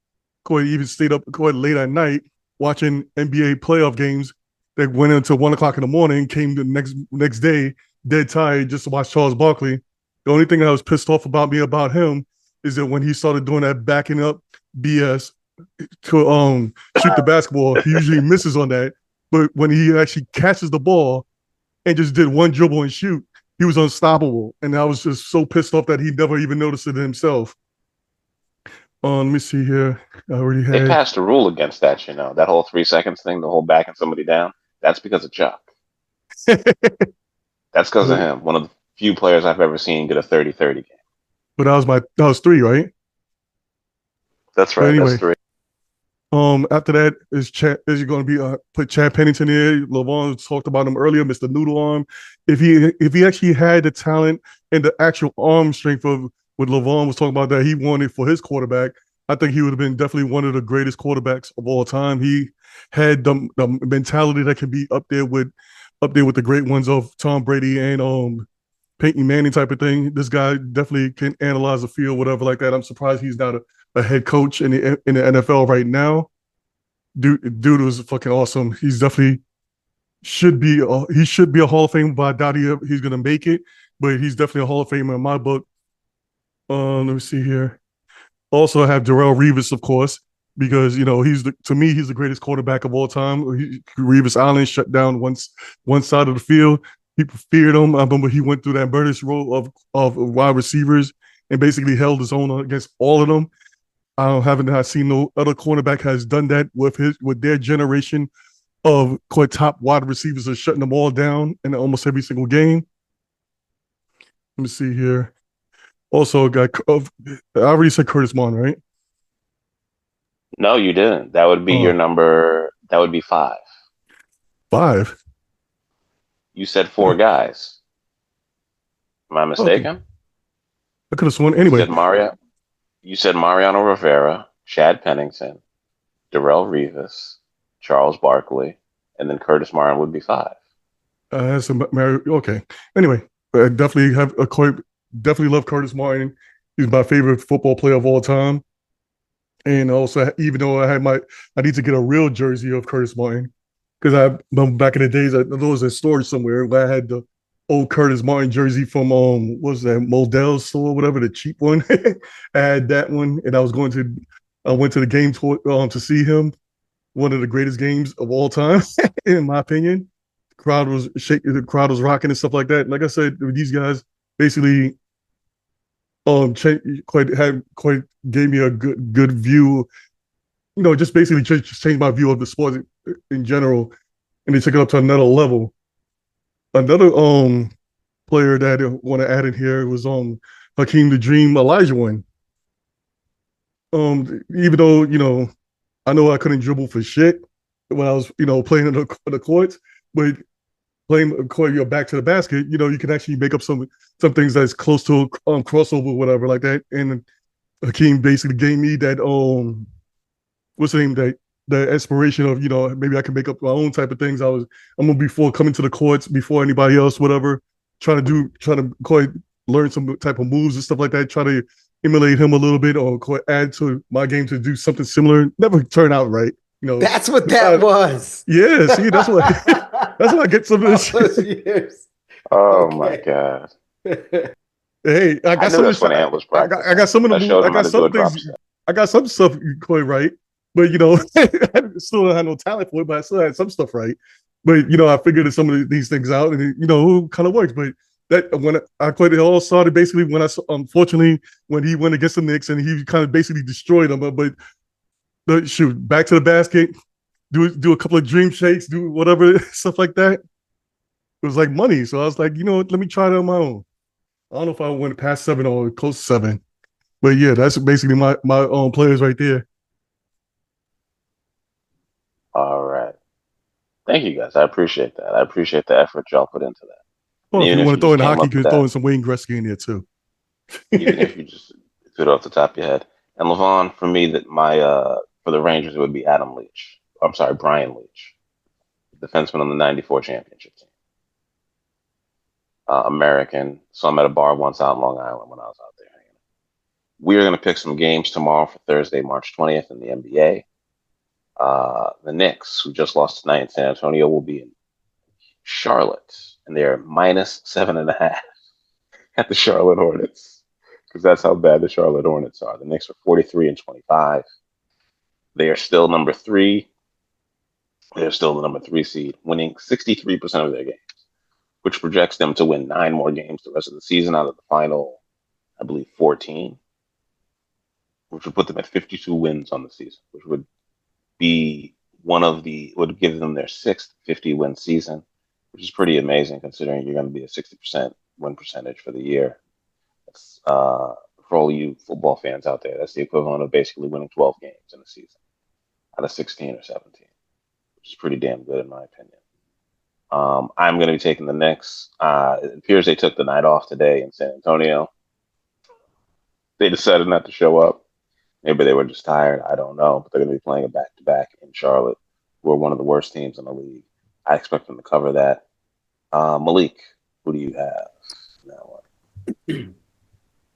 Even stayed up quite late at night watching NBA playoff games that went until 1 o'clock in the morning, came the next day, dead tired, just to watch Charles Barkley. The only thing I was pissed off about him is that when he started doing that backing up BS to shoot the basketball, he usually misses on that. But when he actually catches the ball and just did one dribble and shoot, he was unstoppable. And I was just so pissed off that he never even noticed it himself. Let me see here. I already had. They passed a rule against that, that whole 3 seconds thing, the whole backing somebody down. That's because of Chuck. That's because of him. One of the few players I've ever seen get a 30-30 game. But that was 3, right? That's right. Anyway, that's 3. After that is going to be put Chad Pennington here. LeVon talked about him earlier, Mr. Noodle Arm. If he actually had the talent and the actual arm strength of what LeVon was talking about that he wanted for his quarterback, I think he would have been definitely one of the greatest quarterbacks of all time. He had the mentality that can be up there with the great ones of Tom Brady and Peyton Manning type of thing. This guy definitely can analyze the field, whatever like that. I'm surprised he's not a head coach in the NFL right now. Dude was fucking awesome. He's definitely should be a Hall of Famer, but I doubt he's gonna make it. But he's definitely a Hall of Famer in my book. Let me see here. Also, I have Darrelle Revis, of course, because to me he's the greatest quarterback of all time. Revis Island shut down one side of the field. People feared him. I remember he went through that murderous role of wide receivers and basically held his own against all of them. I haven't seen no other cornerback has done that with their generation of quite top wide receivers are shutting them all down in almost every single game. Let me see here. Also, I already said Curtis Martin, right? No, you didn't. That would be your number. That would be 5. 5? You said 4 guys. Am I mistaken? Okay. I could have sworn. Anyway. You said Mariano Rivera, Chad Pennington, Darrelle Revis, Charles Barkley, and then Curtis Martin would be 5. Okay. Anyway, I definitely definitely love Curtis Martin. He's my favorite football player of all time. And also, even though I need to get a real jersey of Curtis Martin, because I remember back in the days, there was a store somewhere where I had the old Curtis Martin jersey from what was that, Modell's store, whatever, the cheap one. I had that one, and I went to the game to see him. One of the greatest games of all time, in my opinion. The crowd was shaking, the crowd was rocking and stuff like that. Like I said, these guys basically gave me a good view. Just basically changed my view of the sport in general, and they took it up to another level. Another player that I want to add in here was Hakeem the Dream Olajuwon. Even though I know I couldn't dribble for shit when I was playing in the courts, but playing court, you're back to the basket. You can actually make up some things that's close to crossover, whatever like that. And Hakeem basically gave me that what's the name, that inspiration of maybe I can make up my own type of things. I'm gonna before coming to the courts before anybody else, whatever, trying to quite learn some type of moves and stuff like that. Try to emulate him a little bit or quite add to my game to do something similar. Never turn out right. That's what that was. Yeah, see, that's what that's why I get some of this All those shit. years. Oh my Okay. god! Hey, I I got knew some of that's this. when Ant was I practicing. got some of the I moves. showed I him how got to do a some drop things. step. I got some stuff quite right, but I still don't have no talent for it. But I still had some stuff right. But I figured some of these things out, and it kind of works. But that when it all started basically when unfortunately when he went against the Knicks and he kind of basically destroyed them. But shoot, back to the basket, do a couple of dream shakes, do whatever stuff like that. It was like money. So I was like, let me try it on my own. I don't know if I went past 7 or close to 7. But yeah, that's basically my own players right there. All right. Thank you guys. I appreciate that. I appreciate the effort y'all put into that. And Well, if even you if want you to throw just in came hockey, up you with can throw that, in some Wayne Gretzky in there too. even if you just threw it off the top of your head. And Levon, for me, that my for the Rangers it would be Adam Leach. I'm sorry, Brian Leach, defenseman on the '94 championship team. American. So I'm at a bar once out in Long Island when I was out there hanging out. We are going to pick some games tomorrow for Thursday, March 20th in the NBA. The Knicks, who just lost tonight in San Antonio, will be in Charlotte, and they're -7.5 at the Charlotte Hornets because that's how bad the Charlotte Hornets are. The Knicks are 43-25. They are still number 3. They're still the number 3 seed, winning 63% of their games, which projects them to win 9 more games the rest of the season out of the final, I believe, 14, which would put them at 52 wins on the season, which would be would give them their 6th 50-win season, which is pretty amazing considering you're going to be a 60% win percentage for the year. That's, for all you football fans out there, that's the equivalent of basically winning 12 games in a season out of 16 or 17, which is pretty damn good in my opinion. I'm going to be taking the Knicks. It appears they took the night off today in San Antonio. They decided not to show up. Maybe they were just tired. I don't know. But they're going to be playing a back-to-back in Charlotte, who are one of the worst teams in the league. I expect them to cover that. Malik, who do you have? Now,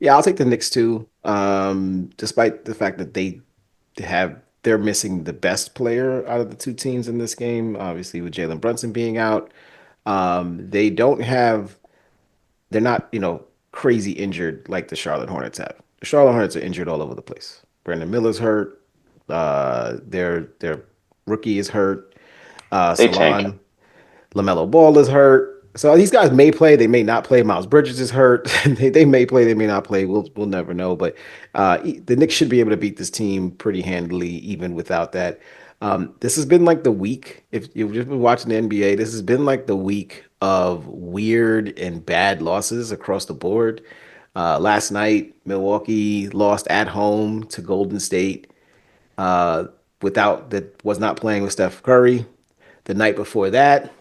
Yeah, I'll take the Knicks too. Despite the fact that they're missing the best player out of the two teams in this game, obviously with Jalen Brunson being out. They don't have they're not, crazy injured like the Charlotte Hornets have. The Charlotte Hornets are injured all over the place. Brandon Miller's hurt. Their rookie is hurt. they tanking. Salon LaMelo Ball is hurt. So these guys may play, they may not play. Miles Bridges is hurt. They may play, they may not play. We'll never know. But the Knicks should be able to beat this team pretty handily, even without that. This has been like the week. If you've just been watching the NBA, this has been like the week of weird and bad losses across the board. Last night, Milwaukee lost at home to Golden State. That was not playing with Steph Curry. The night before that,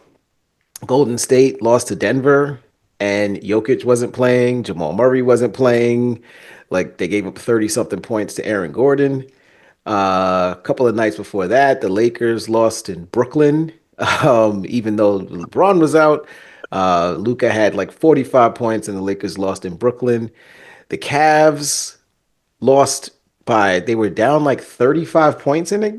Golden State lost to Denver and Jokic wasn't playing. Jamal Murray wasn't playing. Like they gave up 30 something points to Aaron Gordon. A couple of nights before that, the Lakers lost in Brooklyn. Even though LeBron was out, Luca had like 45 points and the Lakers lost in Brooklyn. The Cavs lost they were down like 35 points in the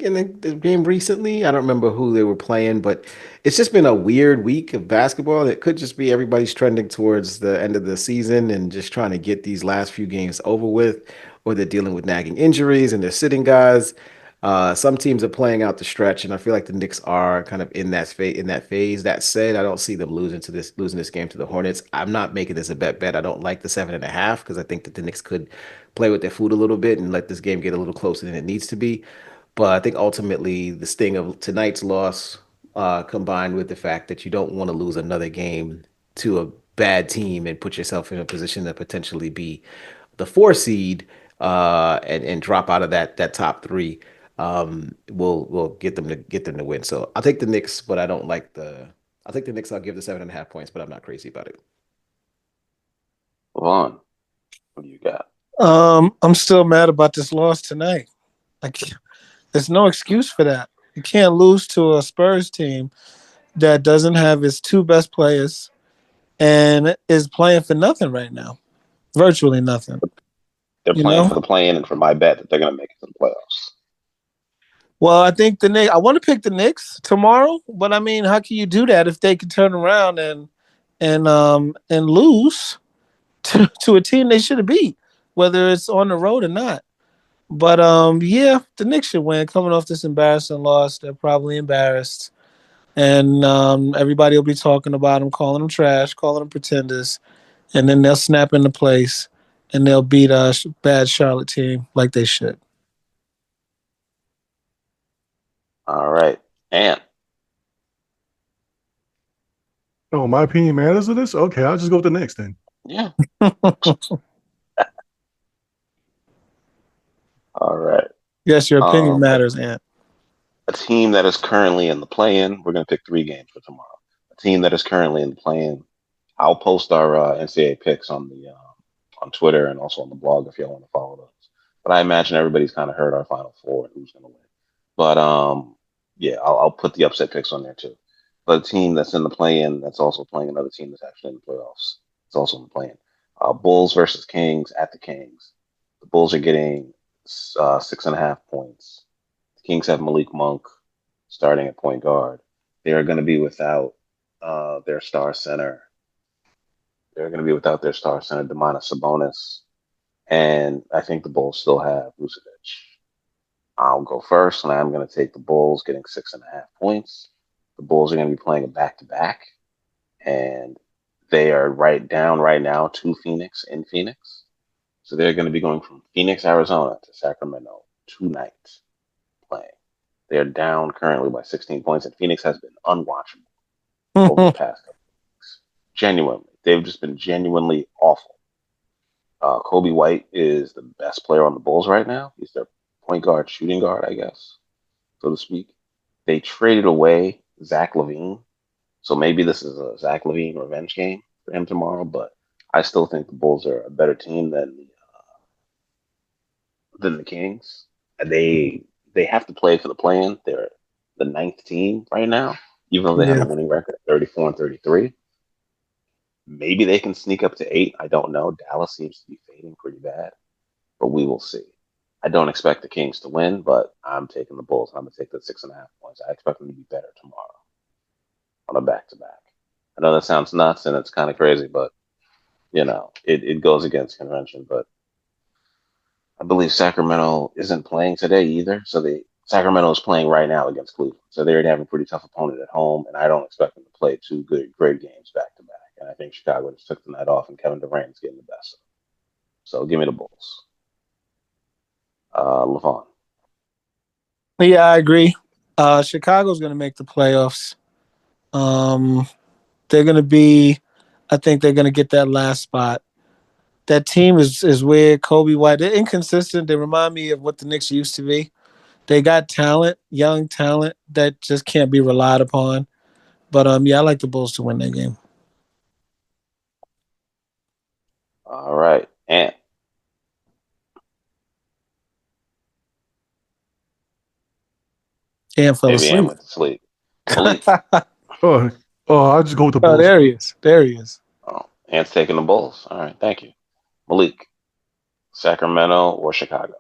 game recently. I don't remember who they were playing, but it's just been a weird week of basketball. It could just be everybody's trending towards the end of the season and just trying to get these last few games over with, or they're dealing with nagging injuries and they're sitting guys. Some teams are playing out the stretch, and I feel like the Knicks are kind of in that phase. That said, I don't see them losing this game to the Hornets. I'm not making this a bet. I don't like the 7.5 because I think that the Knicks could play with their food a little bit and let this game get a little closer than it needs to be. But I think ultimately the sting of tonight's loss, combined with the fact that you don't want to lose another game to a bad team and put yourself in a position to potentially be the 4 seed, and drop out of that top three, will get them to win. So I'll take the Knicks, but I don't like the. I'll take the Knicks. I'll give the 7.5 points, but I'm not crazy about it. Vaughn, what do you got? I'm still mad about this loss tonight. Like, there's no excuse for that. You can't lose to a Spurs team that doesn't have its two best players and is playing for nothing right now, virtually nothing. They're You playing for know. the play-in and for my bet that they're going to make it to the playoffs. Well, I think the Knicks. I want to pick the Knicks tomorrow, but I mean, how can you do that if they can turn around and lose to a team they should have beat, whether it's on the road or not? But yeah, the Knicks should win. Coming off this embarrassing loss, they're probably embarrassed, and everybody will be talking about them, calling them trash, calling them pretenders, and then they'll snap into place and they'll beat a bad Charlotte team like they should. All right. And Oh, my opinion matters in this? Okay, I'll just go with the Knicks then. yeah. All right. Yes, your opinion Um, matters, Ant. a team that is currently in the play-in. We're going to pick 3 games for tomorrow. A team that is currently in the play-in. I'll post our NCAA picks on Twitter and also on the blog if y'all want to follow those. But I imagine everybody's kind of heard our Final Four and who's going to win. But yeah, I'll put the upset picks on there too. But a team that's in the play-in that's also playing another team that's actually in the playoffs. It's also in the play-in. Bulls versus Kings at the Kings. The Bulls are getting 6.5 points. The Kings have Malik Monk starting at point guard. They are going to be without their star center. They're going to be without their star center, Domantas Sabonis. And I think the Bulls still have Vucevic. I'll go first, and I'm going to take the Bulls getting 6.5 points. The Bulls are going to be playing a back-to-back, and they are right now to Phoenix in Phoenix. So they're going to be going from Phoenix, Arizona to Sacramento tonight playing. They're down currently by 16 points, and Phoenix has been unwatchable over the past couple of weeks. Genuinely. They've just been genuinely awful. Kobe White is the best player on the Bulls right now. He's their point guard, shooting guard, I guess, so to speak. They traded away Zach LaVine, so maybe this is a Zach LaVine revenge game for him tomorrow. But I still think the Bulls are a better team than the Kings. They have to play for the play-in. They're the 9th team right now, even though they have a Yeah, winning record of 34 and 33. Maybe they can sneak up to 8. I don't know. Dallas seems to be fading pretty bad, but we will see. I don't expect the Kings to win, but I'm taking the Bulls. I'm going to take the 6.5 points. I expect them to be better tomorrow on a back-to-back. I know that sounds nuts and it's kind of crazy, but it goes against convention. But I believe Sacramento isn't playing today either. So Sacramento is playing right now against Cleveland. So they already have a pretty tough opponent at home, and I don't expect them to play 2 great games back to back. And I think Chicago just took the night off, and Kevin Durant's getting the best of them. So give me the Bulls. LaVon. yeah, I agree. Chicago's going to make the playoffs. Um, they're going to be. I think they're going to get that last spot. That team is weird. Kobe White, they're inconsistent. They remind me of what the Knicks used to be. They got talent, young talent that just can't be relied upon. But yeah, I like the Bulls to win that game. All right. And And fell maybe Ann asleep. went to sleep. Malik. Oh, I'll just go with the Oh, Bulls. there he is. There he is. Oh, Ant's taking the Bulls. All right. Thank you. Malik. Sacramento or Chicago?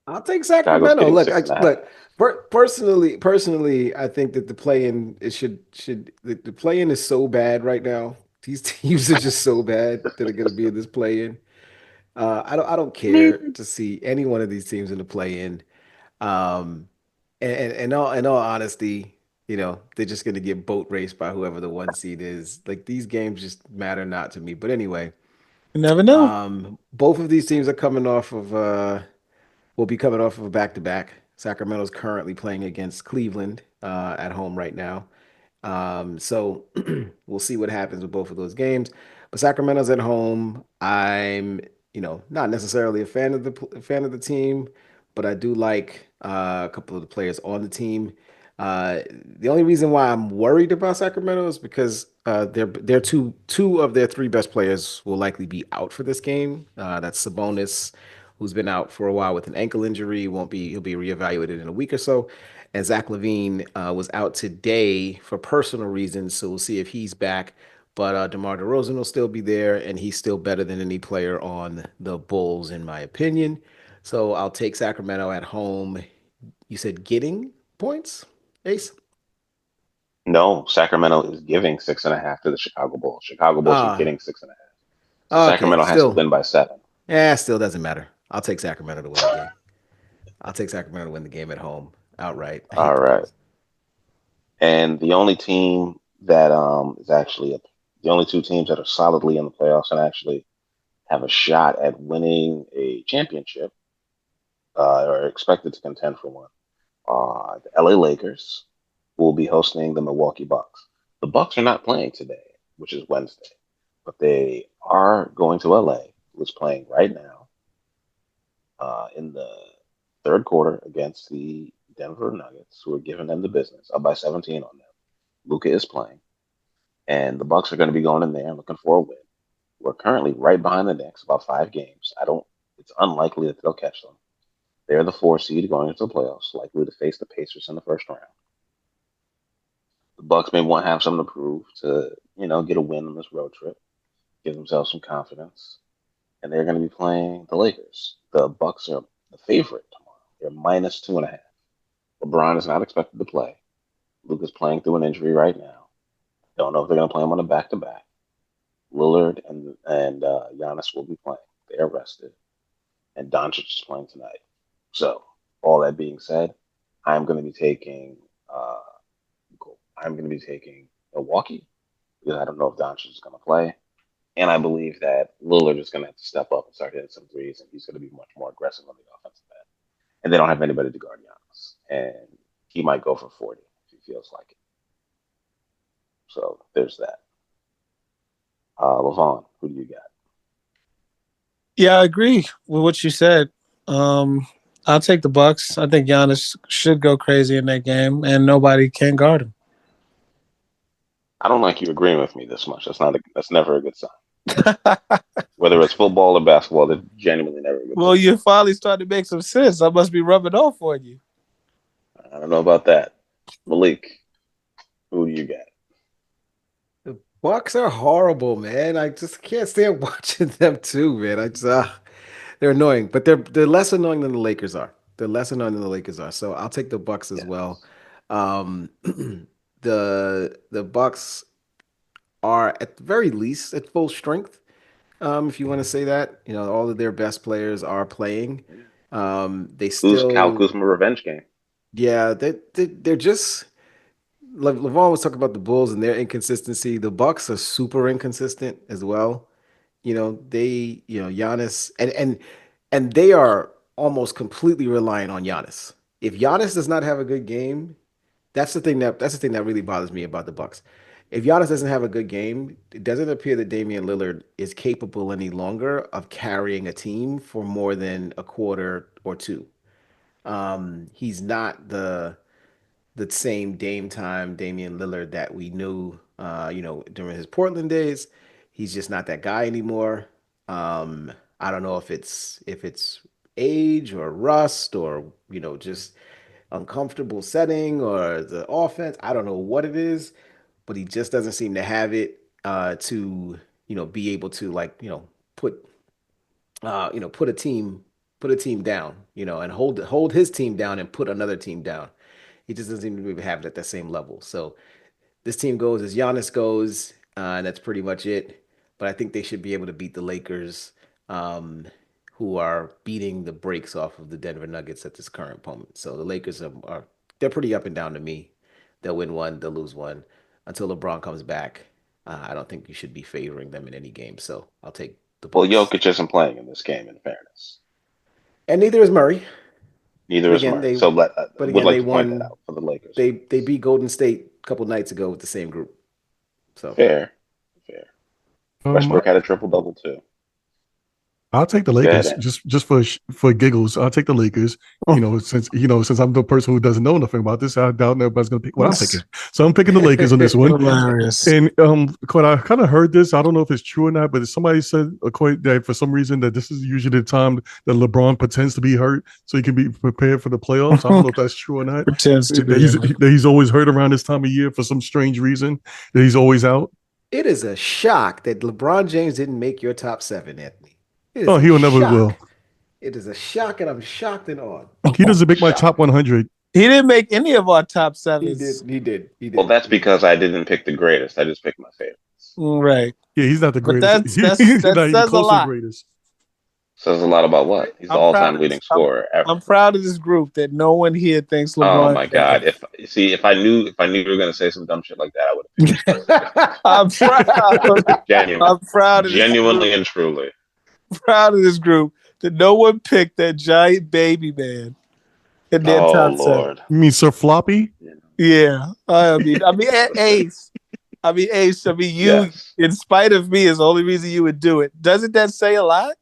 I'll take Chicago's Sacramento. getting Look, six and a half. look. Personally, I think that the play-in it should the play-in is so bad right now. These teams are just so bad that are going to be in this play-in. I don't care to see any one of these teams in the play-in. Um, and in all honesty, they're just going to get boat raced by whoever the 1 seed is. Like these games just matter not to me. But anyway, You never know. both of these teams are coming off of will be coming off of a back-to-back. Sacramento's currently playing against Cleveland at home right now. So we'll see what happens with both of those games. But Sacramento's at home. I'm not necessarily a fan of the team, but I do like a couple of the players on the team. Uh, the only reason why I'm worried about Sacramento is because their two of their three best players will likely be out for this game. That's Sabonis, who's been out for a while with an ankle injury. Won't be He'll be reevaluated in a week or so. And Zach Levine was out today for personal reasons, so we'll see if he's back. But DeMar DeRozan will still be there, and he's still better than any player on the Bulls, in my opinion. So I'll take Sacramento at home. You said getting points, Ace? No, Sacramento is giving 6.5 to the Chicago Bulls. Chicago Bulls are Ah, getting 6.5. So okay. Sacramento has to Still, win by 7. yeah, still doesn't matter. I'll take Sacramento to win the game. I'll take Sacramento to win the game at home outright. I hate All the right. Bulls. And the only team that is actually the only two teams that are solidly in the playoffs and actually have a shot at winning a championship or expected to contend for one are the LA Lakers, who will be hosting the Milwaukee Bucks. The Bucks are not playing today, which is Wednesday, but they are going to LA, who is playing right now in the third quarter against the Denver Nuggets, who are giving them the business, up by 17 on them. Luka is playing, and the Bucks are going to be going in there and looking for a win. We're currently right behind the Knicks, about 5 games. I don't. It's unlikely that they'll catch them. They're the 4 seed going into the playoffs, likely to face the Pacers in the first round. The Bucks may want to have something to prove to, get a win on this road trip, give themselves some confidence, and they're going to be playing the Lakers. The Bucks are the favorite tomorrow. They're minus 2.5. LeBron is not expected to play. Luka's playing through an injury right now. Don't know if they're going to play him on a back-to-back. Lillard and Giannis will be playing. They are rested, and Doncic is playing tonight. So, all that being said, I'm going to be taking uh, I'm going to be taking Milwaukee because I don't know if Doncic is going to play, and I believe that Lillard is going to have to step up and start hitting some threes, and he's going to be much more aggressive on the offensive end. And they don't have anybody to guard Giannis, and he might go for 40 if he feels like it. So there's that. Levon, who do you got? Yeah, I agree with what you said. Um, I'll take the Bucks. I think Giannis should go crazy in that game, and nobody can guard him. I don't like you agreeing with me this much. That's never a good sign. Whether it's football or basketball, they're genuinely never a good Well, sign. you finally started to make some sense. I must be rubbing off on you. I don't know about that. Malik, who do you got? The Bucks are horrible, man. I just can't stand watching them too, man. They're annoying, but they're less annoying than the Lakers are. They're less annoying than the Lakers are. So I'll take the Bucks as well. Yes. Um, the Bucks are at the very least at full strength. If you want to say that, all of their best players are playing. They Kyle still, Kuzma revenge game? yeah, they're just like LeVon was talking about the Bulls and their inconsistency. The Bucks are super inconsistent as well. Giannis and they are almost completely reliant on Giannis. If Giannis does not have a good game, that's the thing that really bothers me about the Bucks. If Giannis doesn't have a good game, it doesn't appear that Damian Lillard is capable any longer of carrying a team for more than a quarter or two. He's not the same Dame time Damian Lillard that we knew, during his Portland days. He's just not that guy anymore. I don't know if it's age or rust or just uncomfortable setting or the offense. I don't know what it is, but he just doesn't seem to have it to be able to put put a team down, and hold his team down and put another team down. He just doesn't seem to have it at that same level. So this team goes as Giannis goes, and that's pretty much it. But I think they should be able to beat the Lakers, um, who are beating the brakes off of the Denver Nuggets at this current moment. So the Lakers are they're pretty up and down to me. They'll win one, they'll lose one until LeBron comes back. I don't think you should be favoring them in any game. So I'll take the Well, Bucks. Jokic isn't playing in this game, in fairness. And neither is Murray. Neither But is again, Murray. they So but would again like they to point that won. out for the Lakers They fans. beat Golden State a couple nights ago with the same group. So Fair, fair. Um, Westbrook had a triple double too. I'll take the Go Lakers ahead. just for giggles. I'll take the Lakers. Since I'm the person who doesn't know nothing about this, I doubt everybody's gonna pick what I'm picking. So I'm picking the Lakers on this one. Hilarious. And I kind of heard this. I don't know if it's true or not, but somebody said that for some reason that this is usually the time that LeBron pretends to be hurt so he can be prepared for the playoffs. I don't know if that's true or not. Pretends to be. That he's always hurt around this time of year for some strange reason. That he's always out. It is a shock that LeBron James didn't make your top 7, Anthony. Oh, he'll never will. It is a shock, and I'm shocked and awed. He doesn't make my top 100. He didn't make any of our top 7s. He did. Well, that's because I didn't pick the greatest. I just picked my favorites. Right. Yeah, he's not the But greatest. that He's not even says a close to the lot. greatest. Says a lot about what? He's the I'm all-time proud- leading scorer ever. I'm proud of this group that no one here thinks LeBron. Oh my God! If I knew you were gonna say some dumb shit like that, I would have. I'm proud. I'm proud of genuinely and truly. Proud of this group that no one picked that giant baby man in their top 7. You mean Sir Floppy? Yeah. I mean Ace. Ace. You, yes. In spite of me, is the only reason you would do it. Doesn't that say a lot?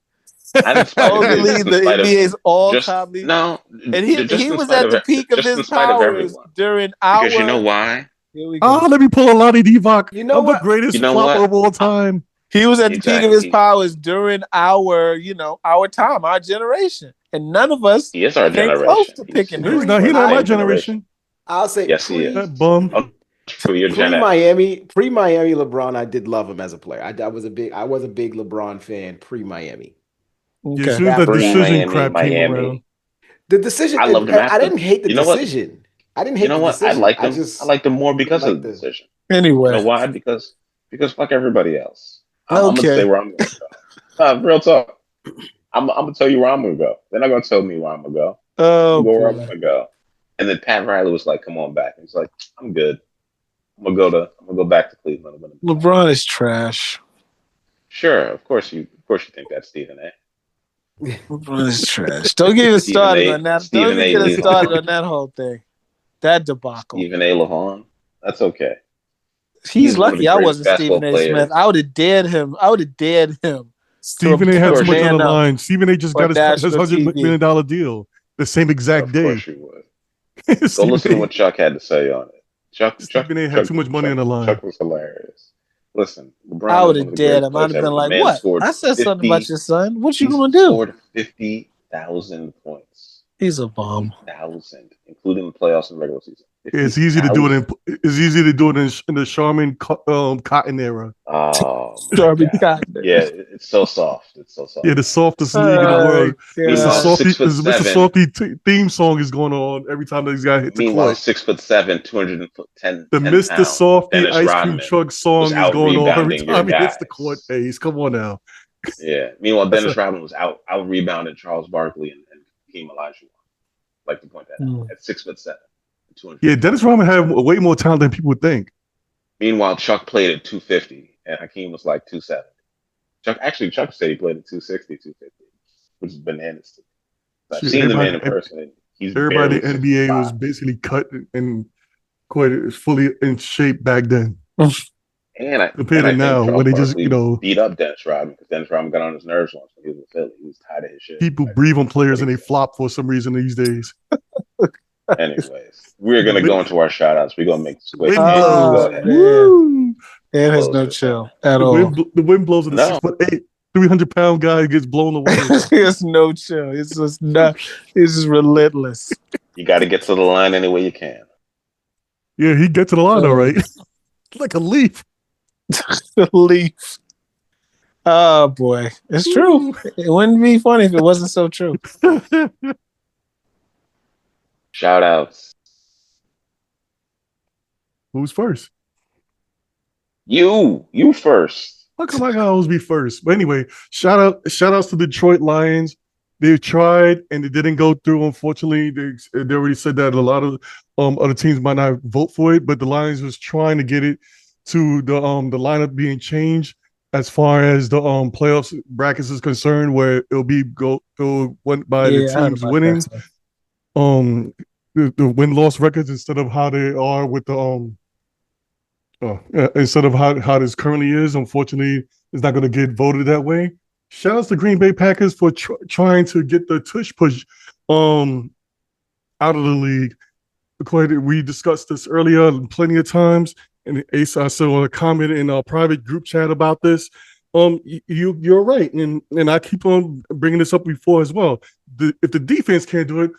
Only the NBA's all-time leader. No, and he was at the peak of his powers during our. Because you know why? Let me pull a Lonnie Divac. You know I'm what? the greatest flopper of all time. He was at the peak of his powers during our time, our generation, and none of us came close to picking him. He's not my generation. I'll say yes, he is. That bum. Pre-Miami LeBron, I did love him as a player. I was a big LeBron fan pre-Miami. Okay. Yeah, as soon as that decision crap came around. The decision, I loved him. I didn't hate the decision. I didn't hate the decision. I liked him. I liked him more because of the decision. Anyway. You know why? Because fuck everybody else. I'm going to say where I'm going to go. Real talk. I'm going to tell you where I'm going to go. They're not going to tell me where I'm going to go. Oh, where I'm going to go. And then Pat Riley was like, come on back. He's like, I'm good. I'm gonna go back to Cleveland. LeBron is trash. Sure, of course you think that's Stephen A. LeBron is trash. Don't get us started on that. Don't get us started on that whole thing. That debacle. Stephen A. LeHon. That's okay. He's lucky I wasn't Stephen A. Smith. I would have dared him. Stephen A. had too much on the line. Stephen A. just got his $100 million deal the same exact day. Of course you would. Go listen to what Chuck had to say on it. Stephen A. had too much money on the line. Chuck was hilarious. Listen, LeBron, I would have dared him. I'd have been like, "What? I said something about your son. What you gonna do?" Scored 50,000 points. He's a bum. 50,000, including the playoffs and regular season. It's easy to do it. It's easy to do it in the Charmin Cotton era. Oh, Charmin Cotton. Yeah, it's so soft. Yeah, the softest league in the world. Mr. Softy theme song is going on every time these guys hit the court. 6'7", 210. The Mr. Softy Ice Cream Truck song is going on every time he hits the court. Ace, come on now. Yeah. Meanwhile, Dennis Rodman was out rebounded Charles Barkley and Hakeem Olajuwon. Like to point that out at 6'7". Yeah, Dennis Rodman had way more talent than people would think. Meanwhile, Chuck played at 250, and Hakeem was like 270. Chuck said he played at 260, 250, which is bananas. I've seen the man in person. And he's everybody in the NBA was basically cut and quite fully in shape back then. Compared to now, when they just beat up Dennis Rodman because Dennis Rodman got on his nerves once when he was in Philly. He was tired of his shit. People breathe on players and they flop for some reason these days. Anyways, we're gonna go into our shout outs. We're gonna make this quick. Go ahead. It has no chill at all. The wind blows at a 6'8", 300-pound guy who gets blown away. There's no chill. It's just not. It's just relentless. You got to get to the line any way you can. Yeah, he gets to the line all right. Like a leaf. A leaf. Oh boy, it's true. It wouldn't be funny if it wasn't so true. Shout outs. Who's first? You first. How come I gotta always be first? But anyway, shout outs to Detroit Lions. They tried and it didn't go through. Unfortunately, they already said that a lot of other teams might not vote for it, but the Lions was trying to get it to the lineup being changed as far as the playoffs brackets is concerned, where it'll went by the teams winning. The win-loss records instead of how they are with the instead of how this currently is. Unfortunately, it's not going to get voted that way. Shout out to Green Bay Packers for trying to get the tush push out of the league. We discussed this earlier plenty of times, and Ace, I saw a comment in our private group chat about this. You're right, and I keep on bringing this up before as well. If the defense can't do it,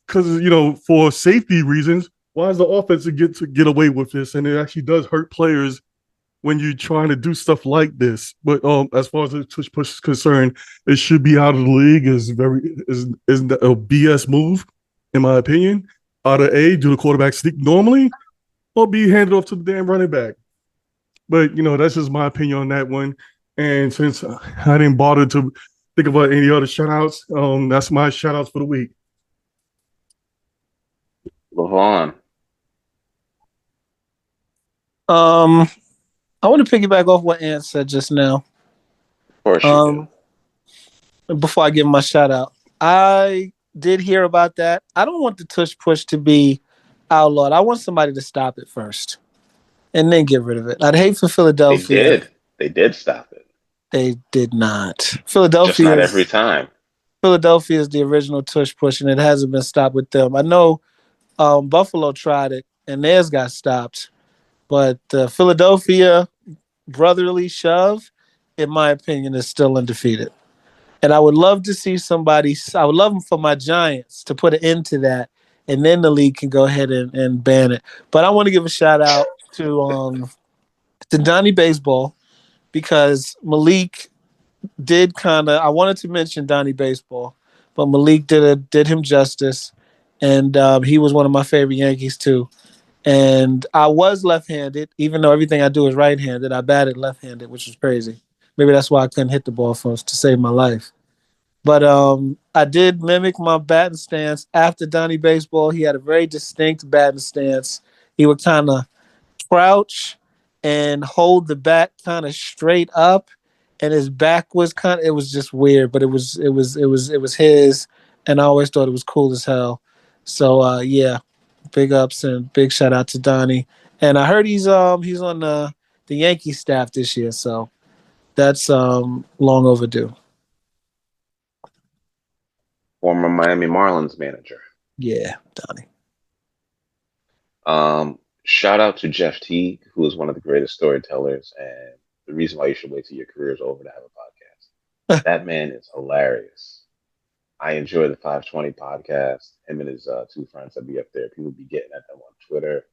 because for safety reasons, why is the offense to get away with this? And it actually does hurt players when you're trying to do stuff like this. But as far as the tush push is concerned, it should be out of the league. Is a BS move, in my opinion. Either A, do the quarterback sneak normally, or B, hand it off to the damn running back. But that's just my opinion on that one. And since I didn't bother to think about any other shout outs, that's my shout outs for the week. LeVon. I want to piggyback off what Ant said just now. Of course you do. Before I give my shout out, I did hear about that. I don't want the tush push to be outlawed. I want somebody to stop it first and then get rid of it. I'd hate for Philadelphia. They did stop it. They did not. Just not every time. Philadelphia is the original tush push, and it hasn't been stopped with them. I know Buffalo tried it, and theirs got stopped. But the Philadelphia brotherly shove, in my opinion, is still undefeated. And I would love to see I would love for my Giants to put an end to that, and then the league can go ahead and ban it. But I want to give a shout out to Donnie Baseball, because Malik did I wanted to mention Donnie Baseball, but Malik did him justice, and he was one of my favorite Yankees too. And I was left-handed, even though everything I do is right-handed. I batted left-handed, which was crazy. Maybe that's why I couldn't hit the ball first to save my life. But I did mimic my batting stance after Donnie Baseball. He had a very distinct batting stance. He would kind of crouch and hold the bat kind of straight up, and his back was it was just weird, but it was his, and I always thought it was cool as hell. So yeah, big ups and big shout out to Donnie. And I heard he's on the Yankee staff this year, so that's long overdue. Former Miami Marlins manager. Yeah, Donnie. Shout out to Jeff Teague, who is one of the greatest storytellers, and the reason why you should wait till your career is over to have a podcast. That man is hilarious. I enjoy the 520 podcast. Him and his two friends that be up there. People be getting at them on Twitter,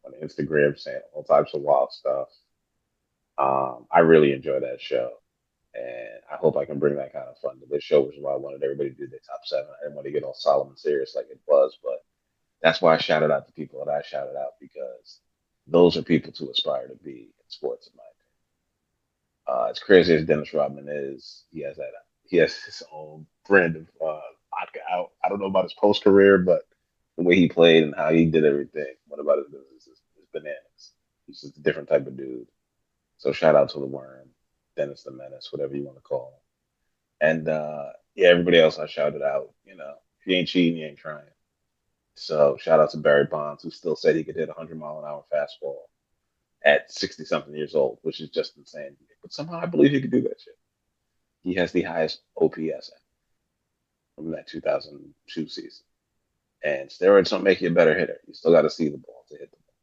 on Instagram, saying all types of wild stuff. I really enjoy that show, and I hope I can bring that kind of fun to this show, which is why I wanted everybody to do their top 7. I didn't want to get all solemn and serious like it was, but that's why I shouted out the people that I shouted out, because those are people to aspire to be in sports, in my opinion. As crazy as Dennis Rodman is, he has his own brand of vodka out. I don't know about his post career, but the way he played and how he did everything, what about his business is bananas. He's just a different type of dude. So shout out to the Worm, Dennis the Menace, whatever you want to call him. And yeah, everybody else I shouted out. If you ain't cheating, you ain't trying. So shout out to Barry Bonds, who still said he could hit a 100-mile-an-hour fastball at 60-something years old, which is just insane. But somehow I believe he could do that shit. He has the highest OPS from that 2002 season. And steroids don't make you a better hitter. You still got to see the ball to hit the ball.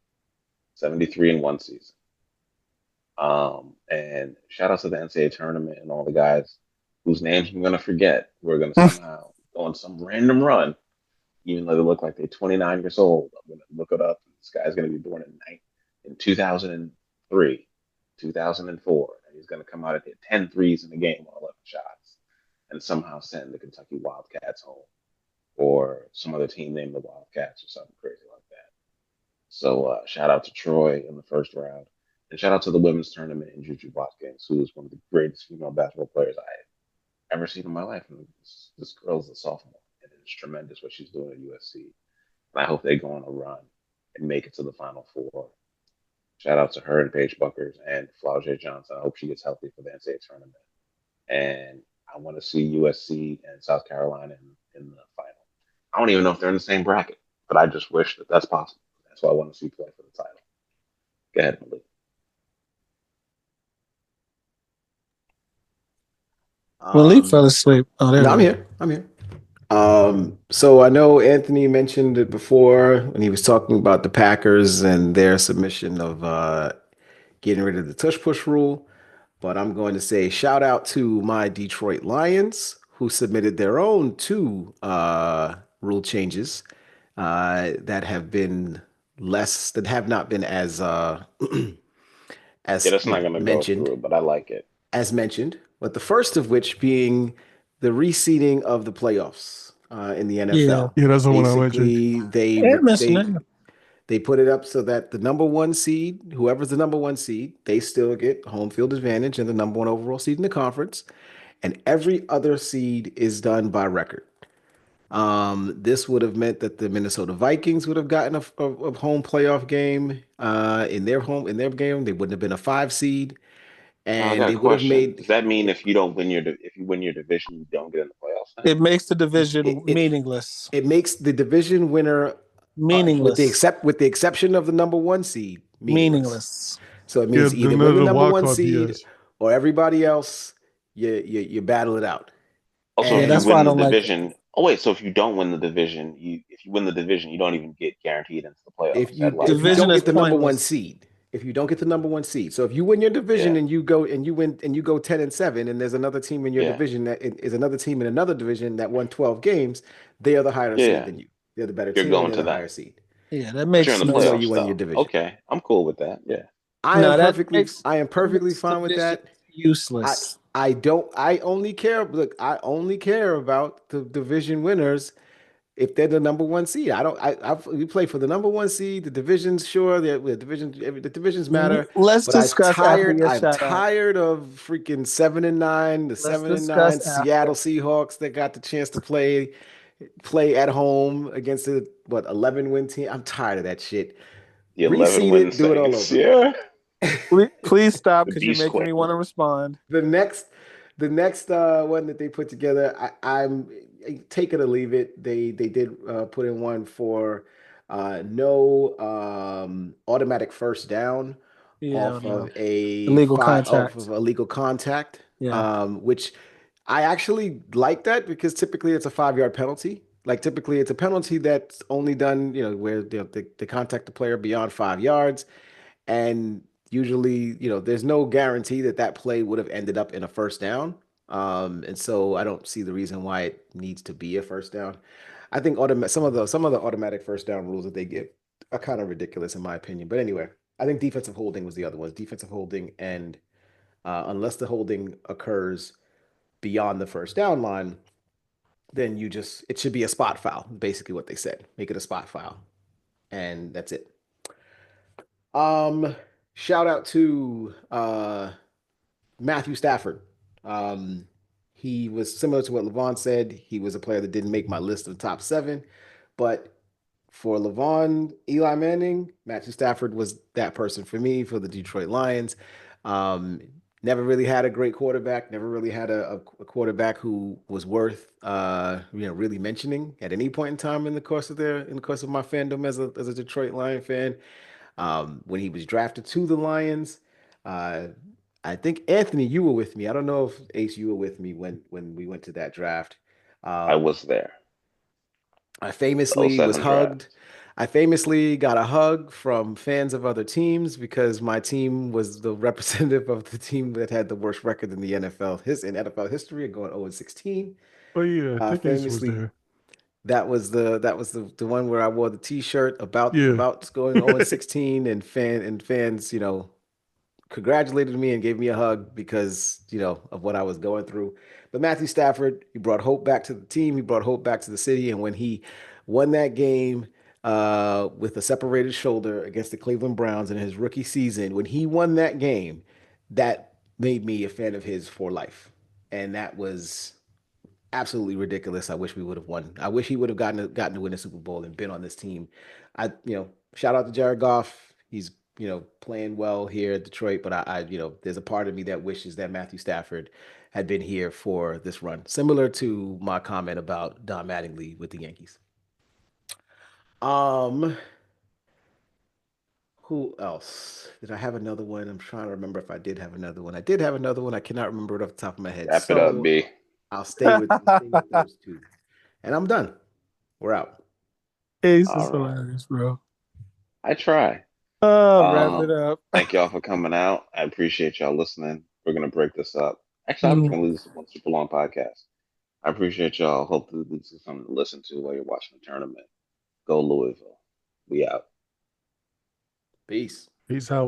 73 in one season. And shout out to the Ncaa tournament and all the guys whose names I'm going to forget. We're going to somehow go on some random run, even though they look like they're 29 years old. I'm going to look it up. This guy's going to be born in 2003, 2004. And he's going to come out and hit 10 threes in the game on 11 shots and somehow send the Kentucky Wildcats home, or some other team named the Wildcats or something crazy like that. So shout out to Troy in the first round. And shout out to the women's tournament in Juju Watkins, who is one of the greatest female basketball players I have ever seen in my life. And this girl is a sophomore, and it's tremendous what she's doing at USC. And I hope they go on a run and make it to the Final Four. Shout out to her and Paige Buckers and Flau'jae Johnson. I hope she gets healthy for the NCAA tournament. And I want to see USC and South Carolina in the final. I don't even know if they're in the same bracket, but I just wish that that's possible. That's what I want to see play for the title. Go ahead, Malik. Malik fell asleep. Oh, there No, we I'm go. here. I'm here. So I know Anthony mentioned it before when he was talking about the Packers and their submission of getting rid of the tush push rule. But I'm going to say shout out to my Detroit Lions who submitted their own two rule changes that have been less that have not been Yeah, as that's not gonna go mentioned through, but I like it. but the first of which being the reseeding of the playoffs in the Yeah. NFL. Yeah, that's the one I mentioned. Basically, Yeah, mention that. they put it up so that the number one seed, whoever's the number one seed, they still get home field advantage and the number one overall seed in the conference, and every other seed is done by record. This would have meant that the Minnesota Vikings would have gotten a home playoff game in their game. They wouldn't have been a five seed, Now I and got a they would have question. made Does that mean if you don't win if you win your division, you don't get in the playoffs now? It makes the division it, it meaningless. it makes the division winner Meaningless. with the exception of the number one seed meaningless. Meaningless. So it Yeah, means either win the the number wild one card seed BS. or everybody else you battle it out. Also, Yeah, if you that's And why I win the don't like it. division, oh wait, so if you don't win the division, if you win the division, you don't even get guaranteed into the playoffs. That if lottery you Division don't makes is get the sense. number one pointless. seed, if you don't get the number one seed, so if you win your division Yeah, and you go and you win and you go 10-7, and there's another team in your yeah, division that is another team in another division that won 12 games, they are the higher seed yeah. than you. They're the better You're team and going they're to the them, higher seed, Yeah, that but you're in makes the no even though you playoffs won your though. division. Okay, I'm cool with that. Yeah. no, that I am perfectly makes fine with divisions that. I useless. I don't I only care look, I only care about the division winners if they're the number one seed. I don't we play for the number one seed, the divisions sure the divisions matter, Let's but discuss after your I'm shout out. tired of freaking 7-9, the Let's 7-9 discuss Seattle after. Seahawks that got the chance to play at home against the 11 win team. I'm tired of that shit. The 11 Reseed win it, do it all Saints. over. Yeah. Please stop The because you're Beast making Quake. me want to respond. The next, the next one that they put together, I'm take it or leave it. They did put in one for no automatic first down Yeah, no. Illegal off of contact. a legal contact, Yeah. which I actually like that because typically it's a 5 yard penalty. Like typically it's a penalty that's only done, where they contact the player beyond 5 yards. And usually, there's no guarantee that that play would have ended up in a first down. And so I don't see the reason why it needs to be a first down. I think some of the automatic first down rules that they give are kind of ridiculous in my opinion. But anyway, I think defensive holding was the other one. Defensive holding, and unless the holding occurs beyond the first down line, then it should be a spot foul. Basically, what they said. Make it a spot foul, and that's it. Um, Shout out to Matthew Stafford. Um, he was similar to what Levon said. He was a player that didn't make my list of the top seven, but for Levon, Eli Manning, Matthew Stafford was that person for me for the Detroit Lions. Um, Never really had a great quarterback. Never really had a quarterback who was worth really mentioning at any point in time in the course of my fandom as a Detroit Lion fan. When he was drafted to the Lions. Uh, I think Anthony, you were with me. I don't know if Ace, you were with me when we went to that draft. I Um, was there. I The famously was '07 hugged. draft. I famously got a hug from fans of other teams because my team was the representative of the team that had the worst record in the NFL history, going 0-16. Oh yeah, I think Ace was Famously, there. that was the one where I wore the T-shirt Yeah. about going 0-16, and fans, congratulated me and gave me a hug because, of what I was going through. But Matthew Stafford, he brought hope back to the team. He brought hope back to the city. And when he won that game with a separated shoulder against the Cleveland Browns in his rookie season, when he won that game, that made me a fan of his for life. And that was absolutely ridiculous. I wish we would have won. I wish he would have gotten to win a Super Bowl and been on this team. Shout out to Jared Goff. He's playing well here at Detroit, but there's a part of me that wishes that Matthew Stafford had been here for this run, similar to my comment about Don Mattingly with the Yankees. Um, Who else? Did I have another one? I'm trying to remember if I did have another one. I did have another one. I cannot remember it off the top of my head. Wrap it up, So B. I'll stay with those two. And I'm done. We're out. Ace is All right. hilarious, bro. I try. Wrap it up. Thank y'all for coming out. I appreciate y'all listening. We're gonna break this up. Actually, I'm Mhm. gonna leave this one super long podcast. I appreciate y'all. Hope that this is something to listen to while you're watching the tournament. Go Louisville. We out. Peace. Peace out.